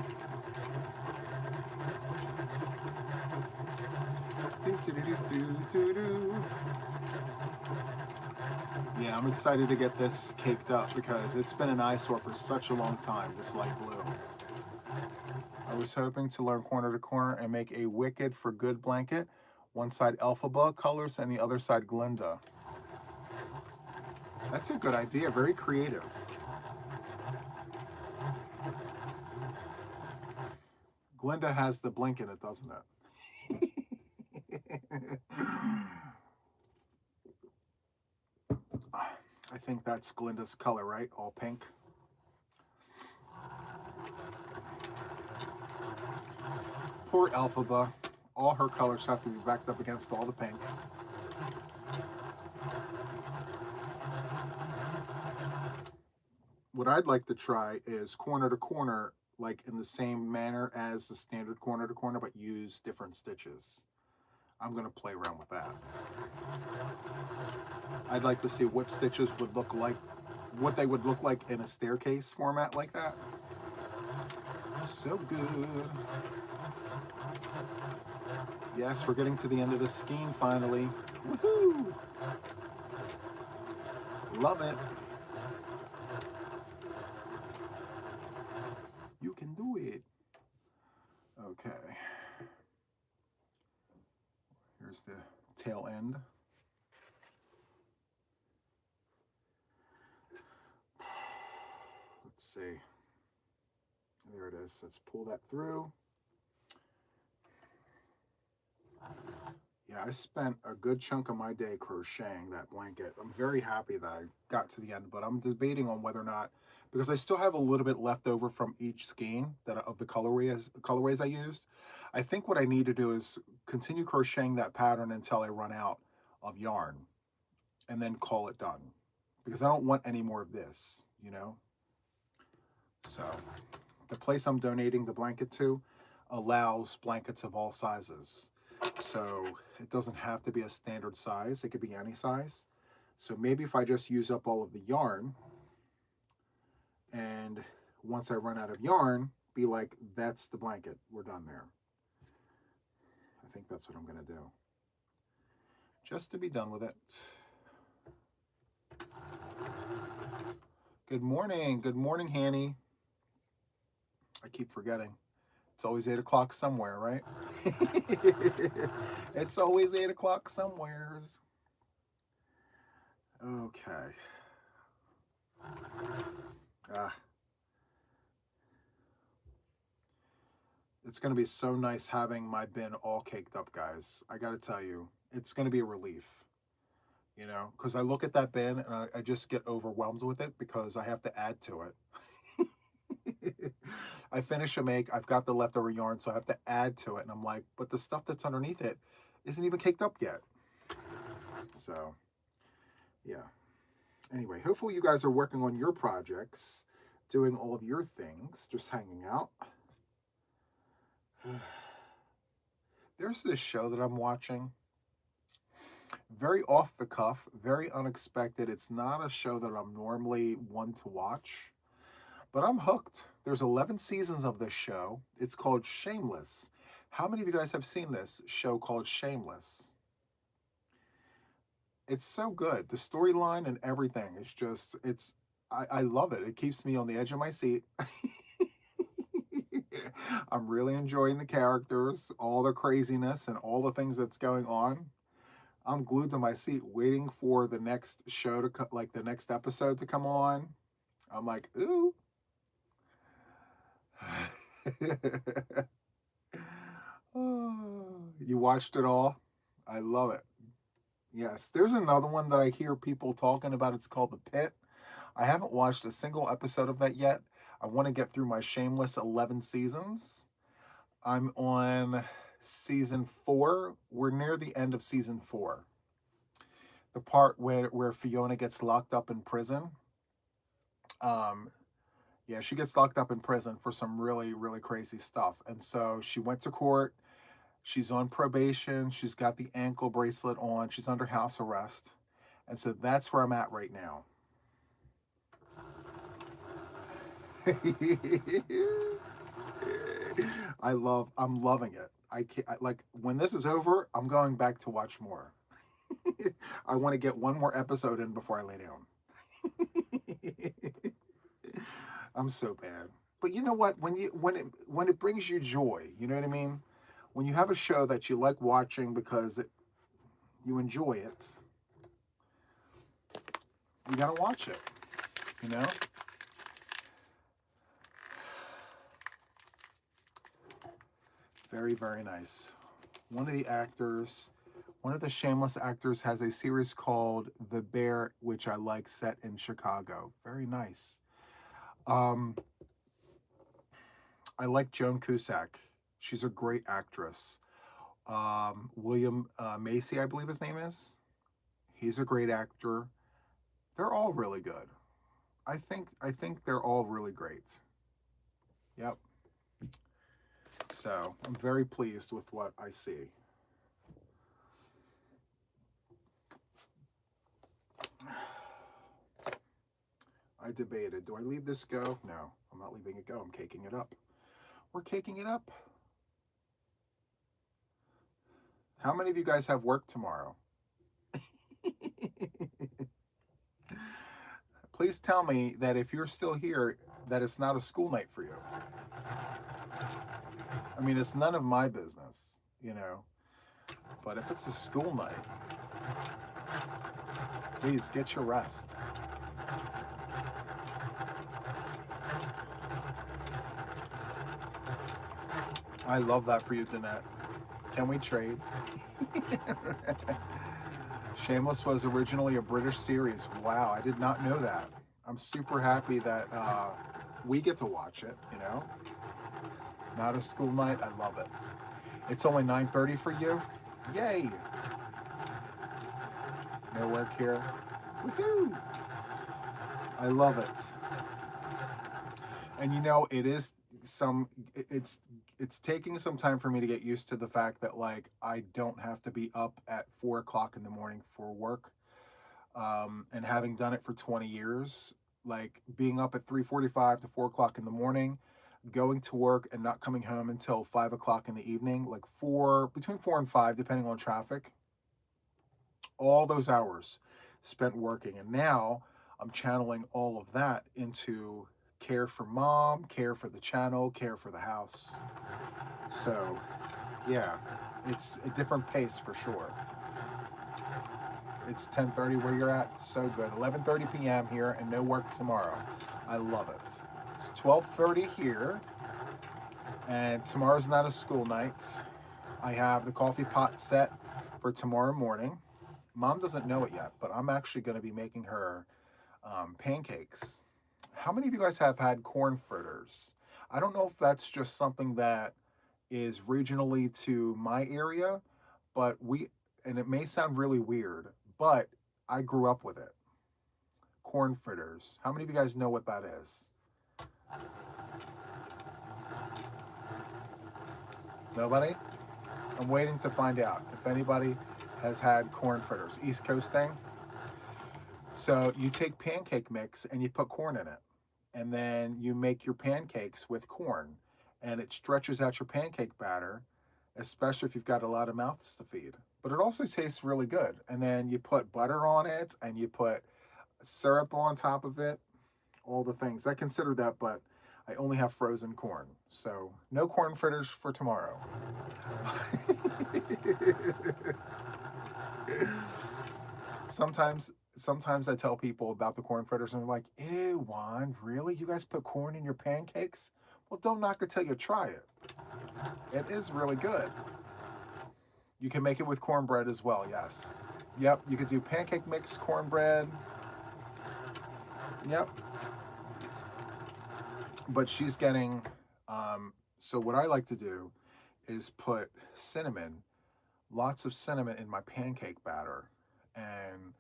Yeah, I'm excited to get this caked up because it's been an eyesore for such a long time, this light blue. I was hoping to learn corner to corner and make a wicked for good blanket. One side Elphaba colors and the other side Glinda. That's a good idea. Very creative. Glinda has the blink in it, doesn't it? I think that's Glinda's color, right? All pink. Poor Elphaba. All her colors have to be backed up against all the pink. What I'd like to try is corner to corner, like in the same manner as the standard corner to corner, but use different stitches. I'm going to play around with that. I'd like to see what stitches would look like, what they would look like in a staircase format like that. So good. Yes, we're getting to the end of the skein finally. Woohoo! Love it. You can do it. Okay. Here's the tail end. Let's see. There it is. Let's pull that through. Yeah, I spent a good chunk of my day crocheting that blanket. I'm very happy that I got to the end, but I'm debating on whether or not, because I still have a little bit left over from each skein of the colorways I used. I think what I need to do is continue crocheting that pattern until I run out of yarn and then call it done, because I don't want any more of this, you know? So the place I'm donating the blanket to allows blankets of all sizes. So it doesn't have to be a standard size. It could be any size. So maybe if I just use up all of the yarn, and once I run out of yarn, be like, that's the blanket. We're done there. I think that's what I'm going to do. Just to be done with it. Good morning. Good morning, Hanny. I keep forgetting. It's always 8 o'clock somewhere, right? It's always 8 o'clock somewheres. Okay. It's going to be so nice having my bin all caked up, guys. I got to tell you, it's going to be a relief, you know, because I look at that bin and I just get overwhelmed with it because I have to add to it. I finish a make, I've got the leftover yarn, so I have to add to it. And I'm like, but the stuff that's underneath it isn't even caked up yet. So, yeah. Anyway, hopefully you guys are working on your projects, doing all of your things, just hanging out. There's this show that I'm watching. Very off the cuff, very unexpected. It's not a show that I'm normally one to watch, but I'm hooked. There's 11 seasons of this show. It's called Shameless. How many of you guys have seen this show called Shameless? It's so good. The storyline and everything is just, I love it. It keeps me on the edge of my seat. I'm really enjoying the characters, all the craziness and all the things that's going on. I'm glued to my seat waiting for the next show to like the next episode to come on. I'm like, ooh. Oh, you watched it all? I love it. Yes, there's another one that I hear people talking about. It's called The Pit. I haven't watched a single episode of that yet. I want to get through my Shameless 11 seasons. I'm on season 4. We're near the end of season 4. The part where Fiona gets locked up in prison. Yeah, she gets locked up in prison for some really, really crazy stuff. And so she went to court. She's on probation. She's got the ankle bracelet on. She's under house arrest. And so that's where I'm at right now. I'm loving it. Like, when this is over, I'm going back to watch more. I want to get one more episode in before I lay down. I'm so bad. But you know what? When it brings you joy, you know what I mean? When you have a show that you like watching because you enjoy it, you gotta watch it, you know? Very, very nice. One of the Shameless actors has a series called The Bear, which I like, set in Chicago. Very nice. I like Joan Cusack. She's a great actress. William Macy, I believe his name is. He's a great actor. They're all really good. I think they're all really great. Yep. So I'm very pleased with what I see. I debated, do I leave this go? No, I'm not leaving it go. I'm caking it up. We're caking it up. How many of you guys have work tomorrow? Please tell me that if you're still here, that it's not a school night for you. I mean, it's none of my business, you know. But if it's a school night, please get your rest. I love that for you, Danette. Can we trade? Shameless was originally a British series. Wow, I did not know that. I'm super happy that we get to watch it, you know? Not a school night. I love it. It's only 9:30 for you? Yay! No work here. Woohoo! I love it. And you know, it's taking some time for me to get used to the fact that like I don't have to be up at 4 o'clock in the morning for work. And having done it for 20 years, like being up at 3:45 to 4 o'clock in the morning, going to work and not coming home until 5 o'clock in the evening, like between 4 and 5, depending on traffic. All those hours spent working, and now I'm channeling all of that into care for mom, care for the channel, care for the house. So, yeah, it's a different pace for sure. It's 10:30 where you're at. So good. 11:30 p.m. here and no work tomorrow. I love it. It's 12:30 here, and tomorrow's not a school night. I have the coffee pot set for tomorrow morning. Mom doesn't know it yet, but I'm actually going to be making her pancakes. How many of you guys have had corn fritters? I don't know if that's just something that is regionally to my area, but and it may sound really weird, but I grew up with it. Corn fritters. How many of you guys know what that is? Nobody? I'm waiting to find out if anybody has had corn fritters. East Coast thing. So you take pancake mix and you put corn in it. And then you make your pancakes with corn. And it stretches out your pancake batter, especially if you've got a lot of mouths to feed. But it also tastes really good. And then you put butter on it and you put syrup on top of it. All the things. I consider that, but I only have frozen corn. So no corn fritters for tomorrow. Sometimes I tell people about the corn fritters and they're like, ew, Juan, really? You guys put corn in your pancakes? Well, don't knock it till you try it. It is really good. You can make it with cornbread as well, yes. Yep, you could do pancake mix, cornbread. Yep. But she's getting, so what I like to do is put lots of cinnamon in my pancake batter. And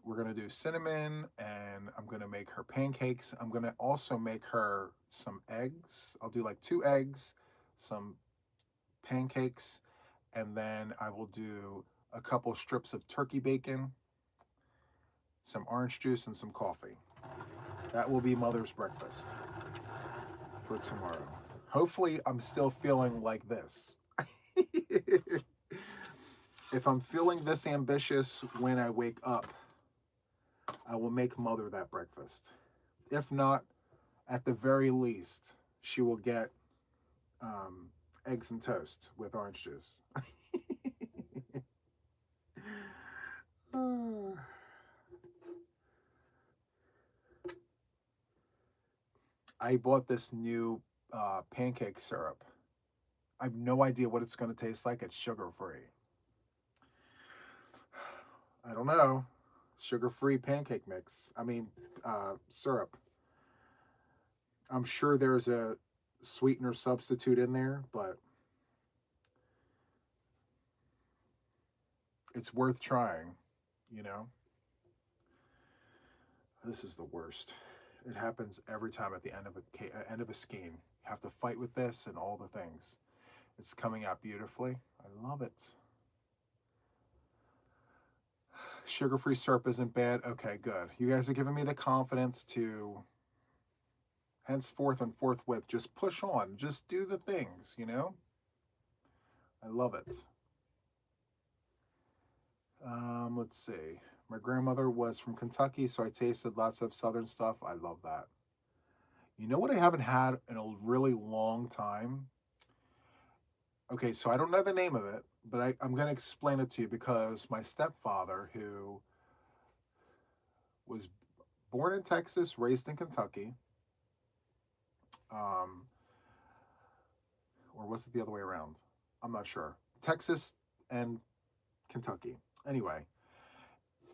we're going to do cinnamon, and I'm going to make her pancakes. I'm going to also make her some eggs. I'll do like 2 eggs, some pancakes, and then I will do a couple strips of turkey bacon, some orange juice, and some coffee. That will be Mother's breakfast for tomorrow. Hopefully, I'm still feeling like this. If I'm feeling this ambitious when I wake up, I will make Mother that breakfast. If not, At the very least, she will get eggs and toast with orange juice. I bought this new pancake syrup. I have no idea what it's going to taste like. It's sugar-free. I don't know. Sugar-free pancake mix. I mean, syrup. I'm sure there's a sweetener substitute in there, but it's worth trying, you know? This is the worst. It happens every time at the end of a skein. You have to fight with this and all the things. It's coming out beautifully. I love it. Sugar-free syrup isn't bad. Okay, good. You guys are giving me the confidence to henceforth and forthwith just push on. Just do the things, you know? I love it. Let's see. My grandmother was from Kentucky, so I tasted lots of Southern stuff. I love that. You know what I haven't had in a really long time? Okay, so I don't know the name of it, but I'm going to explain it to you because my stepfather, who was born in Texas, raised in Kentucky, or was it the other way around? I'm not sure. Texas and Kentucky. Anyway,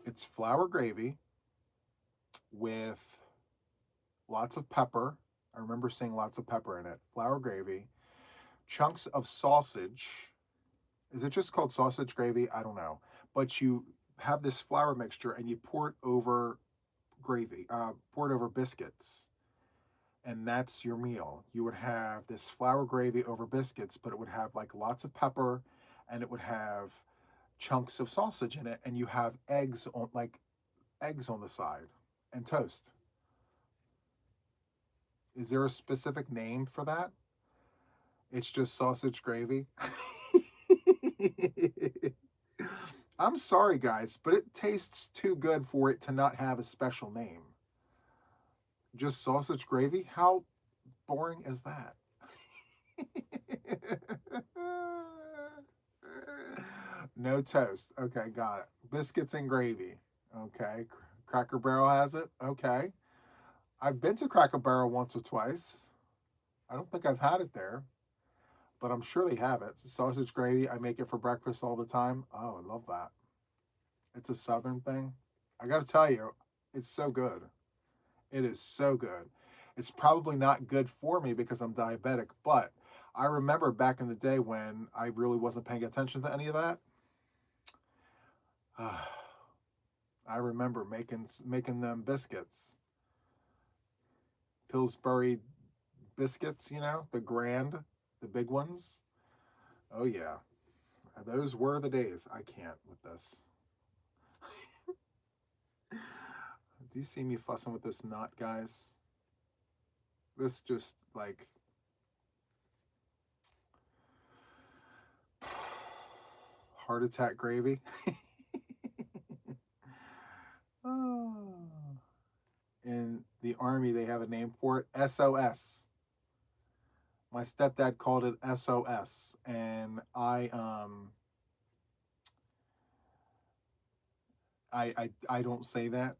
it's flour gravy with lots of pepper. I remember seeing lots of pepper in it. Flour gravy, chunks of sausage. Is it just called sausage gravy? I don't know. But you have this flour mixture and you pour it over gravy, pour it over biscuits. And that's your meal. You would have this flour gravy over biscuits, but it would have like lots of pepper and it would have chunks of sausage in it, and you have eggs on the side and toast. Is there a specific name for that? It's just sausage gravy. I'm sorry, guys, but it tastes too good for it to not have a special name. Just sausage gravy? How boring is that? No toast. Okay, got it. Biscuits and gravy. Okay. Cracker Barrel has it. Okay. I've been to Cracker Barrel once or twice. I don't think I've had it there, but I'm sure they have it. Sausage gravy. I make it for breakfast all the time. Oh, I love that. It's a Southern thing. I got to tell you, it's so good. It is so good. It's probably not good for me because I'm diabetic, but I remember back in the day when I really wasn't paying attention to any of that. I remember making them biscuits, Pillsbury biscuits, you know, the big ones. Oh yeah, those were the days. I can't with this. Do you see me fussing with this nut, guys? This just like heart attack gravy. Oh. In the Army, they have a name for it, SOS. My stepdad called it SOS, and I don't say that.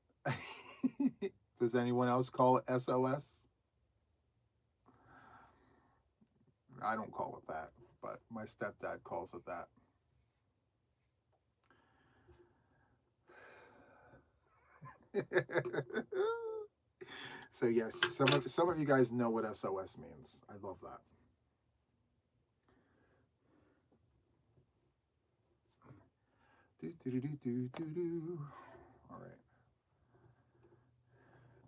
Does anyone else call it SOS? I don't call it that, but my stepdad calls it that. So yes, some of you guys know what SOS means. I love that. All right.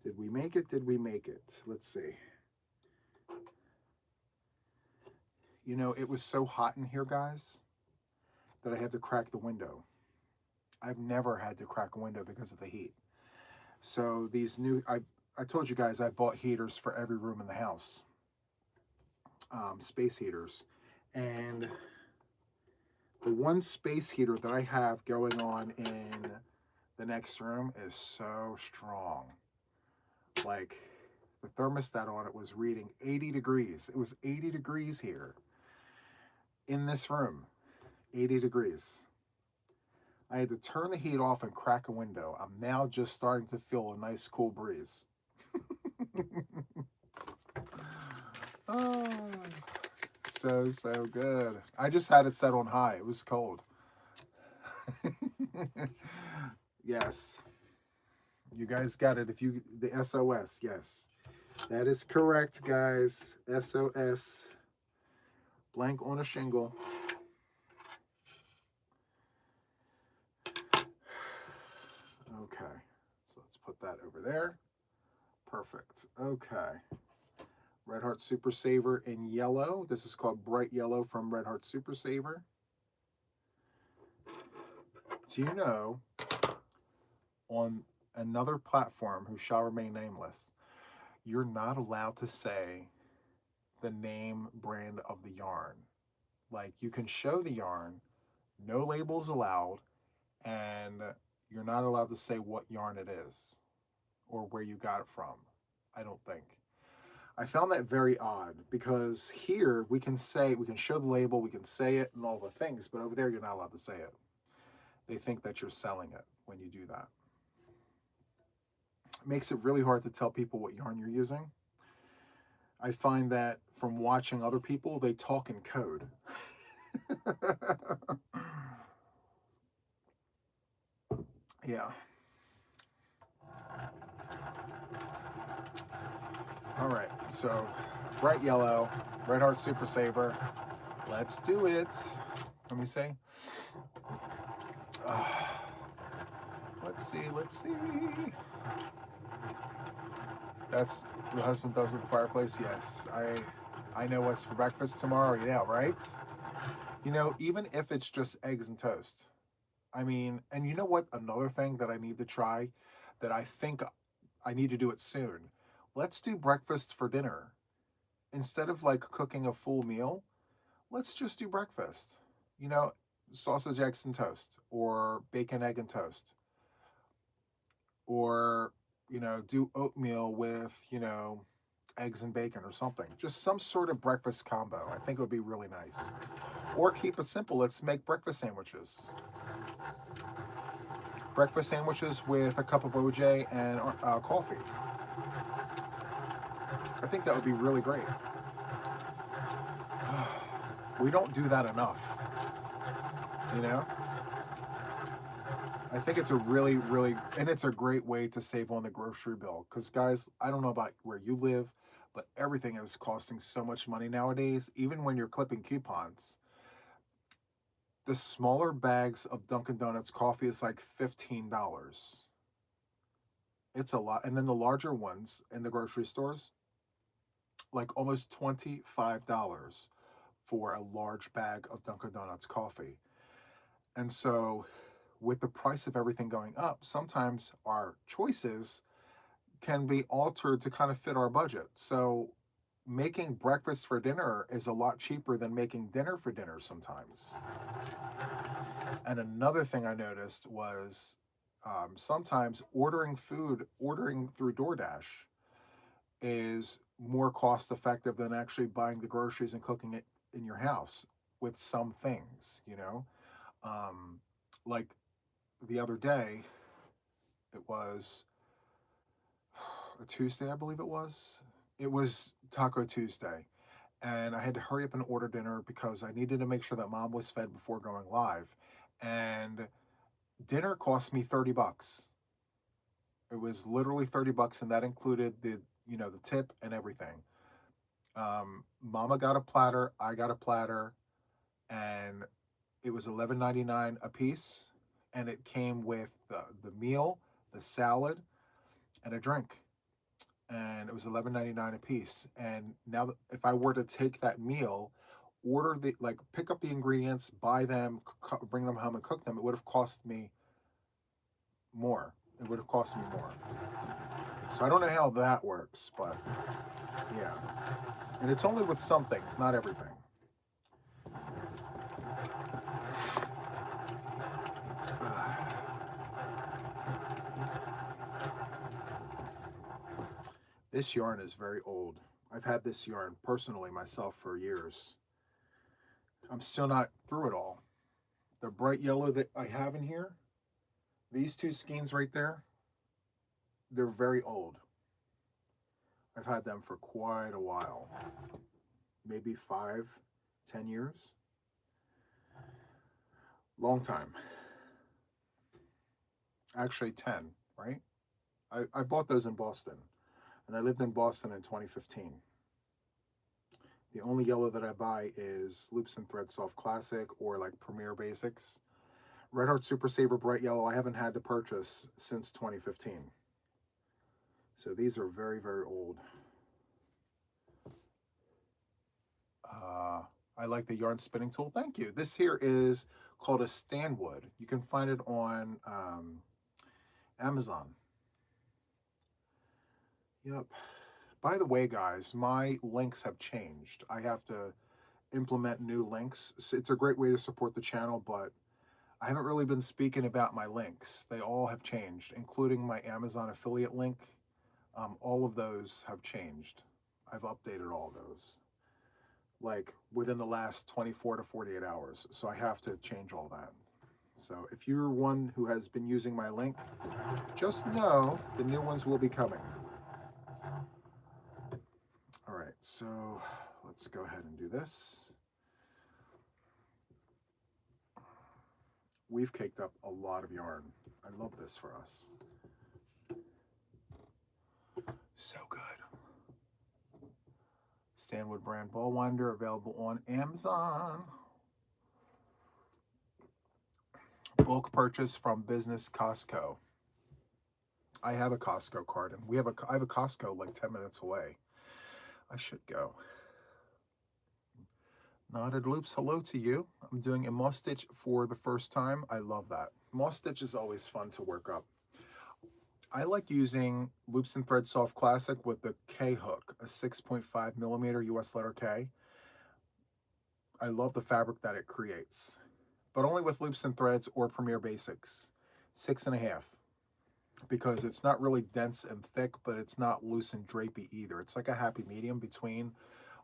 Did we make it? Did we make it? Let's see. You know, it was so hot in here, guys, that I had to crack the window. I've never had to crack a window because of the heat. So these I told you guys I bought heaters for every room in the house, space heaters. And the one space heater that I have going on in the next room is so strong. Like, the thermostat on it was reading 80 degrees. It was 80 degrees here in this room. 80 degrees. I had to turn the heat off and crack a window. I'm now just starting to feel a nice cool breeze. Oh, so good. I just had it set on high. It was cold. Yes. You guys got it. The SOS, yes. That is correct, guys. SOS. Blank on a shingle. Okay. So let's put that over there. Perfect. Okay. Red Heart Super Saver in yellow. This is called Bright Yellow from Red Heart Super Saver. Do you know, on another platform who shall remain nameless, you're not allowed to say the name brand of the yarn. Like, you can show the yarn, no labels allowed, and you're not allowed to say what yarn it is or where you got it from, I don't think. I found that very odd because here we can show the label, we can say it and all the things, but over there you're not allowed to say it. They think that you're selling it when you do that. It makes it really hard to tell people what yarn you're using. I find that from watching other people, they talk in code. Yeah. All right, so Bright Yellow, Red Heart Super Saver. Let's do it. Let me see. Let's see. That's the husband does with the fireplace. Yes, I know what's for breakfast tomorrow. Yeah, right? You know, even if it's just eggs and toast. I mean, and you know what? Another thing that I need to try, that I think I need to do it soon. Let's do breakfast for dinner. Instead of like cooking a full meal, let's just do breakfast. You know, sausage, eggs, and toast, or bacon, egg, and toast. Or, you know, do oatmeal with, you know, eggs and bacon or something. Just some sort of breakfast combo. I think it would be really nice. Or keep it simple. Let's make breakfast sandwiches. Breakfast sandwiches with a cup of OJ and coffee. I think that would be really great. We don't do that enough, you know? I think it's a really, and it's a great way to save on the grocery bill. Because, guys, I don't know about where you live, but everything is costing so much money nowadays, even when you're clipping coupons. The smaller bags of Dunkin' Donuts coffee is like $15. It's a lot. And then the larger ones in the grocery stores, like almost $25 for a large bag of Dunkin' Donuts coffee. And so with the price of everything going up, sometimes our choices can be altered to kind of fit our budget. So making breakfast for dinner is a lot cheaper than making dinner for dinner sometimes. And another thing I noticed was sometimes ordering through DoorDash is more cost effective than actually buying the groceries and cooking it in your house with some things, you know? Like the other day, it was a Tuesday, I believe it was. It was Taco Tuesday. And I had to hurry up and order dinner because I needed to make sure that mom was fed before going live. And dinner cost me 30 bucks. It was literally 30 bucks, and that included the tip and everything. Mama got a platter, I got a platter, and it was $11.99 a piece, and it came with the meal, the salad, and a drink, and it was $11.99 a piece. And now, if I were to take that meal, pick up the ingredients, buy them, bring them home, and cook them, it would have cost me more. It would have cost me more. So I don't know how that works, but yeah. And it's only with some things, not everything. This yarn is very old. I've had this yarn personally myself for years. I'm still not through it all. The bright yellow that I have in here, these two skeins right there, they're very old. I've had them for quite a while. Maybe 5, 10 years. Long time. Actually 10, right? I bought those in Boston, and I lived in Boston in 2015. The only yellow that I buy is Loops and Thread Soft Classic or like Premier Basics. Red Heart Super Saver Bright Yellow I haven't had to purchase since 2015. So these are very, very old. I like the yarn spinning tool. Thank you. This here is called a Stanwood. You can find it on Amazon. Yep. By the way, guys, my links have changed. I have to implement new links. It's a great way to support the channel, but I haven't really been speaking about my links. They all have changed, including my Amazon affiliate link. All of those have changed. I've updated all of those, like within the last 24 to 48 hours. So I have to change all that. So if you're one who has been using my link, just know the new ones will be coming. All right, so let's go ahead and do this. We've caked up a lot of yarn. I love this for us. So good. Stanwood brand ball winder available on Amazon. Bulk purchase from Business Costco. I have a Costco card, and I have a Costco like 10 minutes away. I should go. Knotted Loops, hello to you. I'm doing a moss stitch for the first time. I love that. Moss stitch is always fun to work up. I like using Loops and Thread Soft Classic with the K hook, a 6.5 millimeter US letter K. I love the fabric that it creates, but only with Loops and Threads or Premier Basics, 6.5, because it's not really dense and thick, but it's not loose and drapey either. It's like a happy medium between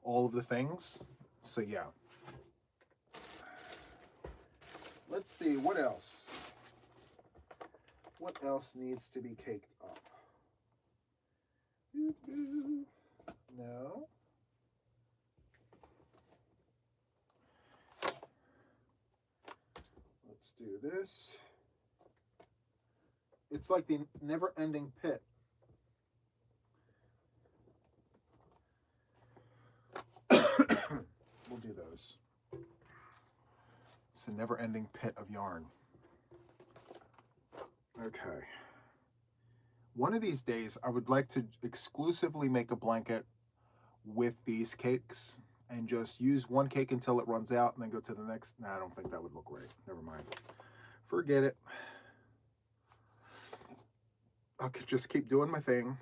all of the things. So yeah. Let's see, what else? What else needs to be caked up? No. Let's do this. It's like the never-ending pit. We'll do those. It's a never-ending pit of yarn. Okay. One of these days, I would like to exclusively make a blanket with these cakes and just use one cake until it runs out and then go to the next. Nah, I don't think that would look right. Never mind. Forget it. I could just keep doing my thing.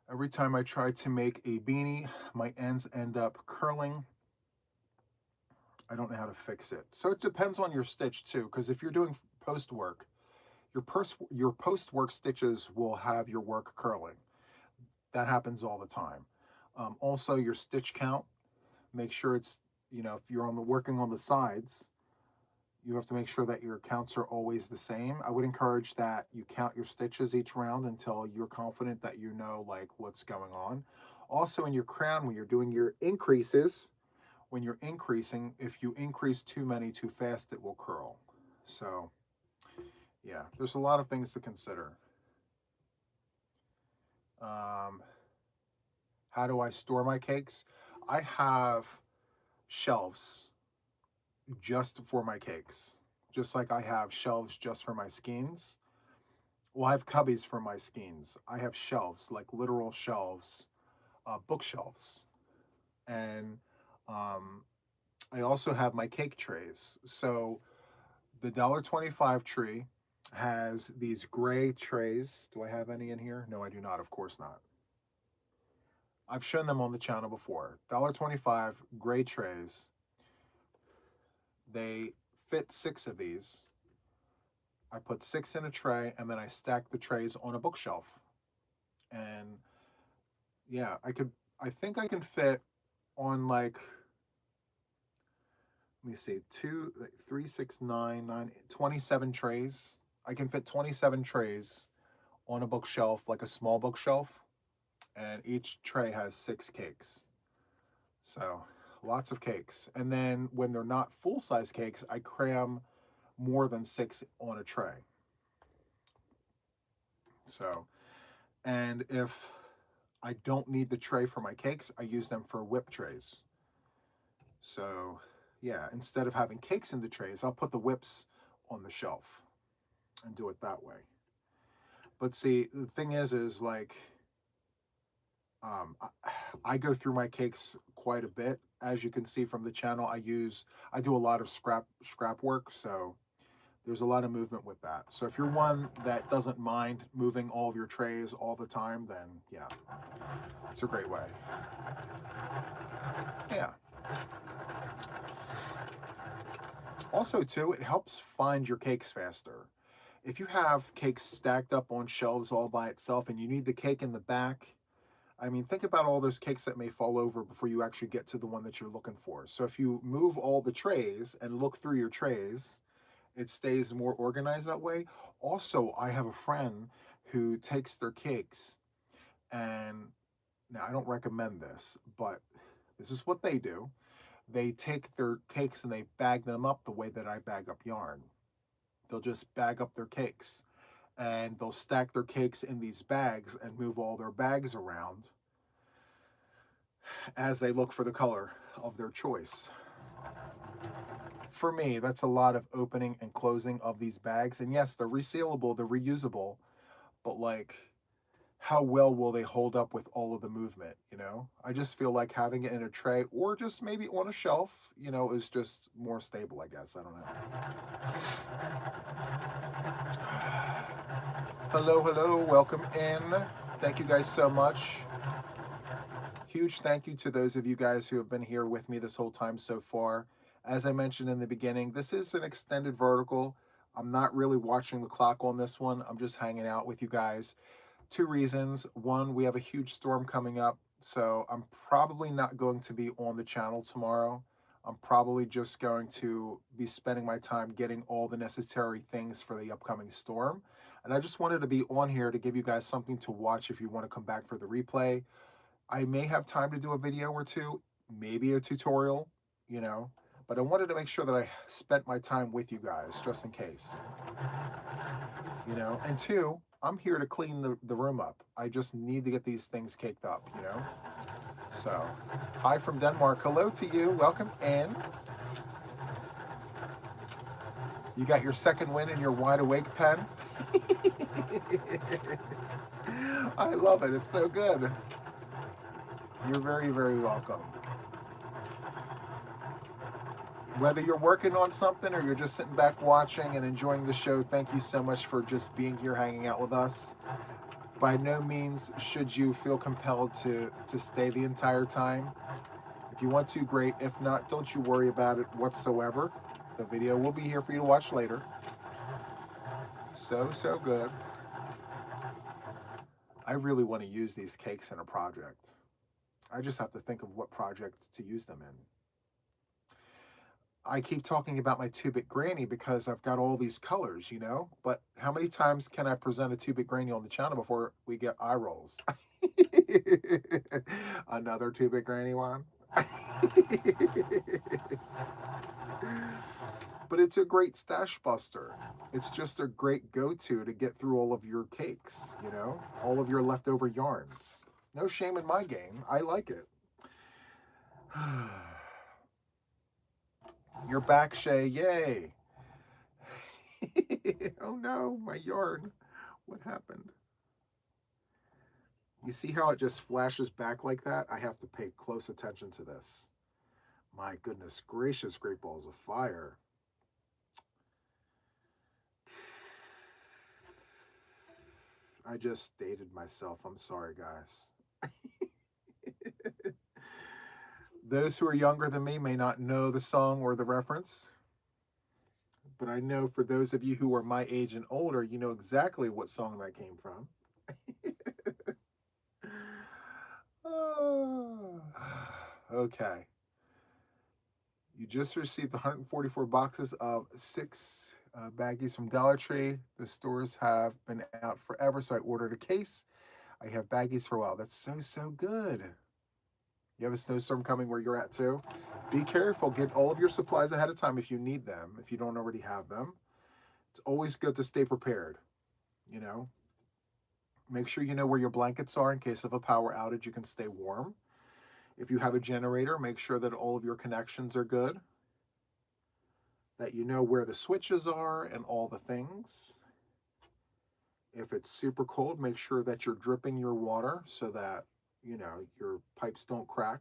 Every time I try to make a beanie, my ends end up curling. I don't know how to fix it. So it depends on your stitch too, because if you're doing post work, your post work stitches will have your work curling. That happens all the time. Also, your stitch count. Make sure it's, if you're working on the sides, you have to make sure that your counts are always the same. I would encourage that you count your stitches each round until you're confident that you know like what's going on. Also in your crown, when you're doing your increases, when you're increasing, if you increase too many too fast, it will curl. So yeah, there's a lot of things to consider. How do I store my cakes? I have shelves just for my cakes, just like I have shelves just for my skeins. Well, I have cubbies for my skeins. I have shelves, like literal shelves, bookshelves. And I also have my cake trays. So the $1.25 tree has these gray trays. Do I have any in here? No, I do not. Of course not. I've shown them on the channel before. $1.25 gray trays. They fit 6 of these. I put 6 in a tray, and then I stack the trays on a bookshelf. And yeah, I think I can fit on like, let me see, 2, 3, 6, 9, 9, 27 trays. I can fit 27 trays on a bookshelf, like a small bookshelf, and each tray has 6 cakes. So lots of cakes. And then when they're not full-size cakes, I cram more than 6 on a tray. So, and if I don't need the tray for my cakes, I use them for whip trays. So yeah, instead of having cakes in the trays, I'll put the whips on the shelf and do it that way. But see, the thing is like, um, I go through my cakes quite a bit. As you can see from the channel, I do a lot of scrap work, so there's a lot of movement with that. So if you're one that doesn't mind moving all of your trays all the time, then yeah, it's a great way. Yeah. Also too, it helps find your cakes faster. If you have cakes stacked up on shelves all by itself and you need the cake in the back, I mean, think about all those cakes that may fall over before you actually get to the one that you're looking for. So if you move all the trays and look through your trays, it stays more organized that way. Also, I have a friend who takes their cakes, and now I don't recommend this, but this is what they do. They take their cakes and they bag them up the way that I bag up yarn. They'll just bag up their cakes, and they'll stack their cakes in these bags and move all their bags around as they look for the color of their choice. For me, that's a lot of opening and closing of these bags. And yes, they're resealable, they're reusable, but like, how well will they hold up with all of the movement, you know? I just feel like having it in a tray or just maybe on a shelf, you know, is just more stable, I guess. I don't know. Hello, hello, welcome in. Thank you guys so much. Huge thank you to those of you guys who have been here with me this whole time so far. As I mentioned in the beginning, this is an extended vertical. I'm not really watching the clock on this one. I'm just hanging out with you guys. 2 reasons. One, we have a huge storm coming up, so I'm probably not going to be on the channel tomorrow. I'm probably just going to be spending my time getting all the necessary things for the upcoming storm. And I just wanted to be on here to give you guys something to watch if you want to come back for the replay. I may have time to do a video or two, maybe a tutorial, you know, but I wanted to make sure that I spent my time with you guys just in case, you know. And 2, I'm here to clean the room up. I just need to get these things caked up, you know. So, hi from Denmark. Hello to you. Welcome in. You got your second win in your wide awake pen. I love it. It's so good. You're very, very welcome. Whether you're working on something or you're just sitting back watching and enjoying the show, thank you so much for just being here hanging out with us. By no means should you feel compelled to stay the entire time. If you want to, great. If not, don't you worry about it whatsoever. The video will be here for you to watch later. So, so good. I really want to use these cakes in a project. I just have to think of what project to use them in. I keep talking about my 2-bit granny because I've got all these colors, you know? But how many times can I present a 2-bit granny on the channel before we get eye rolls? Another 2-bit granny one? But it's a great stash buster. It's just a great go-to to get through all of your cakes, you know? All of your leftover yarns. No shame in my game. I like it. You're back, Shay. Yay. Oh no, my yarn. What happened? You see how it just flashes back like that? I have to pay close attention to this. My goodness gracious, great balls of fire. I just dated myself. I'm sorry, guys. Those who are younger than me may not know the song or the reference. But I know for those of you who are my age and older, you know exactly what song that came from. Oh, okay. You just received 144 boxes of 6 baggies from Dollar Tree. The stores have been out forever, so I ordered a case. I have baggies for a while. That's so, so good. You have a snowstorm coming where you're at too? Be careful. Get all of your supplies ahead of time if you need them, if you don't already have them. It's always good to stay prepared, you know? Make sure you know where your blankets are in case of a power outage. You can stay warm. If you have a generator, make sure that all of your connections are good, that you know where the switches are and all the things. If it's super cold, make sure that you're dripping your water so that, you know, your pipes don't crack.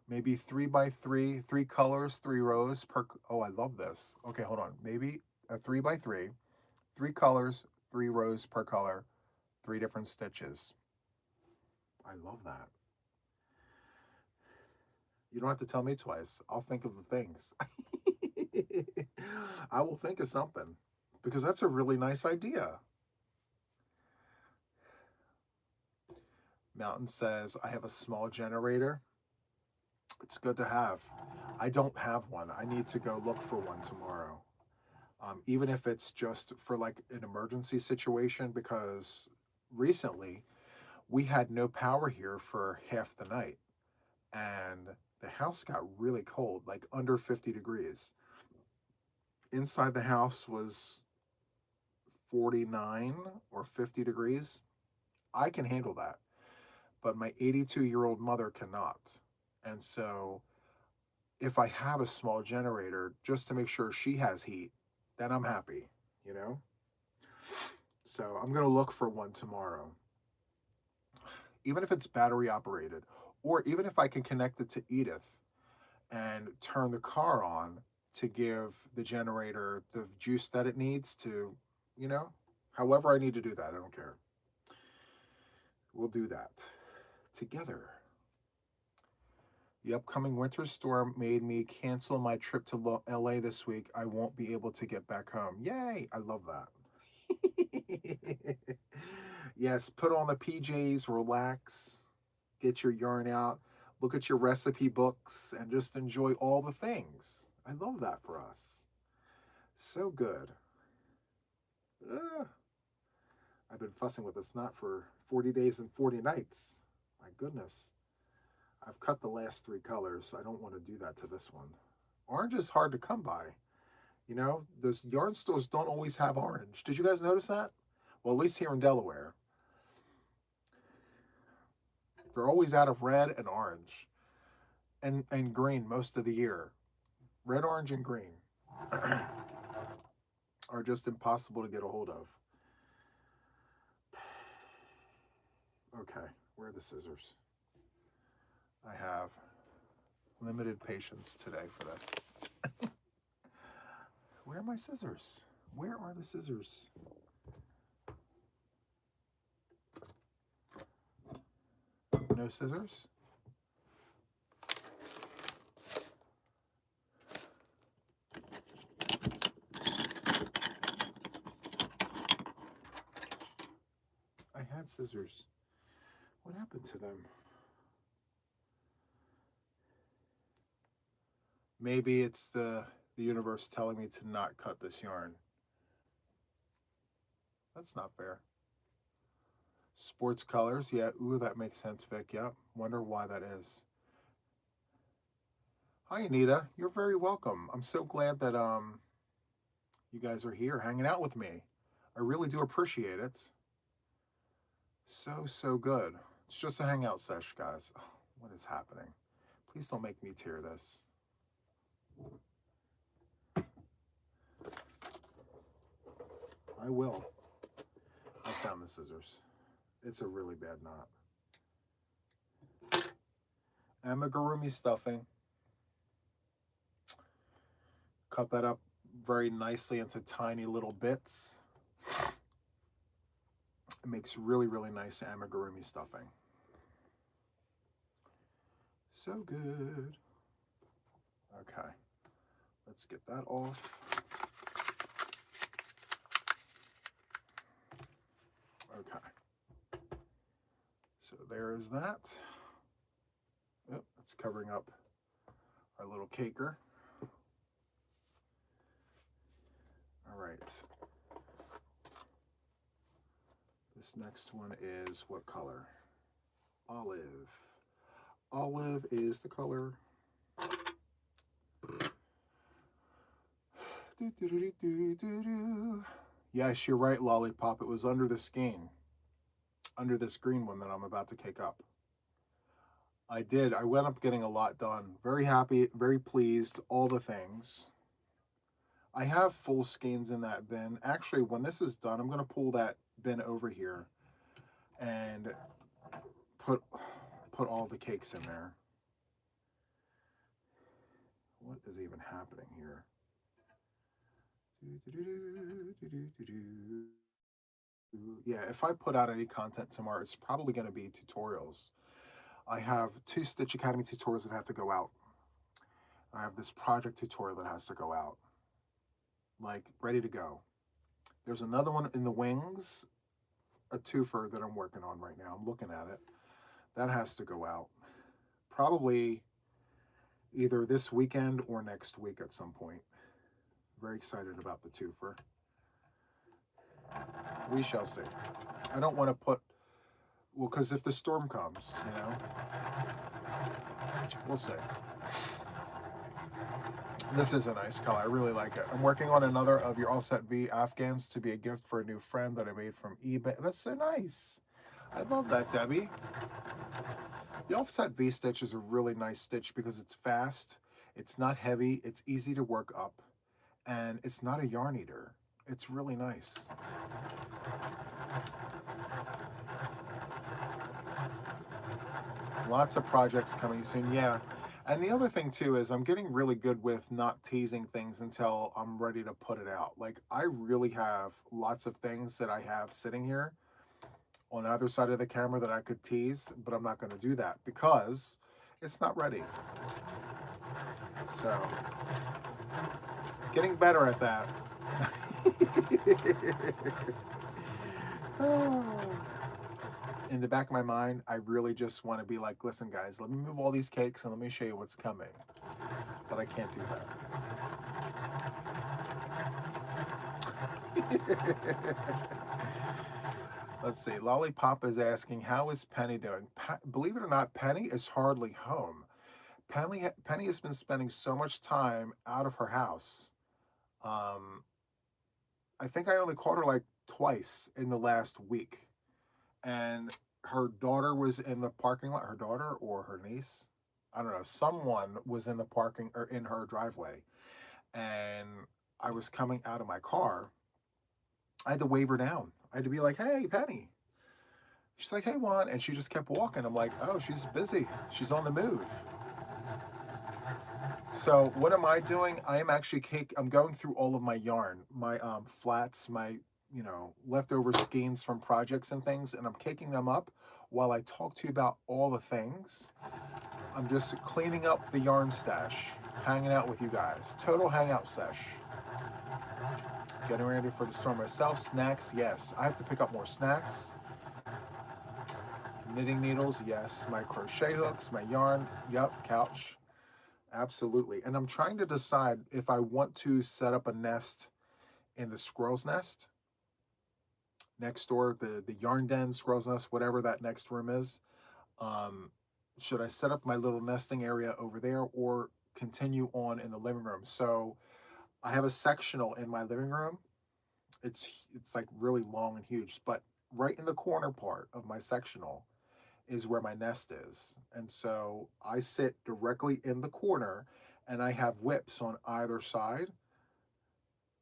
Maybe 3x3, 3 colors, 3 rows per. Oh, I love this. Okay, hold on. Maybe a 3x3, 3 colors, 3 rows per color, 3 different stitches. I love that. You don't have to tell me twice. I'll think of the things. I will think of something because that's a really nice idea. Mountain says, I have a small generator. It's good to have. I don't have one. I need to go look for one tomorrow. Even if it's just for like an emergency situation, because recently we had no power here for half the night and the house got really cold, like under 50 degrees. Inside the house was 49 or 50 degrees. I can handle that, but my 82-year-old mother cannot. And so if I have a small generator just to make sure she has heat, then I'm happy, you know? So I'm going to look for one tomorrow. Even if it's battery operated, or even if I can connect it to Edith and turn the car on to give the generator the juice that it needs to, you know, however I need to do that, I don't care. We'll do that together. The upcoming winter storm made me cancel my trip to LA this week. I won't be able to get back home. Yay! I love that. Yes, put on the PJs, relax, get your yarn out, look at your recipe books, and just enjoy all the things. I love that for us. So good. I've been fussing with this knot for 40 days and 40 nights. My goodness. I've cut the last 3 colors. I don't want to do that to this one. Orange is hard to come by. You know, those yarn stores don't always have orange. Did you guys notice that? Well, at least here in Delaware. They're always out of red and orange and green most of the year. Red, orange, and green are just impossible to get a hold of. Okay, where are the scissors? I have limited patience today for this. Where are my scissors? Where are the scissors? No scissors? I had scissors. What happened to them? Maybe it's the universe telling me to not cut this yarn. That's not fair. Sports colors, yeah, ooh, that makes sense, Vic. Yep. Wonder why that is. Hi, Anita. You're very welcome. I'm so glad that you guys are here hanging out with me. I really do appreciate it. So good. It's just a hangout sesh, guys. Oh, what is happening? Please don't make me tear this. I will. I found the scissors. It's a really bad knot. Amigurumi stuffing. Cut that up very nicely into tiny little bits. It makes really, really nice amigurumi stuffing. So good. Okay. Let's get that off. Okay. So there is that. Oh, it's covering up our little caker. All right. This next one is what color? Olive. Olive is the color. Yes, you're right, Lollipop. It was under the skein. Under this green one that I'm about to cake up. I did. I went up getting a lot done. Very happy, very pleased, all the things. I have full skeins in that bin. Actually, when this is done, I'm going to pull that bin over here and put all the cakes in there. What is even happening here? Yeah, if I put out any content tomorrow, it's probably going to be tutorials. I have 2 Stitch Academy tutorials that have to go out. I have this project tutorial that has to go out. Like, ready to go. There's another one in the wings, a twofer that I'm working on right now. I'm looking at it. That has to go out. Probably either this weekend or next week at some point. Very excited about the twofer. We shall see. I don't want to put, well, because if the storm comes, you know, we'll see. This is a nice color. I really like it. I'm working on another of your Offset V Afghans to be a gift for a new friend that I made from eBay. That's so nice. I love that, Debbie. The Offset V stitch is a really nice stitch because it's fast, it's not heavy, it's easy to work up, and it's not a yarn eater. It's really nice. Lots of projects coming soon, yeah. And the other thing too is I'm getting really good with not teasing things until I'm ready to put it out. Like, I really have lots of things that I have sitting here on either side of the camera that I could tease, but I'm not going to do that because it's not ready. So, getting better at that. In the back of my mind, I really just want to be like, listen guys, let me move all these cakes and let me show you what's coming. But I can't do that. Let's see, Lollipop is asking, how is Penny doing? Believe it or not, Penny is hardly home. Penny has been spending so much time out of her house. I think I only caught her like twice in the last week. And her daughter was in the parking lot, her daughter or her niece, I don't know, someone was in the parking or in her driveway. And I was coming out of my car. I had to wave her down. I had to be like, hey, Penny. She's like, hey, Juan. And she just kept walking. I'm like, oh, she's busy. She's on the move. So what am I doing? I am actually I'm going through all of my yarn, my flats, my, you know, leftover skeins from projects and things, and I'm caking them up while I talk to you about all the things. I'm just cleaning up the yarn stash, hanging out with you guys. Total hangout sesh. Getting ready for the storm myself. Snacks, yes. I have to pick up more snacks. Knitting needles, yes. My crochet hooks, my yarn, yep, couch. Absolutely. And I'm trying to decide if I want to set up a nest in the squirrel's nest next door, the yarn den, squirrel's nest, whatever that next room is. Should I set up my little nesting area over there or continue on in the living room? So I have a sectional in my living room. It's like really long and huge, but right in the corner part of my sectional is where my nest is. And so I sit directly in the corner and I have whips on either side.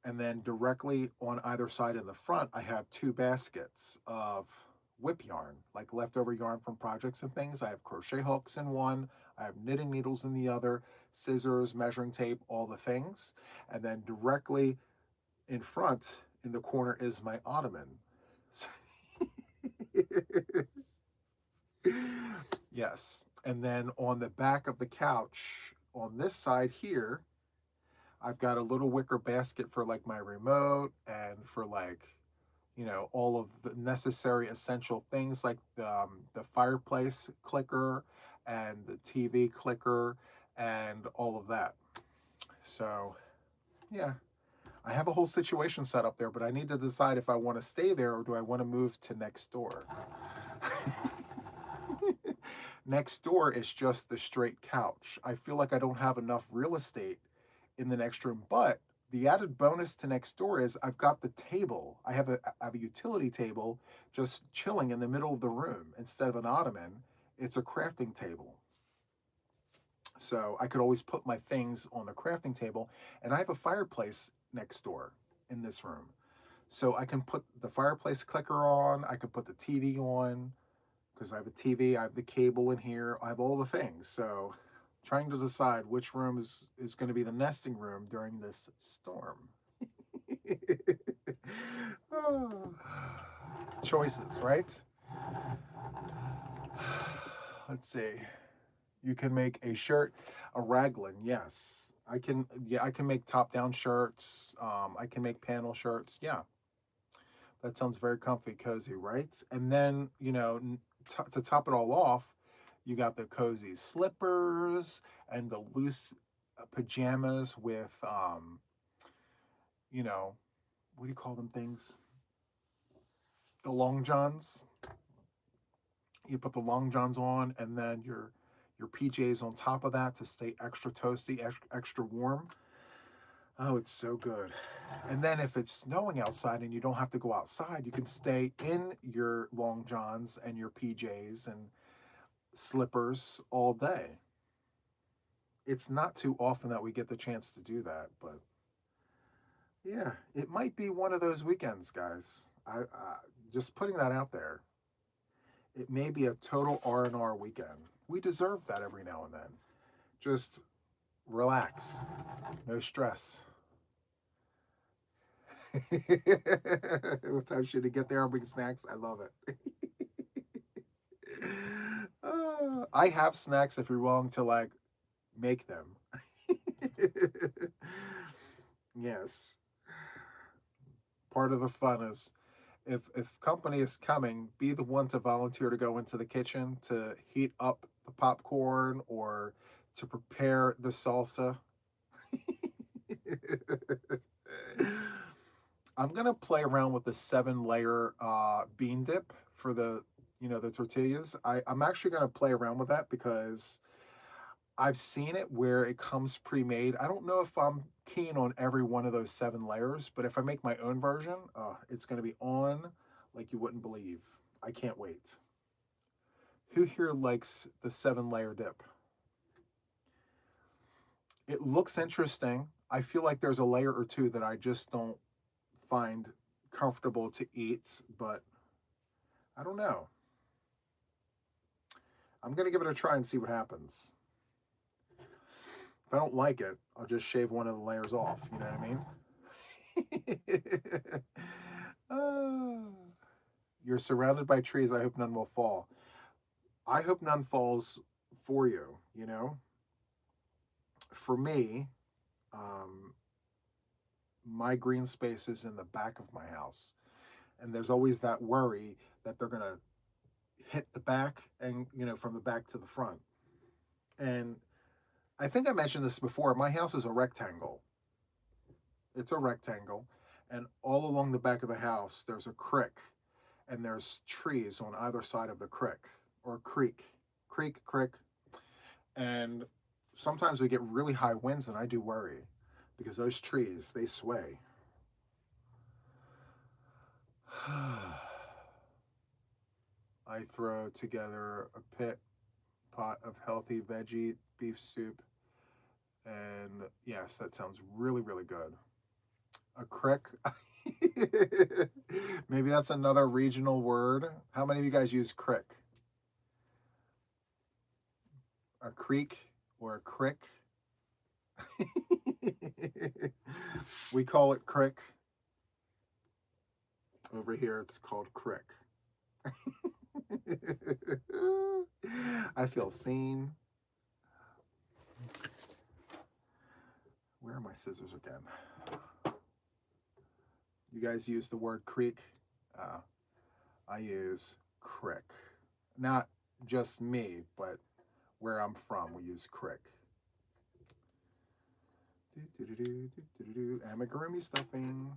And then directly on either side in the front, I have 2 baskets of whip yarn, like leftover yarn from projects and things. I have crochet hooks in one, I have knitting needles in the other, scissors, measuring tape, all the things. And then directly in front in the corner is my ottoman. Yes. And then on the back of the couch, on this side here, I've got a little wicker basket for like my remote and for like, you know, all of the necessary essential things like the fireplace clicker and the TV clicker and all of that. So, yeah, I have a whole situation set up there, but I need to decide if I want to stay there or do I want to move to next door. Next door is just the straight couch. I feel like I don't have enough real estate in the next room, but the added bonus to next door is I've got the table. I have a utility table just chilling in the middle of the room. Instead of an ottoman, it's a crafting table. So I could always put my things on the crafting table, and I have a fireplace next door in this room. So I can put the fireplace clicker on, I can put the TV on, because I have a TV, I have the cable in here, I have all the things. So trying to decide which room is going to be the nesting room during this storm. Oh. Choices, right? Let's see. You can make a shirt, a raglan. Yes, I can. Yeah, I can make top-down shirts. I can make panel shirts. Yeah, that sounds very comfy, cozy, right? And then to top it all off, you got the cozy slippers and the loose pajamas with you know, what do you call them things? The long johns. You put the long johns on, and then your PJs on top of that to stay extra toasty, extra warm. Oh, it's so good. And then if it's snowing outside and you don't have to go outside, you can stay in your long johns and your PJs and slippers all day. It's not too often that we get the chance to do that, but yeah, it might be one of those weekends, guys. I just putting that out there. It may be a total R&R weekend. We deserve that every now and then. Just relax. No stress. What time should it get there? I'll bring snacks. I love it. I have snacks if you're willing to like make them. Yes. Part of the fun is if company is coming, be the one to volunteer to go into the kitchen to heat up the popcorn or to prepare the salsa. I'm gonna play around with the 7-layer bean dip for the tortillas. I'm actually gonna play around with that because I've seen it where it comes pre-made. I don't know if I'm keen on every one of those 7 layers, but if I make my own version, it's gonna be on like you wouldn't believe. I can't wait. Who here likes the 7-layer dip? It looks interesting. I feel like there's a layer or two that I just don't find comfortable to eat, but I don't know. I'm going to give it a try and see what happens. If I don't like it, I'll just shave one of the layers off. You know what I mean? You're surrounded by trees. I hope none will fall. I hope none falls for you, you know? For me, my green space is in the back of my house. And there's always that worry that they're going to hit the back and, from the back to the front. And I think I mentioned this before. My house is a rectangle. It's a rectangle. And all along the back of the house, there's a creek. And there's trees on either side of the creek. Or creek. Creek. And sometimes we get really high winds, and I do worry. Because those trees, they sway. I throw together a pot of healthy veggie beef soup. And yes, that sounds really, really good. A crick. Maybe that's another regional word. How many of you guys use crick? A creek or a crick? We call it crick. Over here, it's called crick. I feel seen. Where are my scissors again? You guys use the word creek. I use crick. Not just me, but where I'm from, we use crick. Amigurumi stuffing.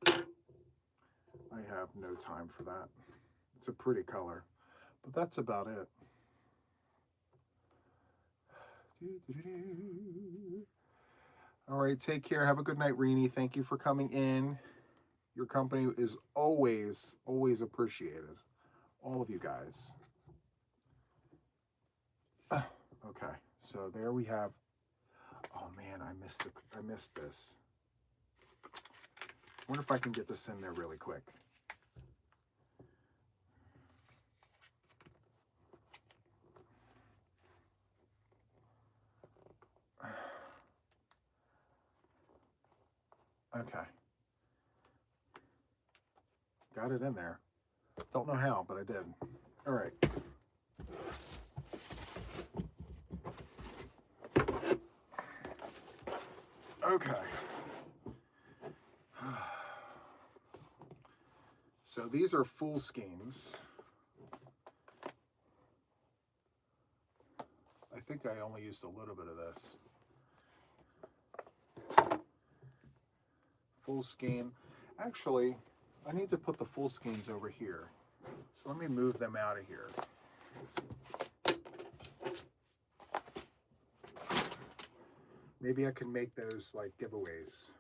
I have no time for that. It's a pretty color, but that's about it. All right, take care. Have a good night, Rini. Thank you for coming in. Your company is always, always appreciated. All of you guys. Okay, so there we have. Oh man, I missed this. I wonder if I can get this in there really quick. Okay. Got it in there. Don't know how, but I did. All right. Okay. So these are full skeins. I think I only used a little bit of this. Full skein. Actually, I need to put the full skeins over here. So let me move them out of here. Maybe I can make those like giveaways.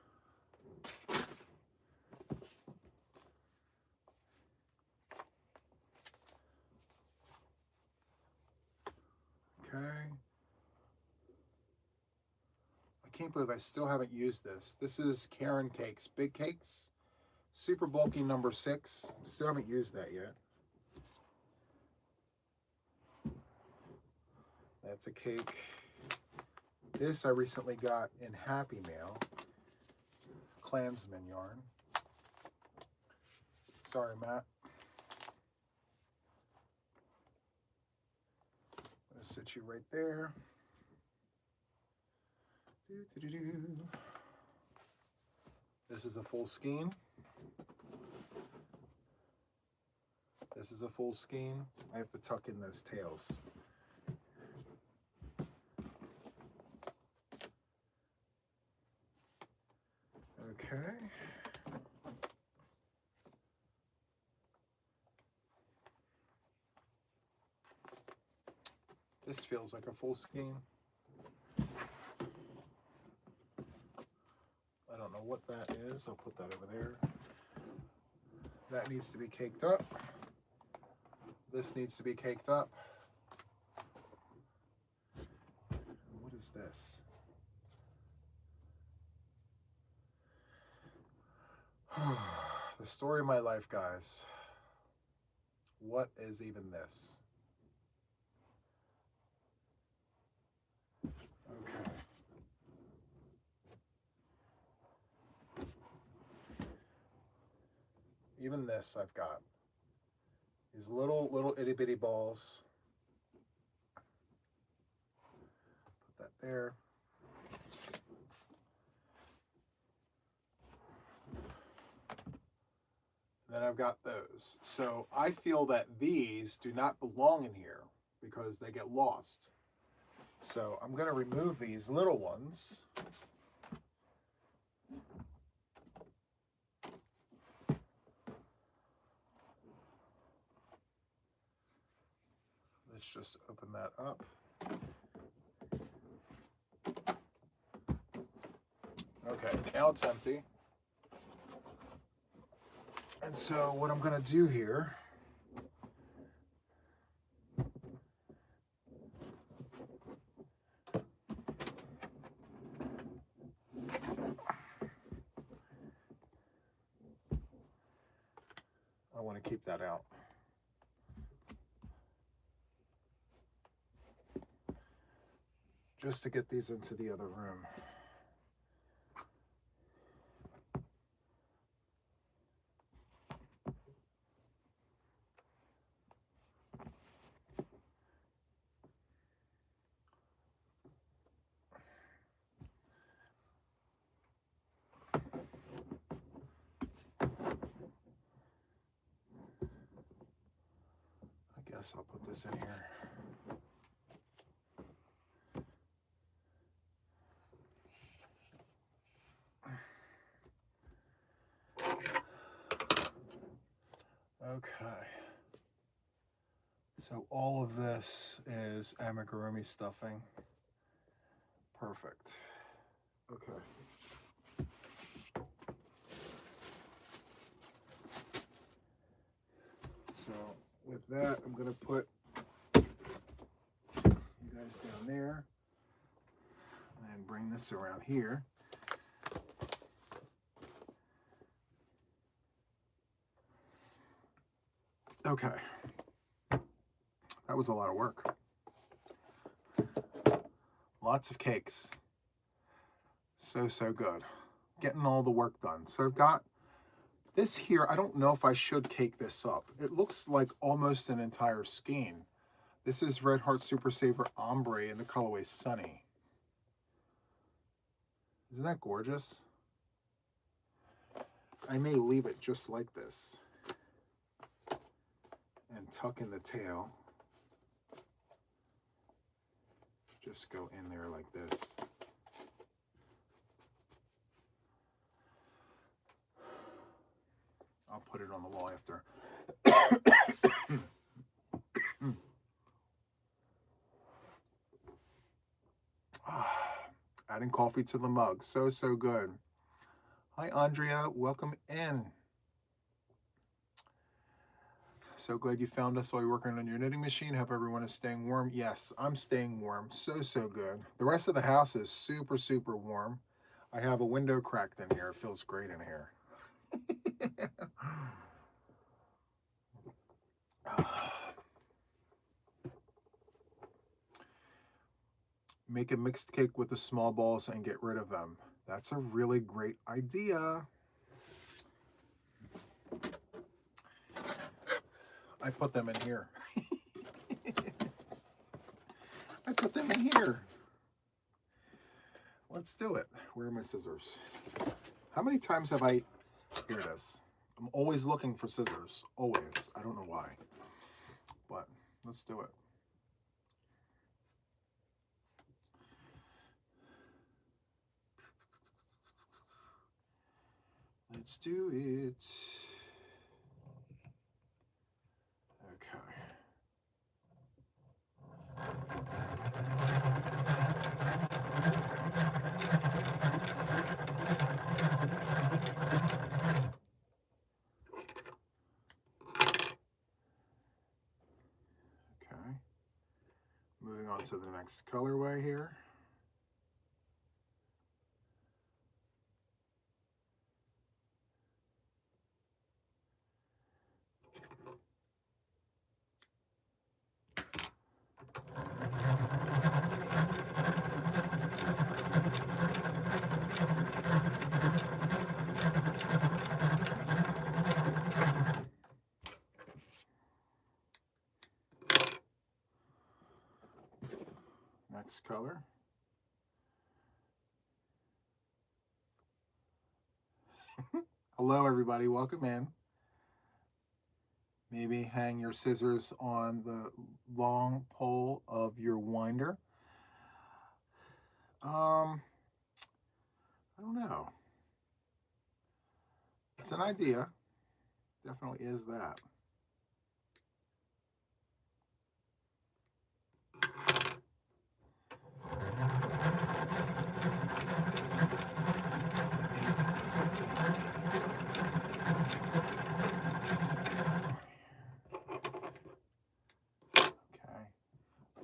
Okay. I can't believe I still haven't used this. This is Karen Cakes, Big Cakes, super bulky number 6. Still haven't used that yet. That's a cake. This I recently got in Happy Mail, Klansman yarn. Sorry, Matt. I'm gonna sit you right there. This is a full skein. This is a full skein. I have to tuck in those tails. Okay. This feels like a full skein. I don't know what that is. I'll put that over there. That needs to be caked up. This needs to be caked up. What is this? The story of my life, guys. What is even this? Okay. Even this I've got. These little itty bitty balls. Put that there. Then I've got those. So I feel that these do not belong in here because they get lost. So I'm going to remove these little ones. Let's just open that up. Okay, now it's empty. And so what I'm going to do here, I want to keep that out. Just to get these into the other room. this. I'll put this in here. Okay. So all of this is amigurumi stuffing. Perfect. Okay. So with that, I'm going to put you guys down there and bring this around here. Okay. That was a lot of work. Lots of cakes. So good. Getting all the work done. So I've got this here. I don't know if I should cake this up. It looks like almost an entire skein. This is Red Heart Super Saver Ombre in the colorway Sunny. Isn't that gorgeous? I may leave it just like this and tuck in the tail. Just go in there like this. I'll put it on the wall after. Adding coffee to the mug. So good. Hi, Andrea. Welcome in. So glad you found us while you're working on your knitting machine. Hope everyone is staying warm. Yes, I'm staying warm. So good. The rest of the house is super warm. I have a window cracked in here. It feels great in here. Make a mixed cake with the small balls and get rid of them. That's a really great idea. I put them in here. I put them in here. Let's do it. Where are my scissors? How many times have I... Here it is. I'm always looking for scissors. Always. I don't know why. But let's do it. Let's do it. Okay. Okay. Moving on to the next colorway here. Next color. Hello, everybody. Welcome in. Maybe hang your scissors on the long pole of your winder. I don't know. It's an idea. Definitely is that.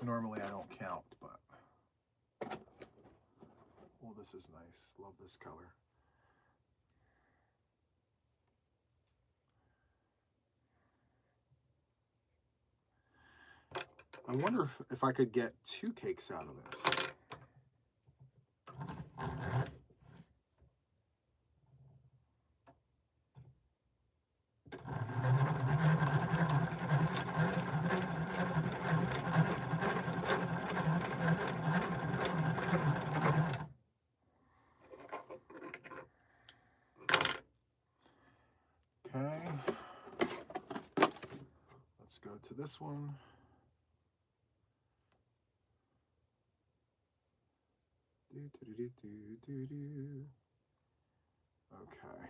Normally I don't count, but oh, this is nice. Love this color. I wonder if I could get 2 cakes out of this. go to this one. Okay.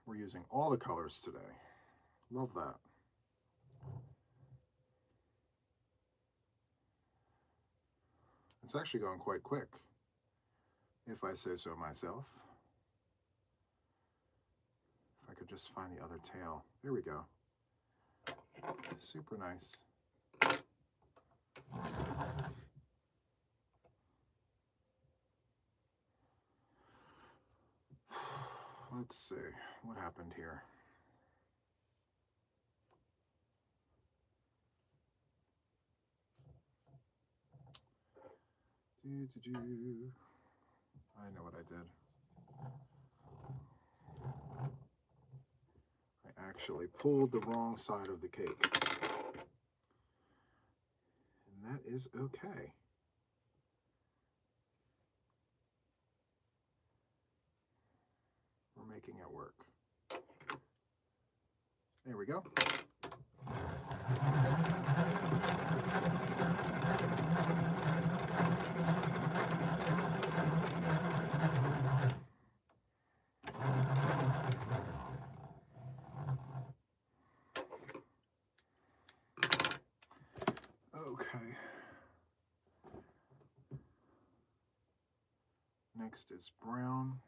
We're using all the colors today. Love that. It's actually going quite quick, if I say so myself. If I could just find the other tail. There we go. Super nice. Let's see, what happened here? I know what I did. I actually pulled the wrong side of the cake. And that is okay. We're making it work. There we go. Okay. Next is brown.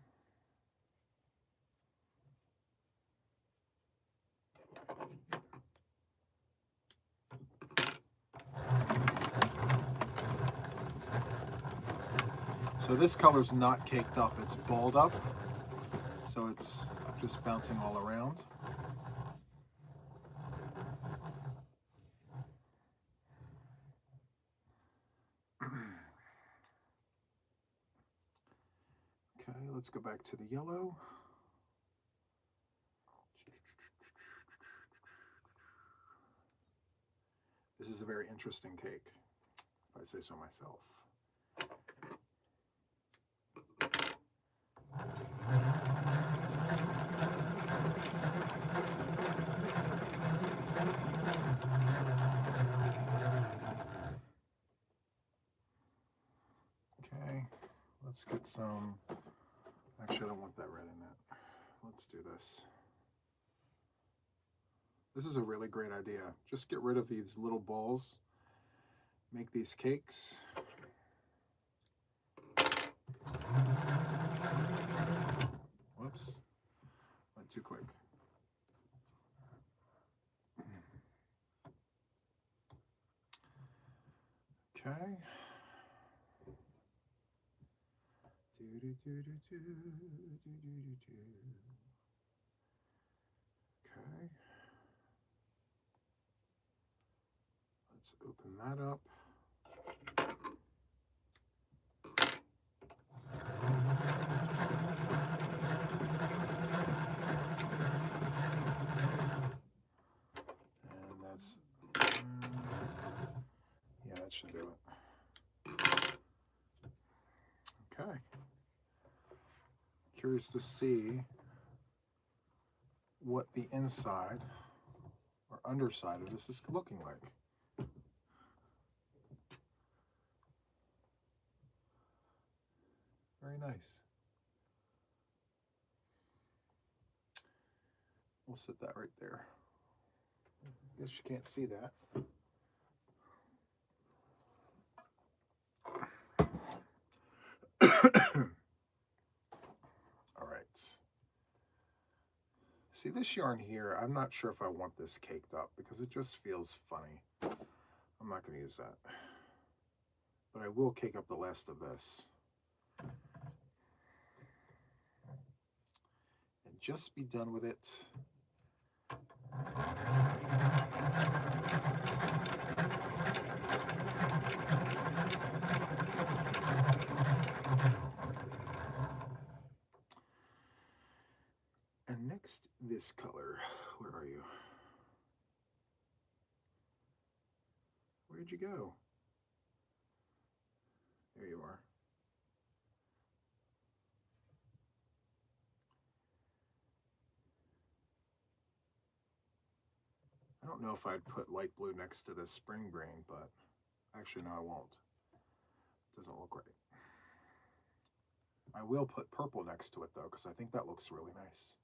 So this color's not caked up, it's balled up. So it's just bouncing all around. Okay, let's go back to the yellow. This is a very interesting cake, if I say so myself. Okay, let's get some, actually I don't want that red in it. Let's do this. This is a really great idea. Just get rid of these little balls. Make these cakes. Whoops, went too quick. Okay. Okay. Let's open that up. And that's, yeah, that should do it. Okay. Curious to see what the inside or underside of this is looking like. Very nice. We'll set that right there. I guess you can't see that. All right. See, this yarn here, I'm not sure if I want this caked up because it just feels funny. I'm not going to use that. But I will cake up the last of this. And just be done with it. this color. Where are you? Where'd you go? There you are. I don't know if I'd put light blue next to this spring green, but actually, no, I won't. Doesn't look right. I will put purple next to it, though, because I think that looks really nice.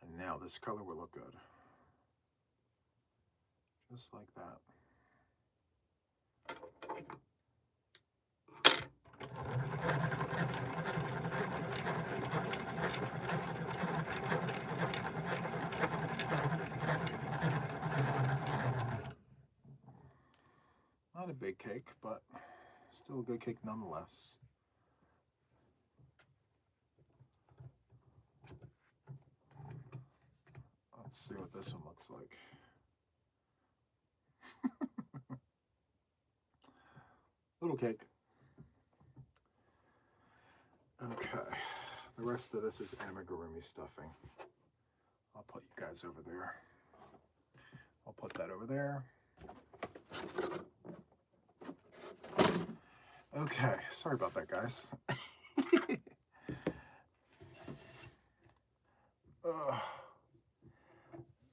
And now this color will look good. Just like that. Not a big cake, but still a good cake nonetheless. Let's see what this one looks like. Little cake. Okay, the rest of this is amigurumi stuffing. I'll put you guys over there. I'll put that over there. Okay, sorry about that, guys.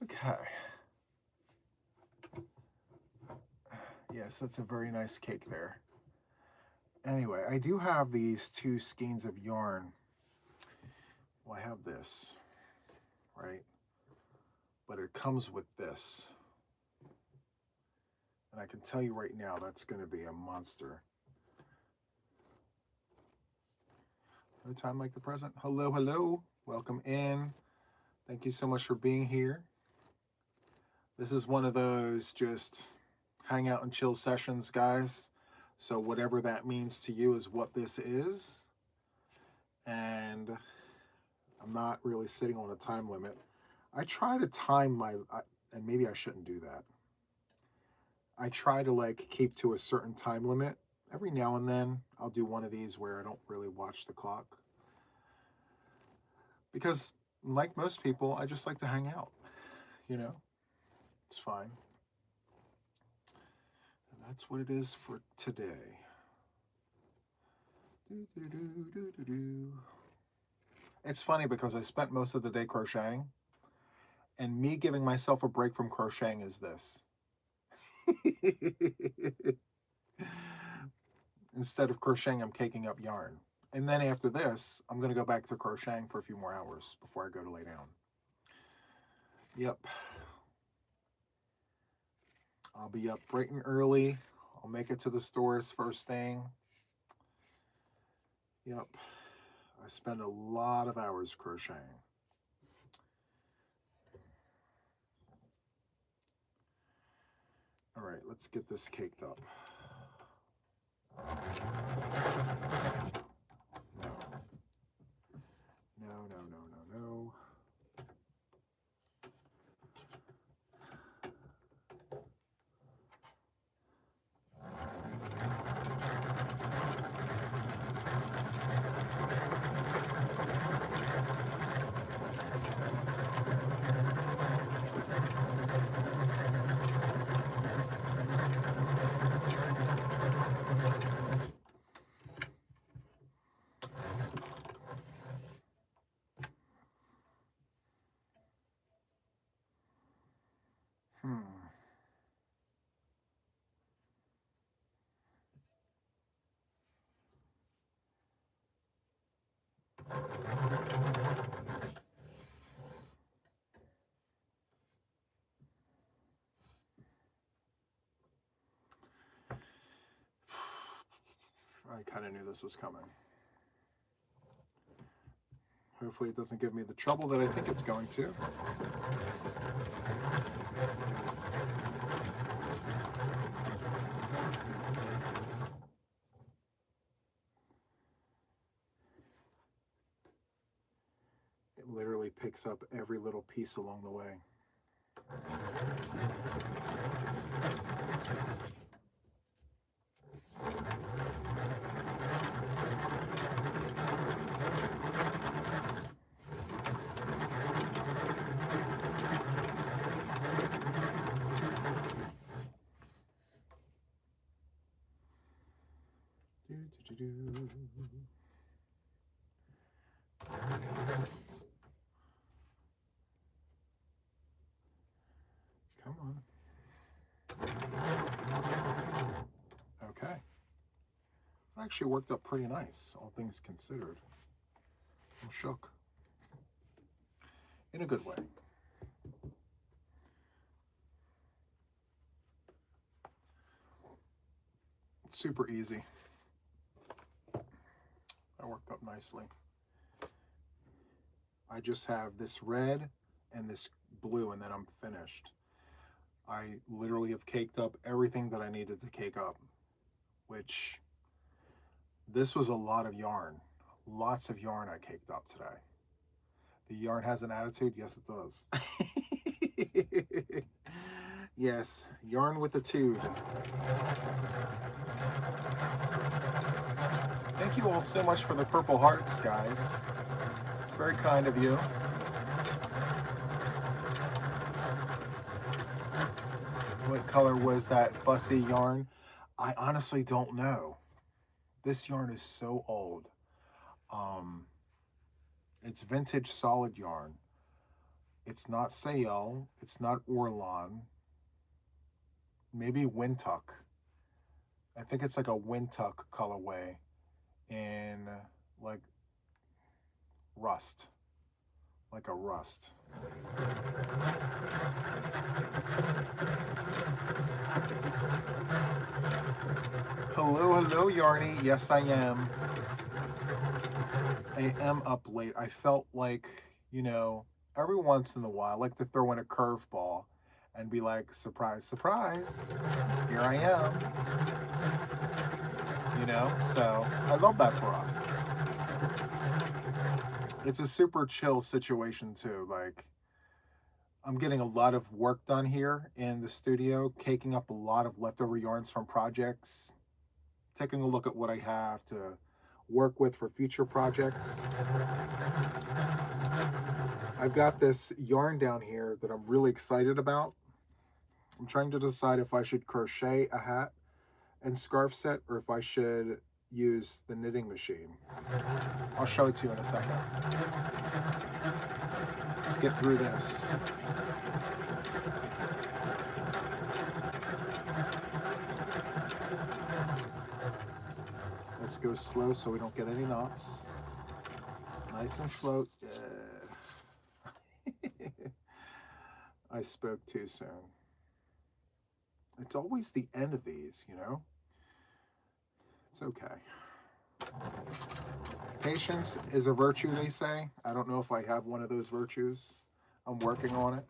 Okay. Yes, that's a very nice cake there. Anyway, I do have these 2 skeins of yarn. Well, I have this, right? But it comes with this. And I can tell you right now, that's going to be a monster. No time like the present. Hello, hello. Welcome in. Thank you so much for being here. This is one of those just hang out and chill sessions, guys. So whatever that means to you is what this is. And I'm not really sitting on a time limit. I try to time and maybe I shouldn't do that. I try to like keep to a certain time limit. Every now and then I'll do one of these where I don't really watch the clock. Because like most people, I just like to hang out, you know, it's fine. And that's what it is for today. It's funny because I spent most of the day crocheting, and me giving myself a break from crocheting is this. Instead of crocheting, I'm caking up yarn. And then after this, I'm going to go back to crocheting for a few more hours before I go to lay down. Yep. I'll be up bright and early. I'll make it to the stores first thing. Yep. I spend a lot of hours crocheting. All right, let's get this caked up. No. I kind of knew this was coming. Hopefully it doesn't give me the trouble that I think it's going to. It literally picks up every little piece along the way. Come on. Okay. It actually worked out pretty nice, all things considered. I'm shook. In a good way. It's super easy. That worked up nicely. I just have this red and this blue, and then I'm finished. I literally have caked up everything that I needed to cake up, which this was a lot of yarn. Lots of yarn I caked up today. The yarn has an attitude? Yes, it does. Yes, yarn with a tude. Thank you all so much for the purple hearts, guys. It's very kind of you. What color was that fussy yarn? I honestly don't know. This yarn is so old. It's vintage solid yarn. It's not Sayel. It's not Orlan. Maybe Wintuck. I think it's like a Wintuck colorway in like rust. Like a rust. Hello, hello, Yarny. Yes, I am. I am up late. I felt like, you know, every once in a while, I like to throw in a curveball and be like, surprise, surprise, here I am. You know, so I love that for us. It's a super chill situation too. Like, I'm getting a lot of work done here in the studio, caking up a lot of leftover yarns from projects, taking a look at what I have to work with for future projects. I've got this yarn down here that I'm really excited about. I'm trying to decide if I should crochet a hat and scarf set or if I should use the knitting machine. I'll show it to you in a second. Let's get through this. Let's go slow so we don't get any knots. Nice and slow. I spoke too soon. It's always the end of these, you know? It's okay. Patience is a virtue, they say. I don't know if I have one of those virtues. I'm working on it.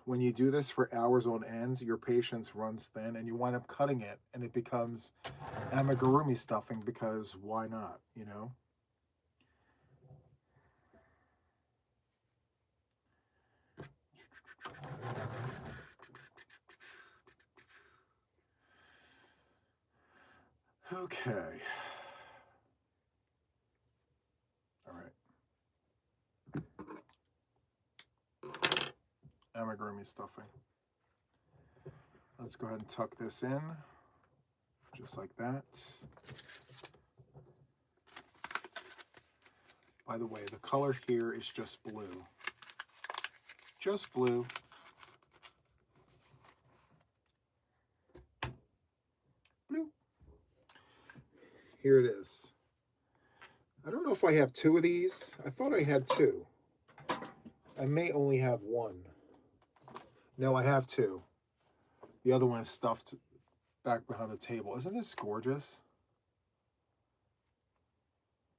When you do this for hours on end, your patience runs thin and you wind up cutting it and it becomes amigurumi stuffing because why not, you know? Okay. All right. Amigurumi stuffing. Let's go ahead and tuck this in, just like that. By the way, the color here is just blue. Just blue. Blue. Here it is. I don't know if I have two of these. I thought I had two. I may only have one. No, I have two. The other one is stuffed back behind the table. Isn't this gorgeous?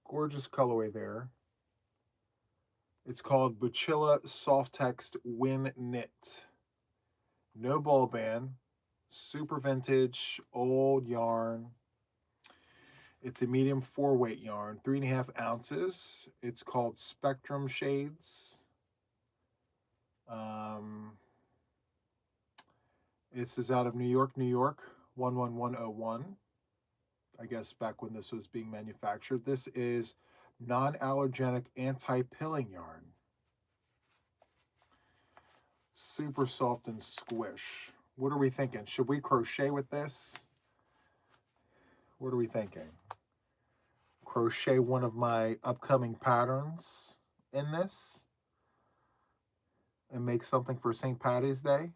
Gorgeous colorway there. It's called Buchilla Soft Text Win Knit. No ball band. Super vintage, old yarn. It's a medium 4-weight yarn, 3.5 ounces. It's called Spectrum Shades. This is out of New York, New York, 11101. I guess back when this was being manufactured. This is non-allergenic anti-pilling yarn. Super soft and squish. What are we thinking? Should we crochet with this? What are we thinking? Crochet one of my upcoming patterns in this and make something for St. Patty's Day?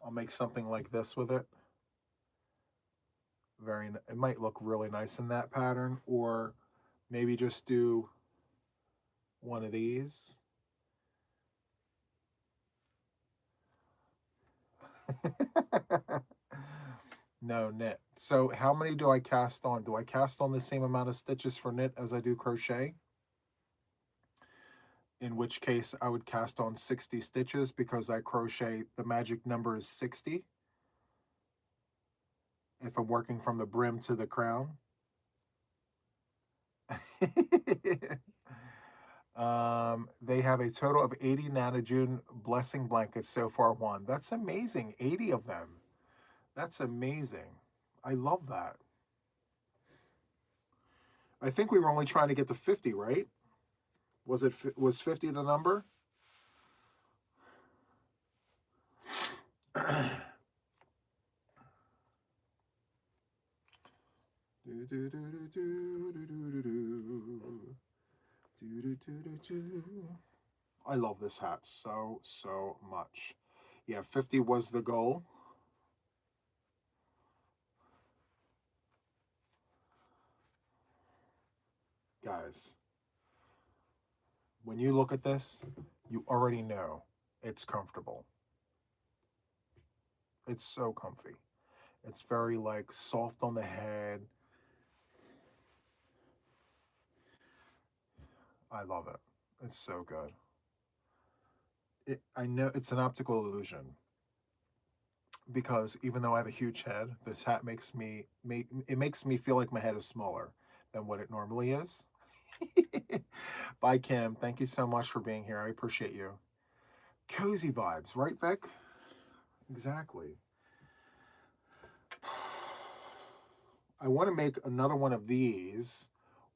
I'll make something like this with it. It might look really nice in that pattern, or maybe just do one of these. No, knit. So how many do I cast on? Do I cast on the same amount of stitches for knit as I do crochet? In which case I would cast on 60 stitches because I crochet, the magic number is 60. If I'm working from the brim to the crown. They have a total of 80 Nanojune blessing blankets so far won. That's amazing. 80 of them. That's amazing. I love that. I think we were only trying to get to 50, right? Was 50 the number? I love this hat so much. Yeah, 50 was the goal. Guys, when you look at this, you already know it's comfortable. It's so comfy. It's very like soft on the head. I love it. It's so good. I know it's an optical illusion because even though I have a huge head, this hat makes me feel like my head is smaller than what it normally is. Bye, Kim. Thank you so much for being here. I appreciate you. Cozy vibes, right, Vic? Exactly. I want to make another one of these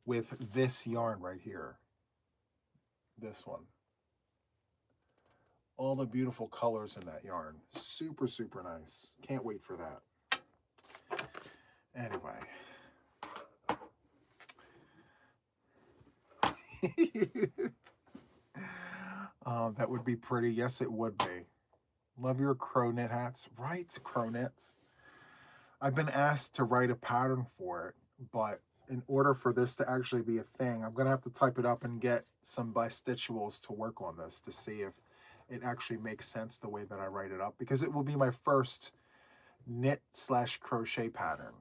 with this yarn right here. This one. All the beautiful colors in that yarn. Super, super nice. Can't wait for that. Anyway. That would be pretty. Yes, it would be. Love your crow knit hats. Right, crow knits. I've been asked to write a pattern for it, but in order for this to actually be a thing, I'm going to have to type it up and get some bistituals to work on this to see if it actually makes sense the way that I write it up, because it will be my first knit/crochet pattern.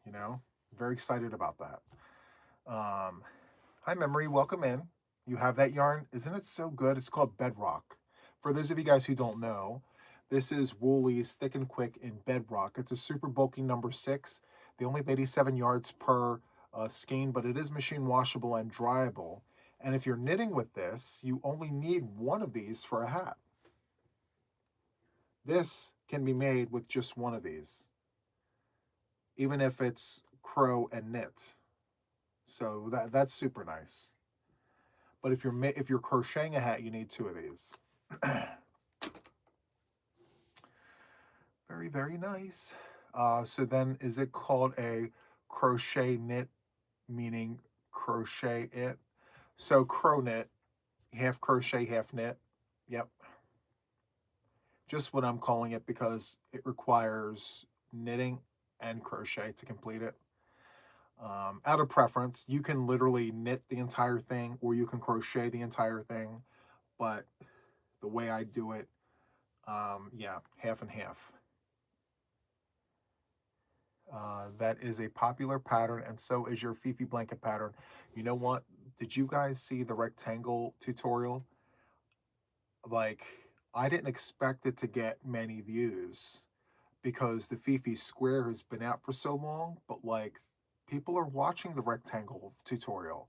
You know, very excited about that. Hi, Memory. Welcome in. You have that yarn. Isn't it so good? It's called Bedrock. For those of you guys who don't know, this is Woolly's Thick and Quick in Bedrock. It's a super bulky number 6. They only have 87 yards per skein, but it is machine washable and dryable. And if you're knitting with this, you only need one of these for a hat. This can be made with just one of these, even if it's crow and knit. So that's super nice. But if you're crocheting a hat, you need 2 of these. Very, very nice. So then is it called a crochet knit, meaning crochet it? So crow knit, half crochet, half knit. Yep. Just what I'm calling it because it requires knitting and crochet to complete it. Out of preference, you can literally knit the entire thing or you can crochet the entire thing. But the way I do it, yeah, half and half. That is a popular pattern, and so is your Fifi blanket pattern. You know what? Did you guys see the rectangle tutorial? Like, I didn't expect it to get many views because the Fifi square has been out for so long, but like people are watching the rectangle tutorial.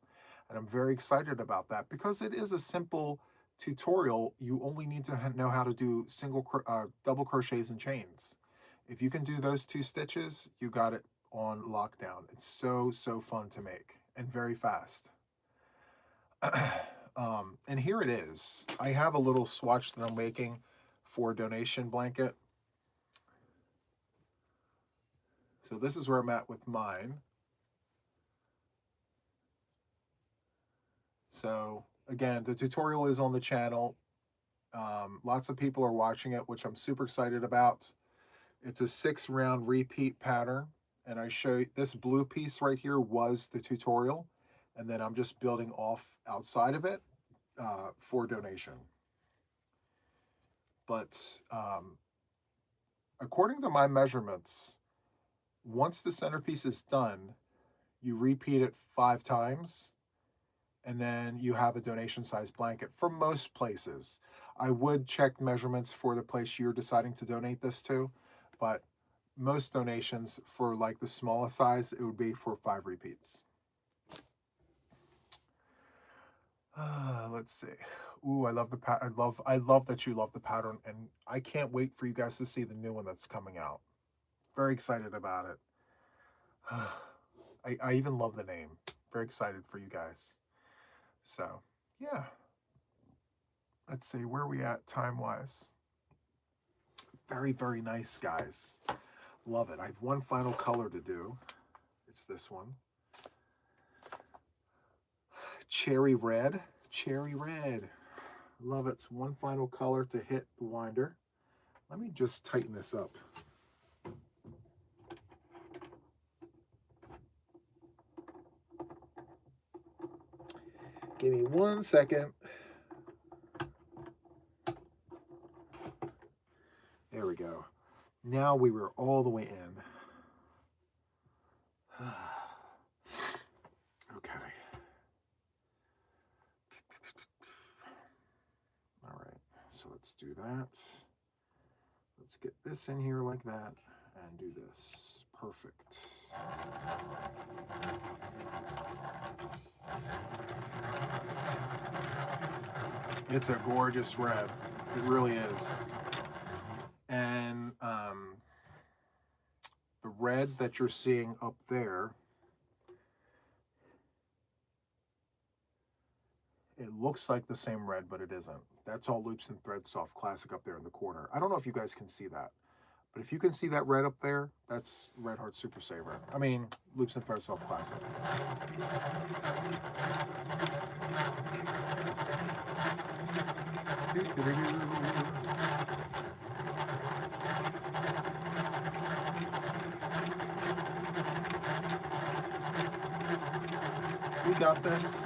And I'm very excited about that because it is a simple tutorial. You only need to know how to do double crochets and chains. If you can do those 2 stitches, you got it on lockdown. It's so fun to make and very fast. And here it is. I have a little swatch that I'm making for a donation blanket. So this is where I'm at with mine. So again, the tutorial is on the channel. Lots of people are watching it, which I'm super excited about. It's a 6-round repeat pattern. And I show you this blue piece right here was the tutorial. And then I'm just building off outside of it for donation. But according to my measurements, once the centerpiece is done, you repeat it 5 times, and then you have a donation size blanket for most places. I would check measurements for the place you're deciding to donate this to, but most donations for like the smallest size, it would be for 5 repeats. Let's see. Ooh, I love the I love that you love the pattern, and I can't wait for you guys to see the new one that's coming out. Very excited about it. I even love the name. Very excited for you guys. So, yeah. Let's see, where are we at time-wise? Very nice, guys. Love it. I have one final color to do. It's this one. Cherry red. Cherry red. Love it. It's one final color to hit the winder. Let me just tighten this up. Give me 1 second. There we go. Now we were all the way in. Okay. All right, so let's do that. Let's get this in here like that and do this. Perfect. It's a gorgeous red. It really is. And the red that you're seeing up there, it looks like the same red, but it isn't. That's all Loops and Thread Soft Classic up there in the corner. I don't know if you guys can see that, but if you can see that red up there, that's Red Heart Super Saver. I mean, Loops and Thread Soft Classic. We got this.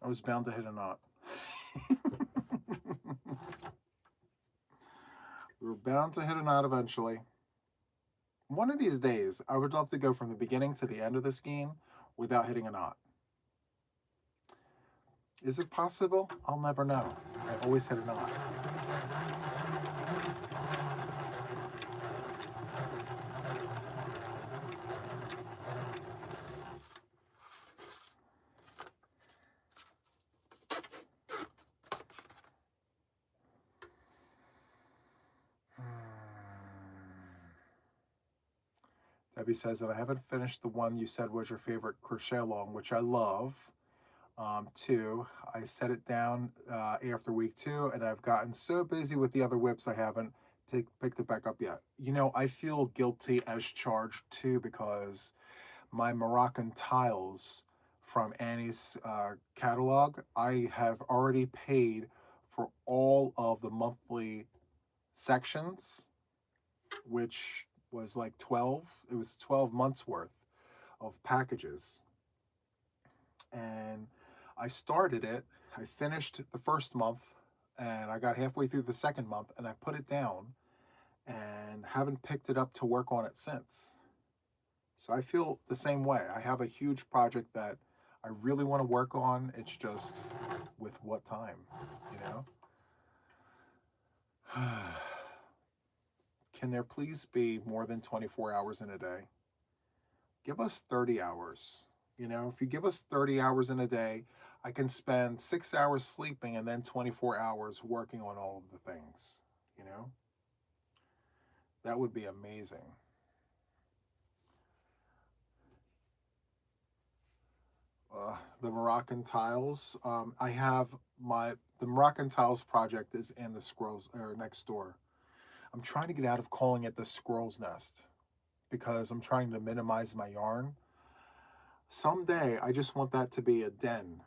I was bound to hit a knot. We were bound to hit a knot eventually. One of these days, I would love to go from the beginning to the end of the skein without hitting a knot. Is it possible? I'll never know. I always hit a knot. Debbie says that I haven't finished the one you said was your favorite crochet along, which I love. Too. I set it down after week 2, and I've gotten so busy with the other whips I haven't picked it back up yet. You know, I feel guilty as charged too because my Moroccan tiles from Annie's catalog, I have already paid for all of the monthly sections, which was like 12. It was 12 months worth of packages. And I started it. I finished the first month and I got halfway through the second month and I put it down and haven't picked it up to work on it since. So I feel the same way. I have a huge project that I really want to work on. It's just with what time, you know? Can there please be more than 24 hours in a day? Give us 30 hours. You know, if you give us 30 hours in a day, I can spend 6 hours sleeping and then 24 hours working on all of the things, you know? That would be amazing. The Moroccan tiles. I have the Moroccan tiles project is in the squirrels or next door. I'm trying to get out of calling it the squirrel's nest because I'm trying to minimize my yarn. Someday I just want that to be a den,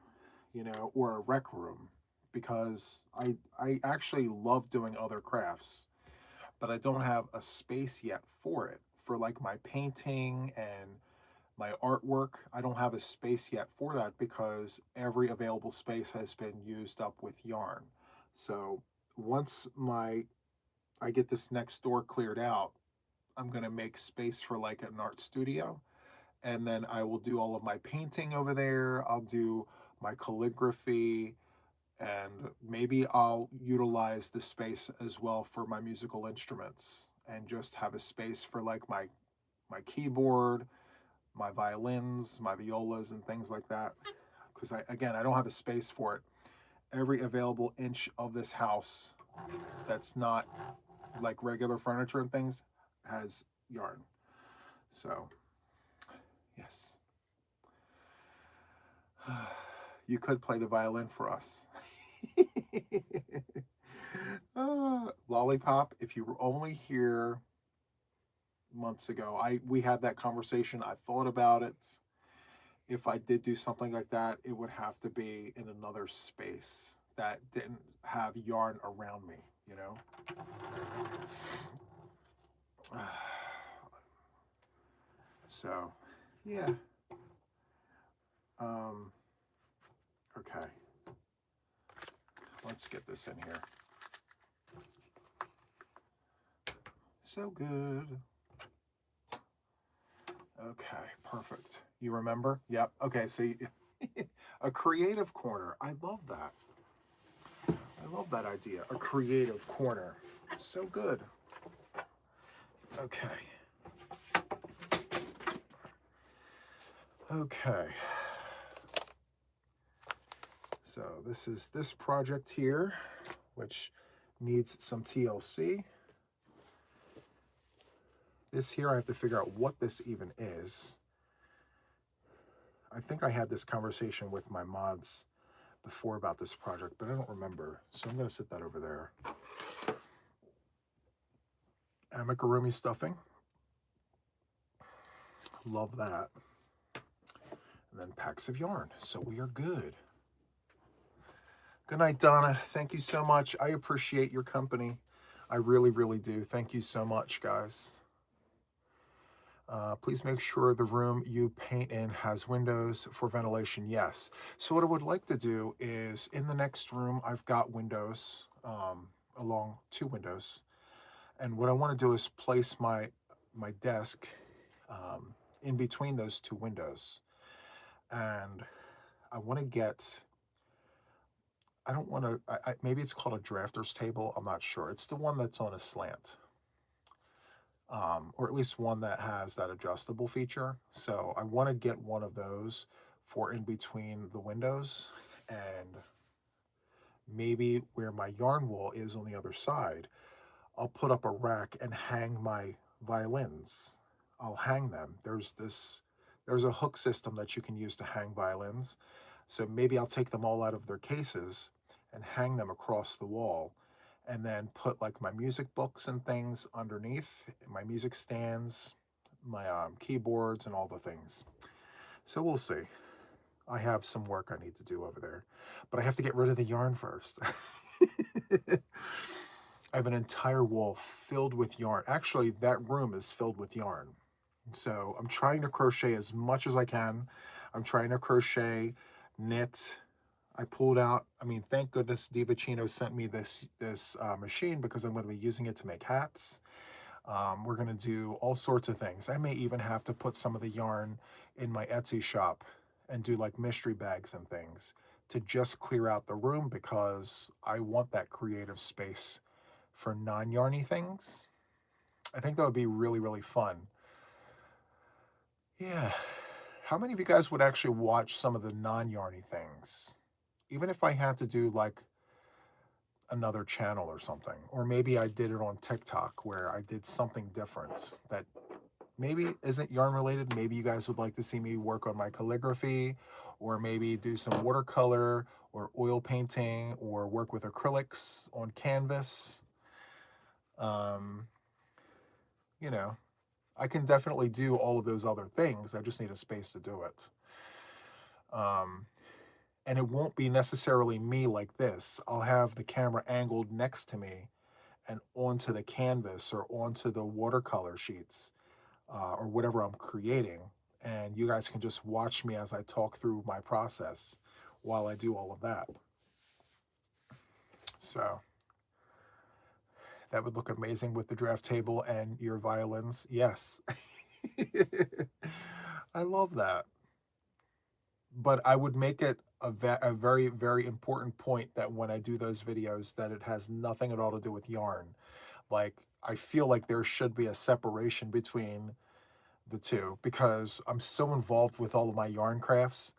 you know, or a rec room because I actually love doing other crafts, but I don't have a space yet for it. For like my painting and my artwork, I don't have a space yet for that because every available space has been used up with yarn. So once I get this next door cleared out, I'm going to make space for like an art studio. And then I will do all of my painting over there. I'll do my calligraphy, and maybe I'll utilize the space as well for my musical instruments and just have a space for like my keyboard, my violins, my violas, and things like that. Because I don't have a space for it. Every available inch of this house that's not like regular furniture and things has yarn. So, yes. You could play the violin for us. Lollipop, if you were only here months ago, we had that conversation. I thought about it. If I did do something like that, it would have to be in another space that didn't have yarn around me, you know? So, yeah. Okay. Let's get this in here. So good. Okay, perfect. You remember? Yep. Okay, so a creative corner. I love that. I love that idea. A creative corner. So good. Okay. Okay. So this is this project here, which needs some TLC. This here, I have to figure out what this even is. I think I had this conversation with my mods before about this project, but I don't remember. So I'm going to sit that over there. Amigurumi stuffing. Love that. And then packs of yarn. So we are good. Good night, Donna. Thank you so much. I appreciate your company. I really, really do. Thank you so much, guys. Please make sure the room you paint in has windows for ventilation. Yes. So what I would like to do is in the next room, I've got windows, along 2 windows. And what I want to do is place my desk in between those 2 windows. And I want to get, I don't want to, maybe it's called a drafter's table. I'm not sure. It's the one that's on a slant. Or at least one that has that adjustable feature. So I want to get one of those for in between the windows, and maybe where my yarn wall is on the other side, I'll put up a rack and hang my violins. I'll hang them. There's a hook system that you can use to hang violins. So maybe I'll take them all out of their cases and hang them across the wall, and then put like my music books and things underneath, my music stands, my keyboards, and all the things. So we'll see. I have some work I need to do over there, but I have to get rid of the yarn first. I have an entire wall filled with yarn. Actually, that room is filled with yarn. So I'm trying to crochet as much as I can. I'm trying to crochet, knit. I pulled out, I mean, thank goodness Divicino sent me this machine, because I'm going to be using it to make hats. We're going to do all sorts of things. I may even have to put some of the yarn in my Etsy shop and do like mystery bags and things to just clear out the room, because I want that creative space for non-yarny things. I think that would be really, really fun. Yeah. How many of you guys would actually watch some of the non-yarny things? Even if I had to do like another channel or something, or maybe I did it on TikTok where I did something different that maybe isn't yarn related. Maybe you guys would like to see me work on my calligraphy, or maybe do some watercolor or oil painting, or work with acrylics on canvas. You know, I can definitely do all of those other things. I just need a space to do it. And it won't be necessarily me like this. I'll have the camera angled next to me and onto the canvas or onto the watercolor sheets, or whatever I'm creating. And you guys can just watch me as I talk through my process while I do all of that. So that would look amazing with the draft table and your violins. Yes. I love that. But I would make it a very, very important point that when I do those videos, that it has nothing at all to do with yarn. Like, I feel like there should be a separation between the two, because I'm so involved with all of my yarn crafts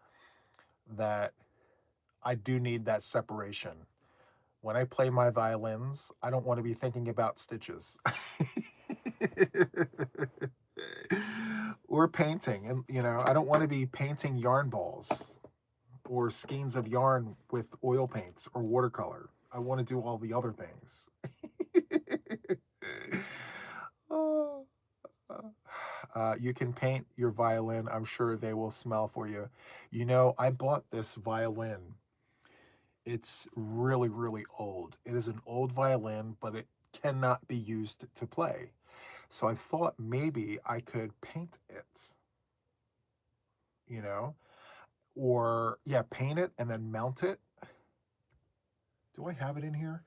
that I do need that separation. When I play my violins, I don't want to be thinking about stitches. Or painting. And, you know, I don't want to be painting yarn balls or skeins of yarn with oil paints or watercolor. I want to do all the other things. Oh, you can paint your violin. I'm sure they will smell for you. You know, I bought this violin. It's really, really old. It is an old violin, but it cannot be used to play. So I thought maybe I could paint it, you know, or yeah, paint it and then mount it. Do I have it in here?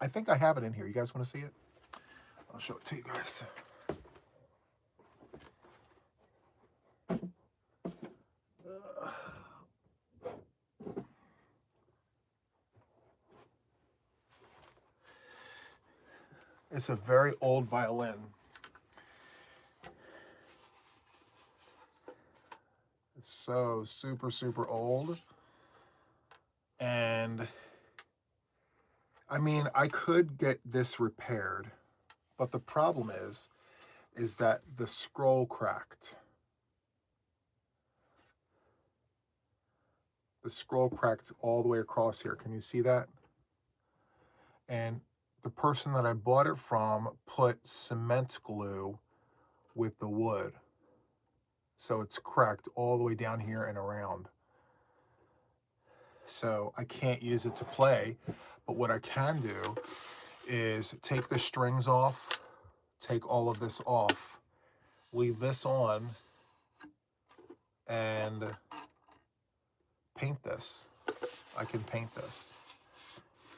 I think I have it in here. You guys want to see it? I'll show it to you guys. It's a very old violin. It's so super, super old. And I mean, I could get this repaired, but the problem is that the scroll cracked. The scroll cracked all the way across here. Can you see that? And the person that I bought it from put cement glue with the wood. So it's cracked all the way down here and around. So I can't use it to play, but what I can do is take the strings off, take all of this off, leave this on, and paint this. I can paint this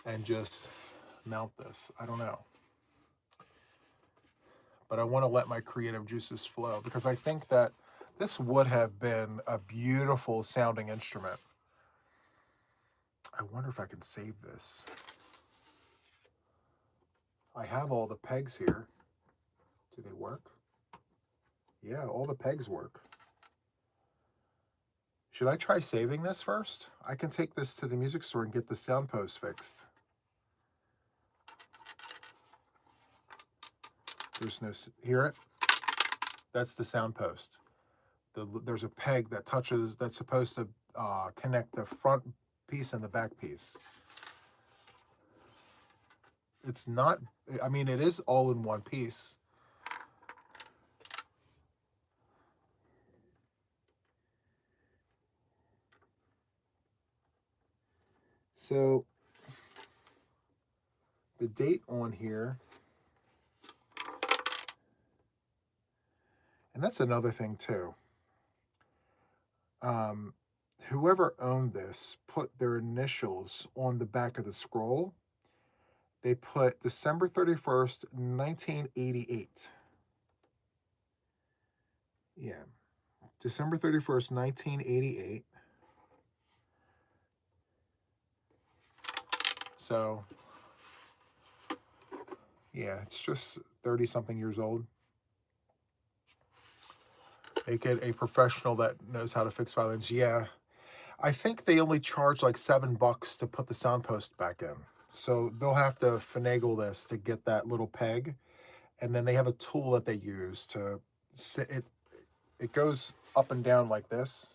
and just mount this. I don't know. But I want to let my creative juices flow, because I think that this would have been a beautiful sounding instrument. I wonder if I can save this. I have all the pegs here. Do they work? Yeah, all the pegs work. Should I try saving this first? I can take this to the music store and get the sound post fixed. There's no, hear it? That's the sound post. There's a peg that touches, that's supposed to connect the front piece and the back piece. It's not, I mean, it is all in one piece. So the date on here, and that's another thing too. Whoever owned this put their initials on the back of the scroll. They put December 31st, 1988. Yeah, December 31st, 1988. So, yeah, it's just 30-something years old. Make it a professional that knows how to fix violins. Yeah, I think they only charge like $7 to put the sound post back in. So they'll have to finagle this to get that little peg. And then they have a tool that they use to sit it. It goes up and down like this.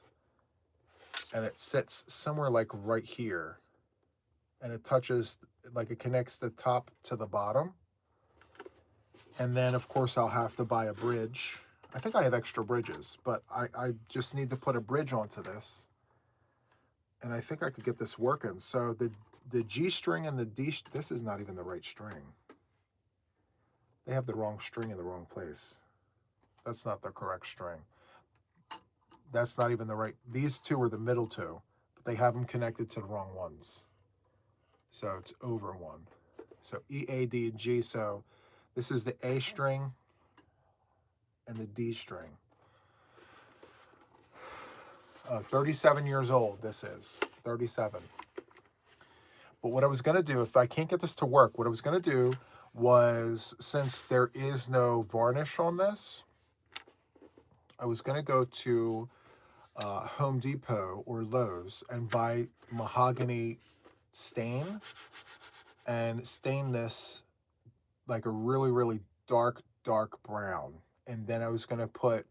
And it sits somewhere like right here. And it touches, like it connects the top to the bottom. And then, of course, I'll have to buy a bridge. I think I have extra bridges, but I just need to put a bridge onto this. And I think I could get this working. So the G string and the D, this is not even the right string. They have the wrong string in the wrong place. That's not the correct string. That's not even the right, these two are the middle two, but they have them connected to the wrong ones. So it's over one. So E, A, D, and G. So this is the A string and the D string. 37 years old, this is. 37. But what I was going to do, if I can't get this to work, what I was going to do was, since there is no varnish on this, I was going to go to Home Depot or Lowe's and buy mahogany stain and stain this like a really, really dark brown. And then I was going to put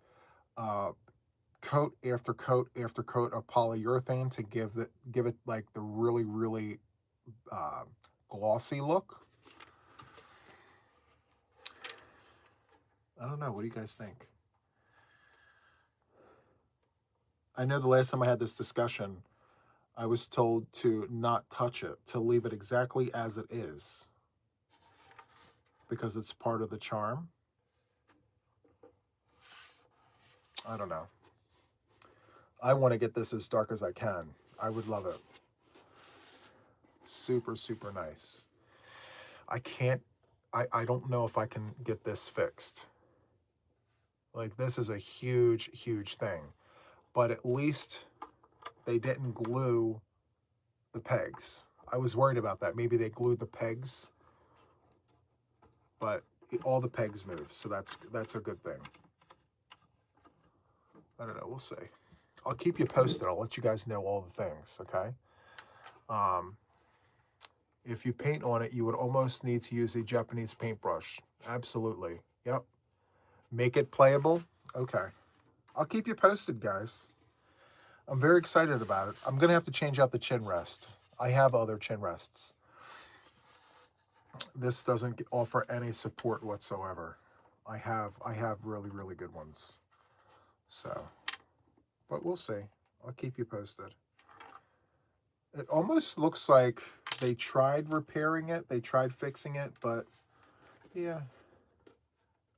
coat after coat after coat of polyurethane to give it like the really, really glossy look. I don't know. What do you guys think? I know the last time I had this discussion, I was told to not touch it, to leave it exactly as it is, because it's part of the charm. I don't know. I want to get this as dark as I can. I would love it. Super, super nice. I don't know if I can get this fixed. Like, this is a huge, huge thing. But at least they didn't glue the pegs. I was worried about that. Maybe they glued the pegs, but all the pegs move, so that's a good thing. I don't know. We'll see. I'll keep you posted. I'll let you guys know all the things, okay? If you paint on it, you would almost need to use a Japanese paintbrush. Absolutely. Yep. Make it playable? Okay. I'll keep you posted, guys. I'm very excited about it. I'm going to have to change out the chin rest. I have other chin rests. This doesn't offer any support whatsoever. I have really, really good ones. So, but we'll see. I'll keep you posted. It almost looks like they tried repairing it. They tried fixing it, but yeah,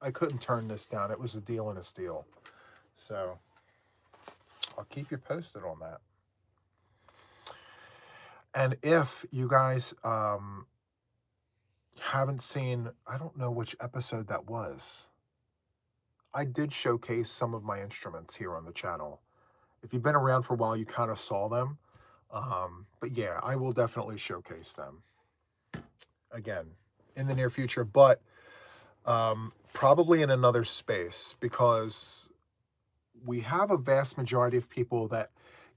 I couldn't turn this down. It was a deal and a steal. So I'll keep you posted on that. And if you guys haven't seen, I don't know which episode that was. I did showcase some of my instruments here on the channel. If you've been around for a while, you kind of saw them. But yeah, I will definitely showcase them again in the near future, but probably in another space, because we have a vast majority of people that,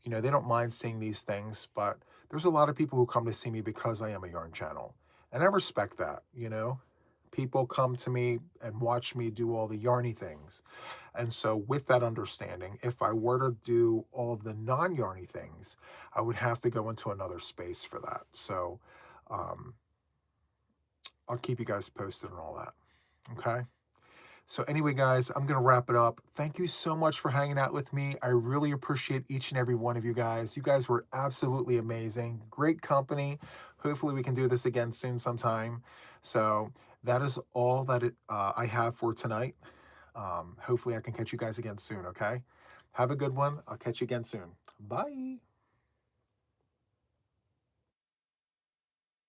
you know, they don't mind seeing these things, but there's a lot of people who come to see me because I am a yarn channel. And I respect that, you know. People come to me and watch me do all the yarny things. And so with that understanding, if I were to do all of the non-yarny things, I would have to go into another space for that. So I'll keep you guys posted on all that. Okay? So anyway, guys, I'm going to wrap it up. Thank you so much for hanging out with me. I really appreciate each and every one of you guys. You guys were absolutely amazing. Great company, hopefully we can do this again soon sometime. So that is all that I have for tonight. Hopefully I can catch you guys again soon, okay? Have a good one. I'll catch you again soon. Bye.